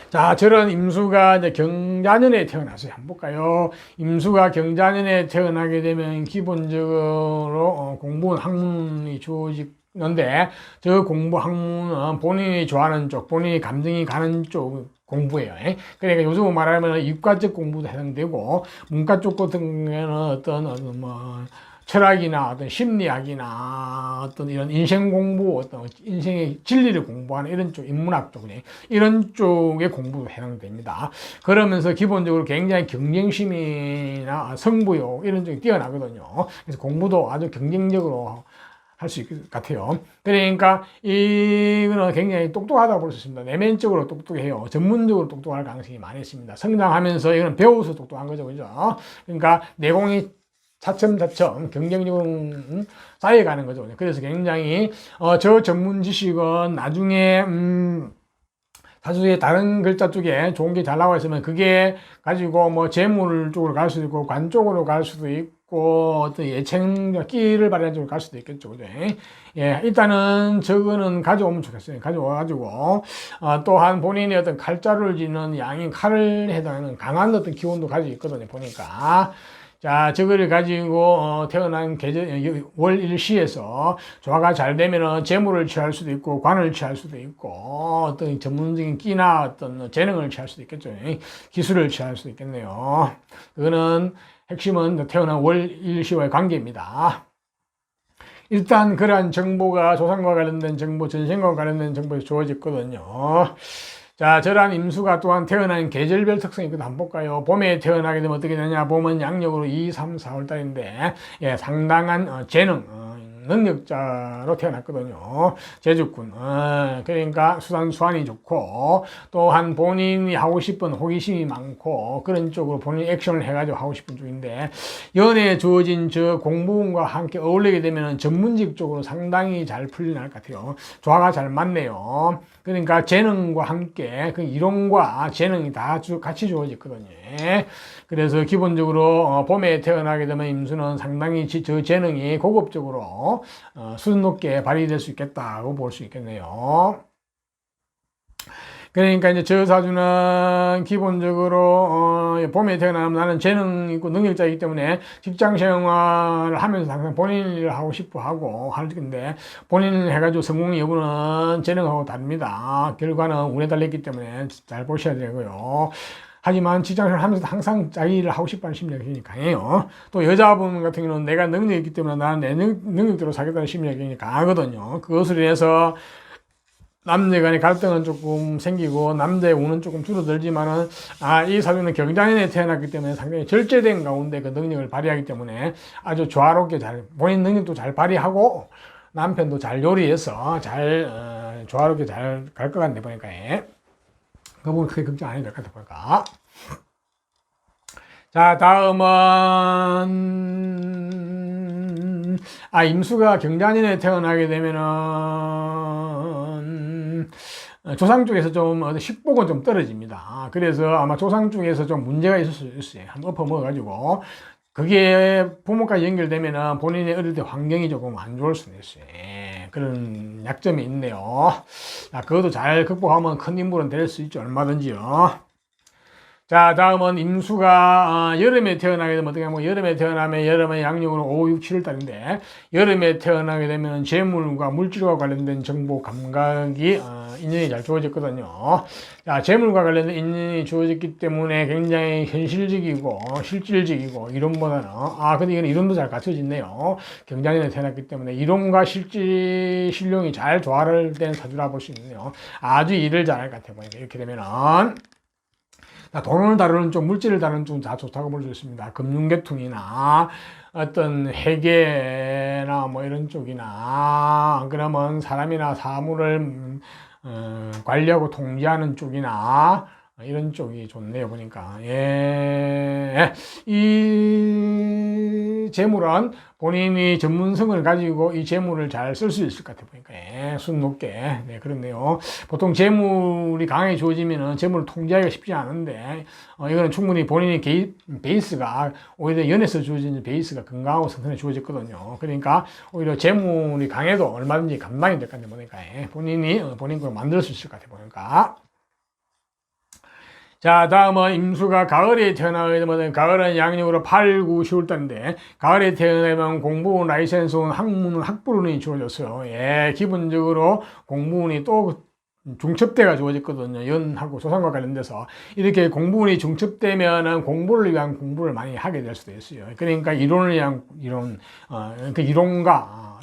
자, 저런 임수가 이제 경자년에 태어났어요. 한번 볼까요? 임수가 경자년에 태어나게 되면 기본적으로 공부는 학문이 주어지는데, 저 공부 학문은 본인이 좋아하는 쪽, 본인이 감정이 가는 쪽 공부예요. 그러니까 요즘 말하면 이과적 공부도 해당되고, 문과 쪽 같은 경우에는 어떤 철학이나 어떤 심리학이나 어떤 이런 인생 공부, 어떤 인생의 진리를 공부하는 이런 쪽, 인문학 쪽, 이런 쪽의 공부도 해당됩니다. 그러면서 기본적으로 굉장히 경쟁심이나 승부욕 이런 쪽이 뛰어나거든요. 그래서 공부도 아주 경쟁적으로 할 수 있을 것 같아요. 그러니까 이거는 굉장히 똑똑하다고 볼 수 있습니다. 내면적으로 똑똑해요. 전문적으로 똑똑할 가능성이 많이 있습니다. 성장하면서 이거는 배워서 똑똑한 거죠, 그죠? 그러니까 내공이 차츰차츰 경쟁력으로 쌓여가는 거죠. 그래서 굉장히 저 전문 지식은 나중에 사주의 다른 글자 쪽에 좋은 게 잘 나와 있으면 그게 가지고 뭐 재물 쪽으로 갈 수도 있고 관 쪽으로 갈 수도 있고 어떤 예체능 끼를 발휘하는 쪽으로 갈 수도 있겠죠. 그죠? 예, 일단은 저거는 가져오면 좋겠어요. 가져와가지고 또한 본인의 어떤 칼자루를 쥐는 양인 칼을 해당하는 강한 어떤 기운도 가지고 있거든요. 보니까. 자, 저거를 가지고 태어난 계절 월일시에서 조화가 잘 되면은 재물을 취할 수도 있고 관을 취할 수도 있고 어떤 전문적인 끼나 어떤 재능을 취할 수도 있겠죠. 기술을 취할 수도 있겠네요. 그거는 핵심은 태어난 월일시와의 관계입니다. 일단 그러한 정보가 조상과 관련된 정보, 전생과 관련된 정보에서 주어졌거든요. 자, 저런 임수가 또한 태어난 계절별 특성이 있거든. 한번 볼까요? 봄에 태어나게 되면 어떻게 되냐? 봄은 양력으로 2, 3, 4월 달인데, 예, 상당한 재능, 능력자로 태어났거든요. 제주꾼. 그러니까 수완이 좋고, 또한 본인이 하고 싶은 호기심이 많고, 그런 쪽으로 본인이 액션을 해가지고 하고 싶은 쪽인데, 연애에 주어진 저 공부운과 함께 어울리게 되면 전문직 쪽으로 상당히 잘 풀려날 것 같아요. 조화가 잘 맞네요. 그러니까 재능과 함께 그 이론과 재능이 다 같이 주어졌거든요. 그래서 기본적으로 봄에 태어나게 되면 임수는 상당히 저 재능이 고급적으로 수준 높게 발휘될 수 있겠다고 볼 수 있겠네요. 그러니까 이제 저 사주는 기본적으로 봄에 태어나면 나는 재능 있고 능력자이기 때문에 직장 생활을 하면서 항상 본인 일을 하고 싶어 하고 할 텐데 본인을 해가지고 성공 여부는 재능하고 다릅니다. 결과는 운에 달렸기 때문에 잘 보셔야 되고요. 하지만 직장생활 하면서 항상 자기 일을 하고 싶어하는 심리가 굉장히 강해요. 또 여자분 같은 경우는 내가 능력이 있기 때문에 나는 내 능력대로 사겠다는 심리가 굉장히 강하거든요. 그것으로 인해서 남녀 간의 갈등은 조금 생기고 남자의 운은 조금 줄어들지만은 이 사주는 경자년에 태어났기 때문에 상당히 절제된 가운데 그 능력을 발휘하기 때문에 아주 조화롭게 잘 본인 능력도 잘 발휘하고 남편도 잘 요리해서 잘 조화롭게 잘 갈 것 같네 보니까. 그 부분 크게 걱정 안 해도 될 것 같아 보니까. 자, 다음은 임수가 경자년에 태어나게 되면은 조상 쪽에서 좀 식복은 좀 떨어집니다. 그래서 아마 조상 쪽에서 좀 문제가 있을 수 있어요. 한번 엎어먹어가지고 그게 부모까지 연결되면은 본인의 어릴 때 환경이 조금 안 좋을 수도 있어요. 그런 약점이 있네요. 자, 그것도 잘 극복하면 큰 인물은 될 수 있죠. 얼마든지요. 자, 다음은 임수가 여름에 태어나게 되면 어떻게 하면 여름에 태어나면 여름의 양력으로 5, 6, 7월 달인데 여름에 태어나게 되면 재물과 물질과 관련된 정보 감각이 인연이 잘 주어졌거든요. 자, 재물과 관련된 인연이 주어졌기 때문에 굉장히 현실적이고 실질적이고 이론보다는 근데 이건 이론도 잘 갖춰졌네요. 경자년에 태어났기 때문에 이론과 실용이 잘 조화를 된 사주라 볼 수 있네요. 아주 일을 잘할 것 같아 보니까 이렇게 되면은 돈을 다루는 쪽, 물질을 다루는 쪽은 다 좋다고 볼 수 있습니다. 금융계통이나 어떤 회계나 뭐 이런 쪽이나 그러면 사람이나 사물을 관리하고 통제하는 쪽이나 이런 쪽이 좋네요, 보니까. 예. 이 재물은 본인이 전문성을 가지고 이 재물을 잘 쓸 수 있을 것 같아요, 보니까. 예, 순 높게. 네, 그렇네요. 보통 재물이 강하게 주어지면은 재물을 통제하기가 쉽지 않은데, 이거는 충분히 본인의 베이스가, 오히려 연에서 주어진 베이스가 건강하고 선선해 주어졌거든요. 그러니까, 오히려 재물이 강해도 얼마든지 감당이 될 것 같아요, 보니까. 예, 본인이, 본인 걸 만들 수 있을 것 같아요, 보니까. 자, 다음은 임수가 가을에 태어나게 되면, 가을은 양력으로 8, 9, 10월달인데, 가을에 태어나면 공부운, 라이센스운, 학문은, 학부운이 주어졌어요. 예, 기본적으로 공부운이 또 중첩대가 주어졌거든요. 연하고 조상과 관련돼서. 이렇게 공부운이 중첩되면은 공부를 위한 공부를 많이 하게 될 수도 있어요. 그러니까 이론을 위한 이론, 그 이론과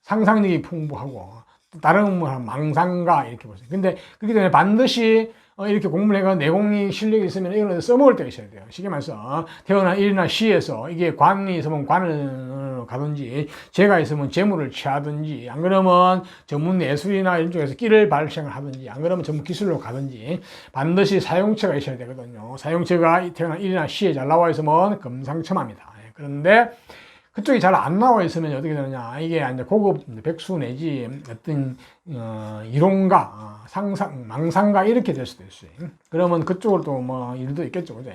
상상력이 풍부하고, 다른 뭐 망상가 이렇게 보세요. 근데 그렇기 때문에 반드시 이렇게 공부를 해가 내공이 실력이 있으면 이거는 써먹을 때가 있어야 돼요. 쉽게 말해서 태어난 일이나 시에서 이게 관이 있으면 관을 가든지 재가 있으면 재물을 취하든지 안 그러면 전문 예술이나 이런 쪽에서 끼를 발생을 하든지 안 그러면 전문 기술로 가든지 반드시 사용체가 있어야 되거든요. 사용체가 태어난 일이나 시에 잘 나와 있으면 금상첨화입니다. 그런데 그쪽이 잘 안 나와 있으면 어떻게 되느냐. 이게 이제 고급 백수 내지 어떤, 이론가, 상상, 망상가 이렇게 될 수도 있어요. 그러면 그쪽으로 또 뭐 일도 있겠죠. 그죠?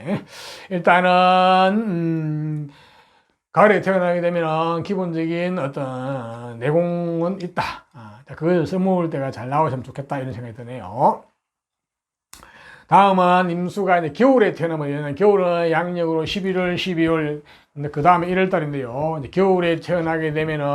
일단은, 가을에 태어나게 되면 기본적인 어떤 내공은 있다. 그걸 써먹을 때가 잘 나오시면 좋겠다. 이런 생각이 드네요. 다음은 임수가 이제 겨울에 태어나면 겨울은 양력으로 11월, 12월, 근데 그 다음에 1월달인데요. 이제 겨울에 태어나게 되면은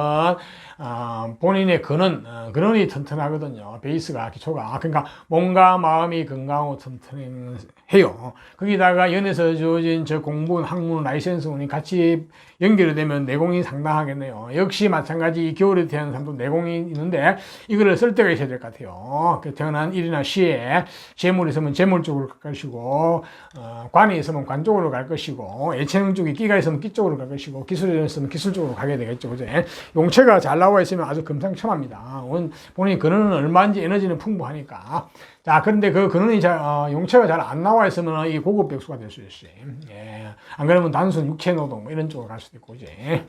본인의 근원이 튼튼하거든요. 베이스가 기초가. 그러니까 몸과 마음이 건강하고 튼튼해요. 거기다가 연에서 주어진 저 공부운, 학문, 라이센스운이 같이 연결이 되면 내공이 상당하겠네요. 역시 마찬가지 겨울에 태어난 사람도 내공이 있는데 이거를 쓸 때가 있어야 될 것 같아요. 태어난 일이나 시에 재물이 있으면 재물 쪽으로 갈 것이고 관이 있으면 관 쪽으로 갈 것이고 예체능 쪽에 끼가 있으면 끼 쪽으로 갈 것이고 기술이 있으면 기술 쪽으로 가게 되겠죠. 그죠? 용체가 잘 나와 있으면 아주 금상첨화입니다. 본인이 근원은 얼마인지 에너지는 풍부하니까. 자, 그런데 그 근원이 용체가 잘 안 나와 있으면 이 고급 백수가 될 수 있어요. 예. 안 그러면 단순 육체 노동 뭐 이런 쪽으로 갈 수도 있고, 이제.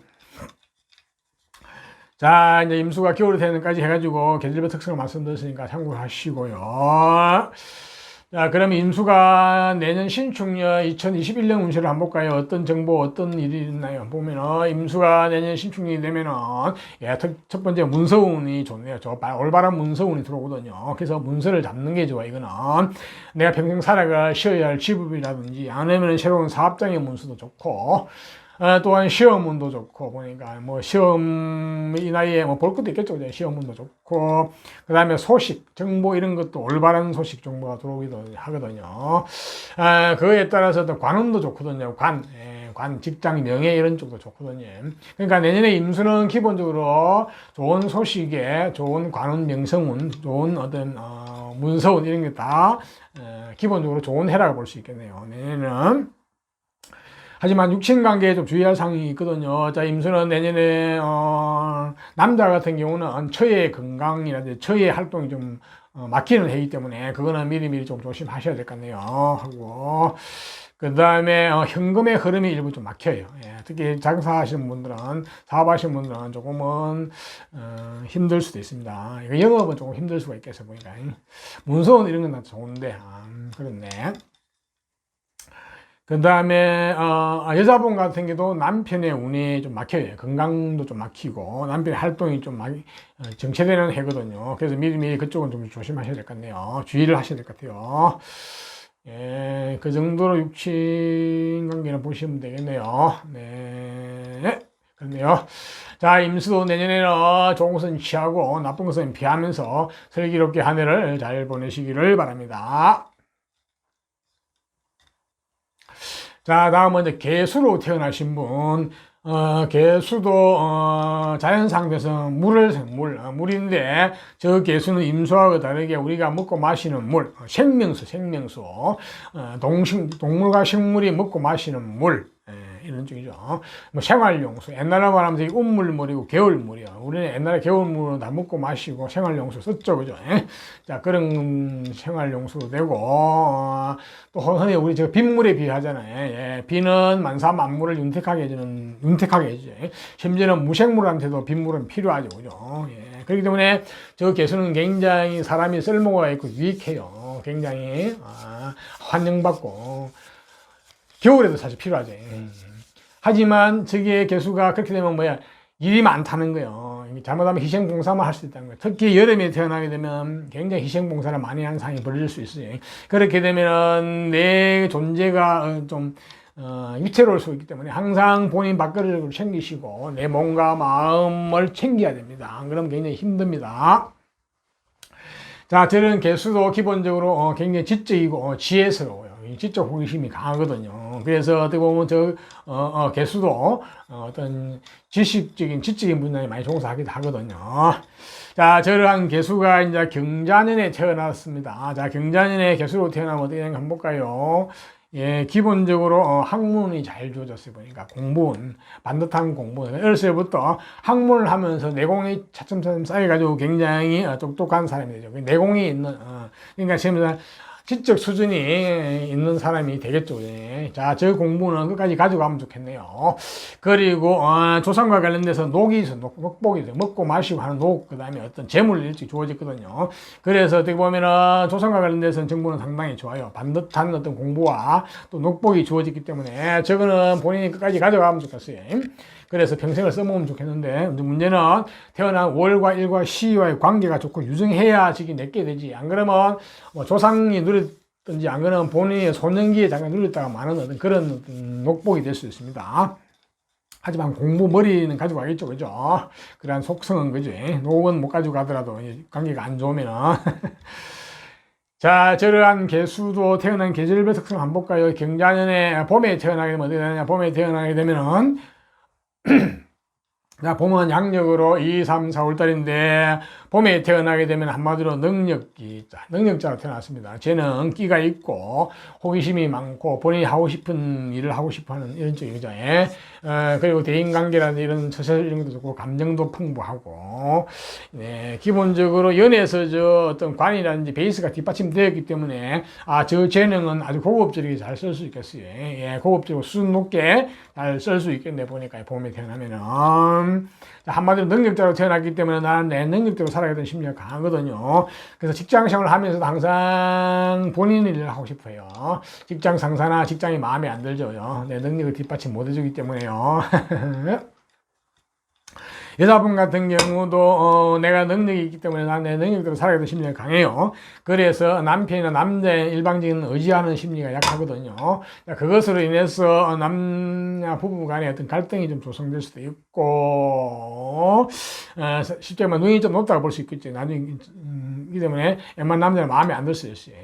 자, 이제 임수가 겨울에 되는까지 해가지고 계절별 특성을 말씀드렸으니까 참고하시고요. 자, 그러면 임수가 내년 신축년 2021년 운세를 한번 볼까요? 어떤 정보, 어떤 일이 있나요? 보면은, 임수가 내년 신축년이 되면은, 예, 첫 번째 문서운이 좋네요. 올바른 문서운이 들어오거든요. 그래서 문서를 잡는 게 좋아, 이거는. 내가 평생 살아가 쉬어야 할 직업이라든지, 아니면 새로운 사업장의 문서도 좋고, 또한 시험운도 좋고, 보니까, 뭐, 시험, 이 나이에 뭐 볼 것도 있겠죠. 시험운도 좋고, 그 다음에 소식, 정보 이런 것도 올바른 소식 정보가 들어오기도 하거든요. 그거에 따라서 또 관운도 좋거든요. 관, 직장, 명예 이런 쪽도 좋거든요. 그러니까 내년에 임수는 기본적으로 좋은 소식에 좋은 관운, 명성운, 좋은 어떤, 문서운 이런 게 다, 기본적으로 좋은 해라고 볼 수 있겠네요. 내년에는. 하지만 육친관계에 좀 주의할 사항이 있거든요. 자, 임수는 내년에, 남자 같은 경우는 처의 건강이라든지 처의 활동이 좀 막히는 해이기 때문에 그거는 미리미리 좀 조심하셔야 될 것 같네요. 하고, 그 다음에 현금의 흐름이 일부 좀 막혀요. 예, 특히 장사하시는 분들은, 사업하시는 분들은 조금은 힘들 수도 있습니다. 영업은 조금 힘들 수가 있겠어요. 보니까. 문서는 이런 건 다 좋은데, 그렇네. 그 다음에, 여자분 같은 경우도 남편의 운이 좀 막혀요. 건강도 좀 막히고, 남편의 활동이 좀 정체되는 해거든요. 그래서 미리미리 그쪽은 좀 조심하셔야 될 것 같네요. 주의를 하셔야 될 것 같아요. 예, 그 정도로 육친 관계는 보시면 되겠네요. 네. 그렇네요. 자, 임수도 내년에는 좋은 것은 취하고, 나쁜 것은 피하면서 슬기롭게 한 해를 잘 보내시기를 바랍니다. 자, 다음은 이제 개수로 태어나신 분, 개수도, 자연상에서 물인데, 저 개수는 임수하고 다르게 우리가 먹고 마시는 물, 생명수, 동물과 식물이 먹고 마시는 물, 이런 쪽이죠. 뭐 생활용수, 옛날에 말하면 이 운물물이고 겨울물이요. 우리는 옛날에 겨울물은 다 먹고 마시고 생활용수 썼죠, 그죠? 자, 그런 생활용수도 되고, 또 흔히 우리 저 빗물에 비하잖아요. 예, 비는 만사 만물을 윤택하게 해주죠. 심지어는 무생물한테도 빗물은 필요하죠, 그죠? 예, 그렇기 때문에 저 개수는 굉장히 사람이 쓸모가 있고 유익해요. 굉장히 환영받고 겨울에도 사실 필요하죠. 하지만 저게 개수가 그렇게 되면 뭐야, 일이 많다는 거예요. 잘못하면 희생봉사만 할 수 있다는 거예요. 특히 여름에 태어나게 되면 굉장히 희생봉사를 많이 하는 상황이 벌어질 수 있어요. 그렇게 되면 내 존재가 좀 위태로울 수 있기 때문에 항상 본인 밥그릇을 챙기시고 내 몸과 마음을 챙겨야 됩니다. 안 그러면 굉장히 힘듭니다. 자, 저런 개수도 기본적으로 굉장히 지적이고 지혜스러워요. 지적 호기심이 강하거든요. 그래서 어떻게 보면 개수도 어떤 지적인 분야에 많이 종사하기도 하거든요. 자, 저러한 개수가 이제 경자년에 태어났습니다. 자, 경자년에 개수로 태어나면 어떻게 되는가 한번 볼까요? 예, 기본적으로 학문이 잘 주어졌어요. 보니까 공부는 반듯한 공부. 어렸을 때부터 학문을 하면서 내공이 차츰차츰 쌓여가지고 굉장히 똑똑한 사람이 되죠. 내공이 있는 그러니까 지금 지적 수준이 있는 사람이 되겠죠. 예. 자, 저 공부는 끝까지 가져가면 좋겠네요. 그리고 조상과 관련돼서 녹이 있어, 녹복이 있어요. 먹고 마시고 하는 녹, 그 다음에 어떤 재물이 일찍 주어졌거든요. 그래서 어떻게 보면은 조상과 관련돼서는 정보는 상당히 좋아요. 반듯한 어떤 공부와 또 녹복이 주어졌기 때문에 저거는 본인이 끝까지 가져가면 좋겠어요. 그래서 평생을 써먹으면 좋겠는데, 문제는 태어난 월과 일과 시와의 관계가 좋고 유증해야 직이 내게 되지. 안 그러면 뭐 조상이 누렸든지, 안 그러면 본인의 소년기에 잠깐 누렸다가 마는 어떤 그런 녹복이 될 수 있습니다. 하지만 공부 머리는 가지고 가겠죠, 그죠? 그러한 속성은 그지. 녹은 못 가지고 가더라도 관계가 안 좋으면은. 자, 저러한 개수도 태어난 계절별 특성 한번 볼까요? 경자년에 봄에 태어나게 되면 어떻게 되느냐? 봄에 태어나게 되면은 자, 봄은 양력으로 2, 3, 4, 5월달인데 봄에 태어나게 되면 한마디로 능력자로 태어났습니다. 쟤는 끼가 있고 호기심이 많고 본인이 하고 싶은 일을 하고 싶어하는 이런 쪽이죠. 그리고 대인관계라든지 이런 처세 이런 것도 좋고 감정도 풍부하고, 네, 기본적으로 연애에서 저 어떤 관이라든지 베이스가 뒷받침되었기 때문에 저 재능은 아주 고급적이게 잘 쓸 수 있겠어요. 예, 고급적으로 수준 높게 잘 쓸 수 있겠네 보니까 봄에 태어나면은. 한마디로 능력자로 태어났기 때문에 나는 내 능력대로 살아야 되는 심리가 강하거든요. 그래서 직장 생활을 하면서도 항상 본인 일을 하고 싶어요. 직장 상사나 직장이 마음에 안 들죠. 내 능력을 뒷받침 못 해주기 때문에요. 여자분 같은 경우도 내가 능력이 있기 때문에 난 내 능력대로 살아가는 심리가 강해요. 그래서 남편이나 남자의 일방적인 의지하는 심리가 약하거든요. 그것으로 인해서 남녀 부부 간에 어떤 갈등이 좀 조성될 수도 있고, 쉽게 말하면 눈이 좀 높다고 볼 수 있겠죠. 나중에 이기 때문에 웬만한 남자는 마음에 안 들 수 있어요.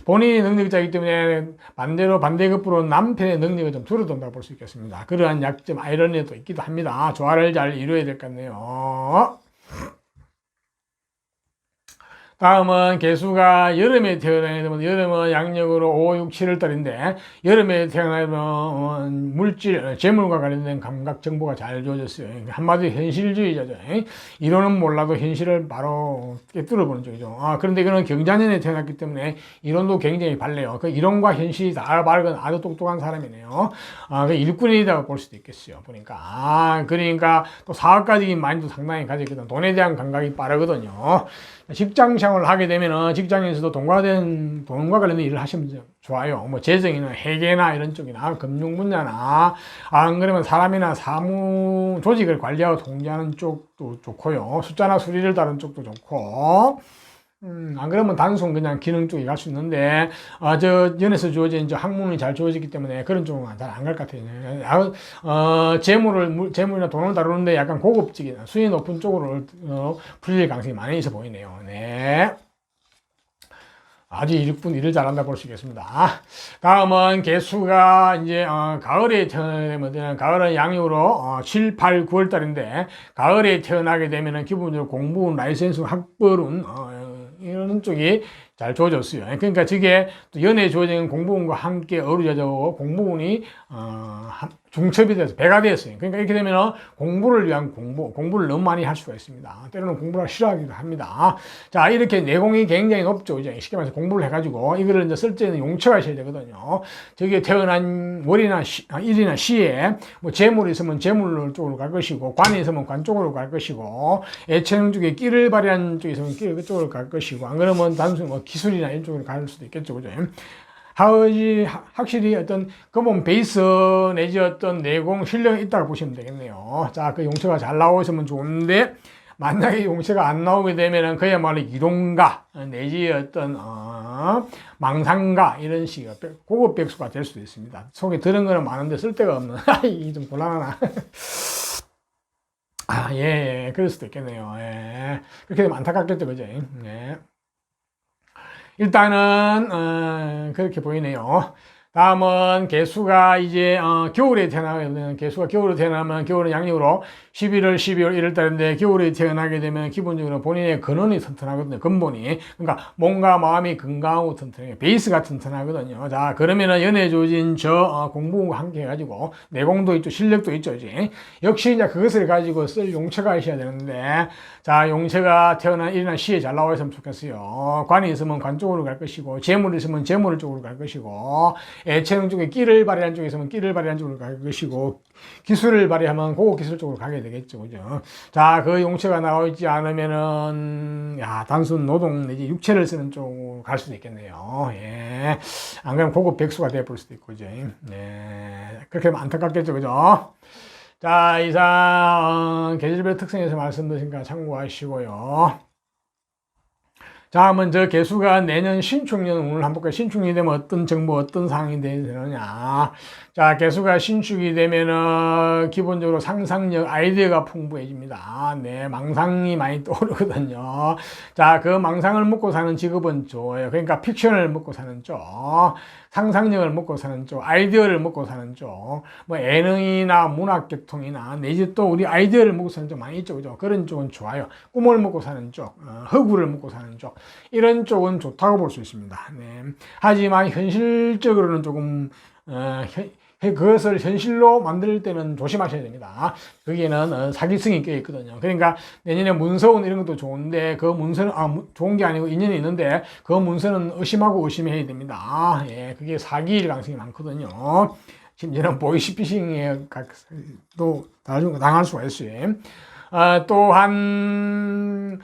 본인이 능력자이기 때문에 반대급부로 남편의 능력을 좀 줄어든다고 볼 수 있겠습니다. 그러한 약점, 아이러니도 있기도 합니다. 조화를 잘 이루어야 될 것 같네요. 다음은 개수가 여름에 태어나게 되면, 여름은 양력으로 5, 6, 7월 달인데 여름에 태어나면 물질, 재물과 관련된 감각 정보가 잘 주어졌어요. 한마디로 현실주의자죠. 이론은 몰라도 현실을 바로 깨뚫어보는 쪽이죠. 그런데 이거는 경자년에 태어났기 때문에 이론도 굉장히 밝네요. 그 이론과 현실이 다 밝은 아주 똑똑한 사람이네요. 그 일꾼이라고 볼 수도 있겠어요. 보니까. 그러니까 또 사업가적인 마인드도 상당히 가지거든. 돈에 대한 감각이 빠르거든요. 직장 생활을 하게 되면은 직장에서도 돈과 관련된 일을 하시면 좋아요. 뭐 재정이나 회계나 이런 쪽이나 금융 분야나, 안 그러면 사람이나 사무 조직을 관리하고 통제하는 쪽도 좋고요. 숫자나 수리를 다루는 쪽도 좋고, 안 그러면 단순 그냥 기능 쪽에 갈 수 있는데, 저 연에서 주어진 저 학문이 잘 주어지기 때문에 그런 쪽은 잘 안 갈 것 같아요. 재물이나 돈을 다루는데 약간 고급적인 수위 높은 쪽으로 풀릴 가능성이 많이 있어 보이네요. 네. 아주 일을 잘한다 볼 수 있겠습니다. 다음은 개수가 이제 가을에 태어나게 되면, 가을은 양력으로 7, 8, 9월 달인데 가을에 태어나게 되면은 기본적으로 공부, 라이센스, 학벌은 이런 쪽이 잘 주어졌어요. 그러니까 저게 또 연에 주어진 공부운과 함께 어우러져 공부운이 중첩이 돼서 배가 됐어요. 그러니까 이렇게 되면 공부를 위한 공부를 너무 많이 할 수가 있습니다. 때로는 공부를 싫어하기도 합니다. 자, 이렇게 내공이 굉장히 높죠. 이제 쉽게 말해서 공부를 해가지고 이거를 이제 쓸 때는 용처가 있어야 되거든요. 저기에 태어난 월이나 일이나 시에 뭐 재물이 있으면 재물 쪽으로 갈 것이고, 관이 있으면 관 쪽으로 갈 것이고, 예체능 쪽에 끼를 발휘하는 쪽에 있으면 끼를 그쪽으로 갈 것이고, 안 그러면 단순히 뭐 기술이나 이런 쪽으로 갈 수도 있겠죠. 그죠? 확실히 어떤 기본 베이스 내지 어떤 내공 실력이 있다고 보시면 되겠네요. 자, 그 용처가 잘 나오시면 좋은데, 만약에 용처가 안 나오게 되면은 그야말로 이론가 내지 어떤 망상가 이런 식의 고급 백수가 될 수도 있습니다. 속에 들은 거는 많은데 쓸 데가 없는 이 좀 곤란하나. 예, 그럴 수도 있겠네요. 예. 그렇게 되면 안타깝겠죠, 그죠? 예. 일단은 그렇게 보이네요. 다음은 개수가 이제 겨울에 태어나면, 개수가 겨울에 태어나면 겨울은 양력으로 11월, 12월 1월 달인데, 겨울에 태어나게 되면 기본적으로 본인의 근원이 튼튼하거든요. 근본이. 그러니까 몸과 마음이 건강하고 튼튼해요. 베이스가 튼튼하거든요. 자, 그러면은 연애 조진 공부와 함께 해가지고 내공도 있죠, 실력도 있죠, 이제. 역시 이제 그것을 가지고 쓸 용처가 있어야 되는데, 자, 용처가 태어난 일이나 시에 잘 나와 있으면 좋겠어요. 관이 있으면 관 쪽으로 갈 것이고, 재물이 있으면 재물 쪽으로 갈 것이고, 예체능 쪽에 끼를 발휘하는 쪽에 있으면 끼를 발휘하는 쪽으로 갈 것이고, 기술을 발휘하면 고급 기술 쪽으로 가게 되겠죠. 그죠? 자, 그 용처가 나와 있지 않으면은, 단순 노동 내지 육체를 쓰는 쪽으로 갈 수도 있겠네요. 예. 안 그러면 고급 백수가 되어볼 수도 있고, 그죠? 네. 그렇게 하면 안타깝겠죠. 그죠? 자, 이상, 계절별 특성에서 말씀드리니까 참고하시고요. 다음은 저 개수가 내년 신축년 운을 한번 볼까요? 신축이 되면 어떤 정보, 어떤 상황이 되느냐. 자, 개수가 신축이 되면은 기본적으로 상상력, 아이디어가 풍부해집니다. 네, 망상이 많이 떠오르거든요. 자, 그 망상을 먹고 사는 직업은 좋아요. 그러니까 픽션을 먹고 사는 쪽, 상상력을 먹고 사는 쪽, 아이디어를 먹고 사는 쪽, 뭐 예능이나 문학계통이나 내지 또 우리 아이디어를 먹고 사는 쪽 많이 있죠. 그죠? 그런 쪽은 좋아요. 꿈을 먹고 사는 쪽, 허구를 먹고 사는 쪽, 이런 쪽은 좋다고 볼 수 있습니다. 네. 하지만 현실적으로는 조금 그것을 현실로 만들 때는 조심하셔야 됩니다. 거기에는 사기성이 껴 있거든요. 그러니까 내년에 문서운 이런 것도 좋은데, 그 문서는 좋은 게 아니고 인연이 있는데, 그 문서는 의심하고 의심해야 됩니다. 예, 그게 사기일 가능성이 많거든요. 심지어는 보이스피싱에도 당할 수가 있어요. 또한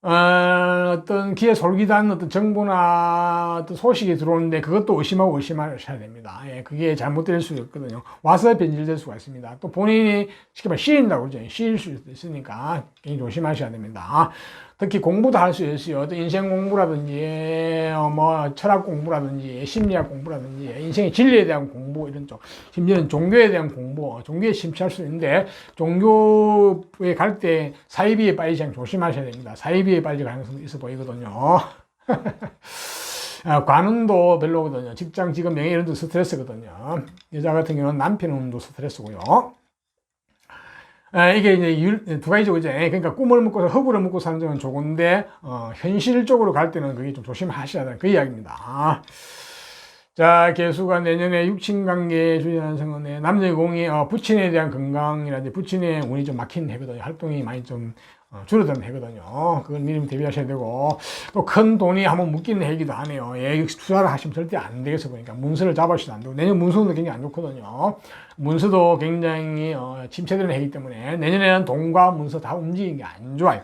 어떤 귀에 솔깃한 어떤 정보나 어떤 소식이 들어오는데, 그것도 의심하고 의심하셔야 됩니다. 예, 그게 잘못될 수 있거든요. 와서 변질될 수가 있습니다. 또 본인이 쉽게 말해 씌인다고 그러죠. 씌일 수 있으니까 굉장히 조심하셔야 됩니다. 특히 공부도 할 수 있어요. 어떤 인생 공부라든지, 뭐, 철학 공부라든지, 심리학 공부라든지, 인생의 진리에 대한 공부, 이런 쪽. 심지어는 종교에 대한 공부, 종교에 심취할 수 있는데, 종교에 갈 때 사이비에 빠지지 않게 조심하셔야 됩니다. 사이비에 빠질 가능성이 있어 보이거든요. 관운도 별로거든요. 직장, 직업, 명예 이런 데 스트레스거든요. 여자 같은 경우는 남편 운도 스트레스고요. 이게 이제 두 가지죠, 그죠? 그러니까 꿈을 먹고 허구를 먹고 사는 점은 좋은데, 현실적으로 갈 때는 그게 좀 조심하셔야 된다. 그 이야기입니다. 자, 개수가 내년에 육친관계에 주의하는 성은에 남녀공이 부친에 대한 건강이라든지 부친의 운이 좀 막힌 해거든요. 활동이 많이 좀 줄어드는 해거든요. 그건 미리 대비하셔야 되고, 또 큰 돈이 한번 묶이는 해기도 하네요. 예, 투자를 하시면 절대 안 되겠어. 그러니까 문서를 잡으셔도 안 되고, 내년 문서도 굉장히 안 좋거든요. 문서도 굉장히 침체되는 해이기 때문에 내년에는 돈과 문서 다 움직이는 게 안 좋아요.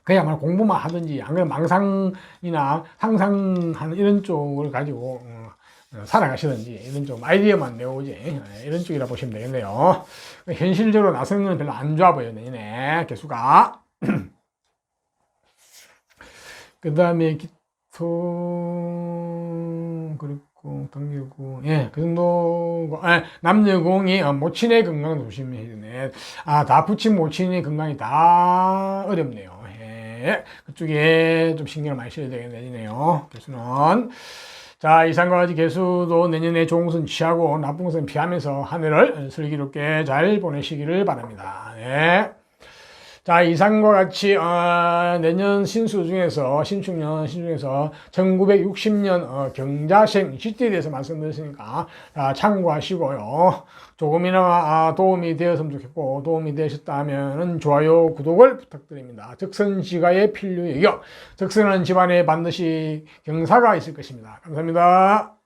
그야말로 공부만 하든지, 안 그러면 망상이나 상상하는 이런 쪽을 가지고 살아가시든지, 이런 쪽 아이디어만 내오지, 이런 쪽이라 보시면 되겠네요. 현실적으로 나서는 건 별로 안 좋아 보여요, 내년에 개수가. 그 다음에 기토, 그리고 당기고, 예, 그 정도고, 남녀공이 모친의 건강 조심해야 되네. 다 부친 모친의 건강이 다 어렵네요. 예, 그쪽에 좀 신경을 많이 써야 되겠네요, 개수는. 자, 이상과 같이 개수도 내년에 좋은 것은 취하고 나쁜 것은 피하면서 한 해를 슬기롭게 잘 보내시기를 바랍니다. 네. 자, 이상과 같이 내년 신축년 중에서 1960년 경자생 시대에 대해서 말씀드렸으니까 참고하시고요. 조금이나마 도움이 되었으면 좋겠고 도움이 되셨다면 좋아요, 구독을 부탁드립니다. 적선지가의 필요해요. 적선은 집안에 반드시 경사가 있을 것입니다. 감사합니다.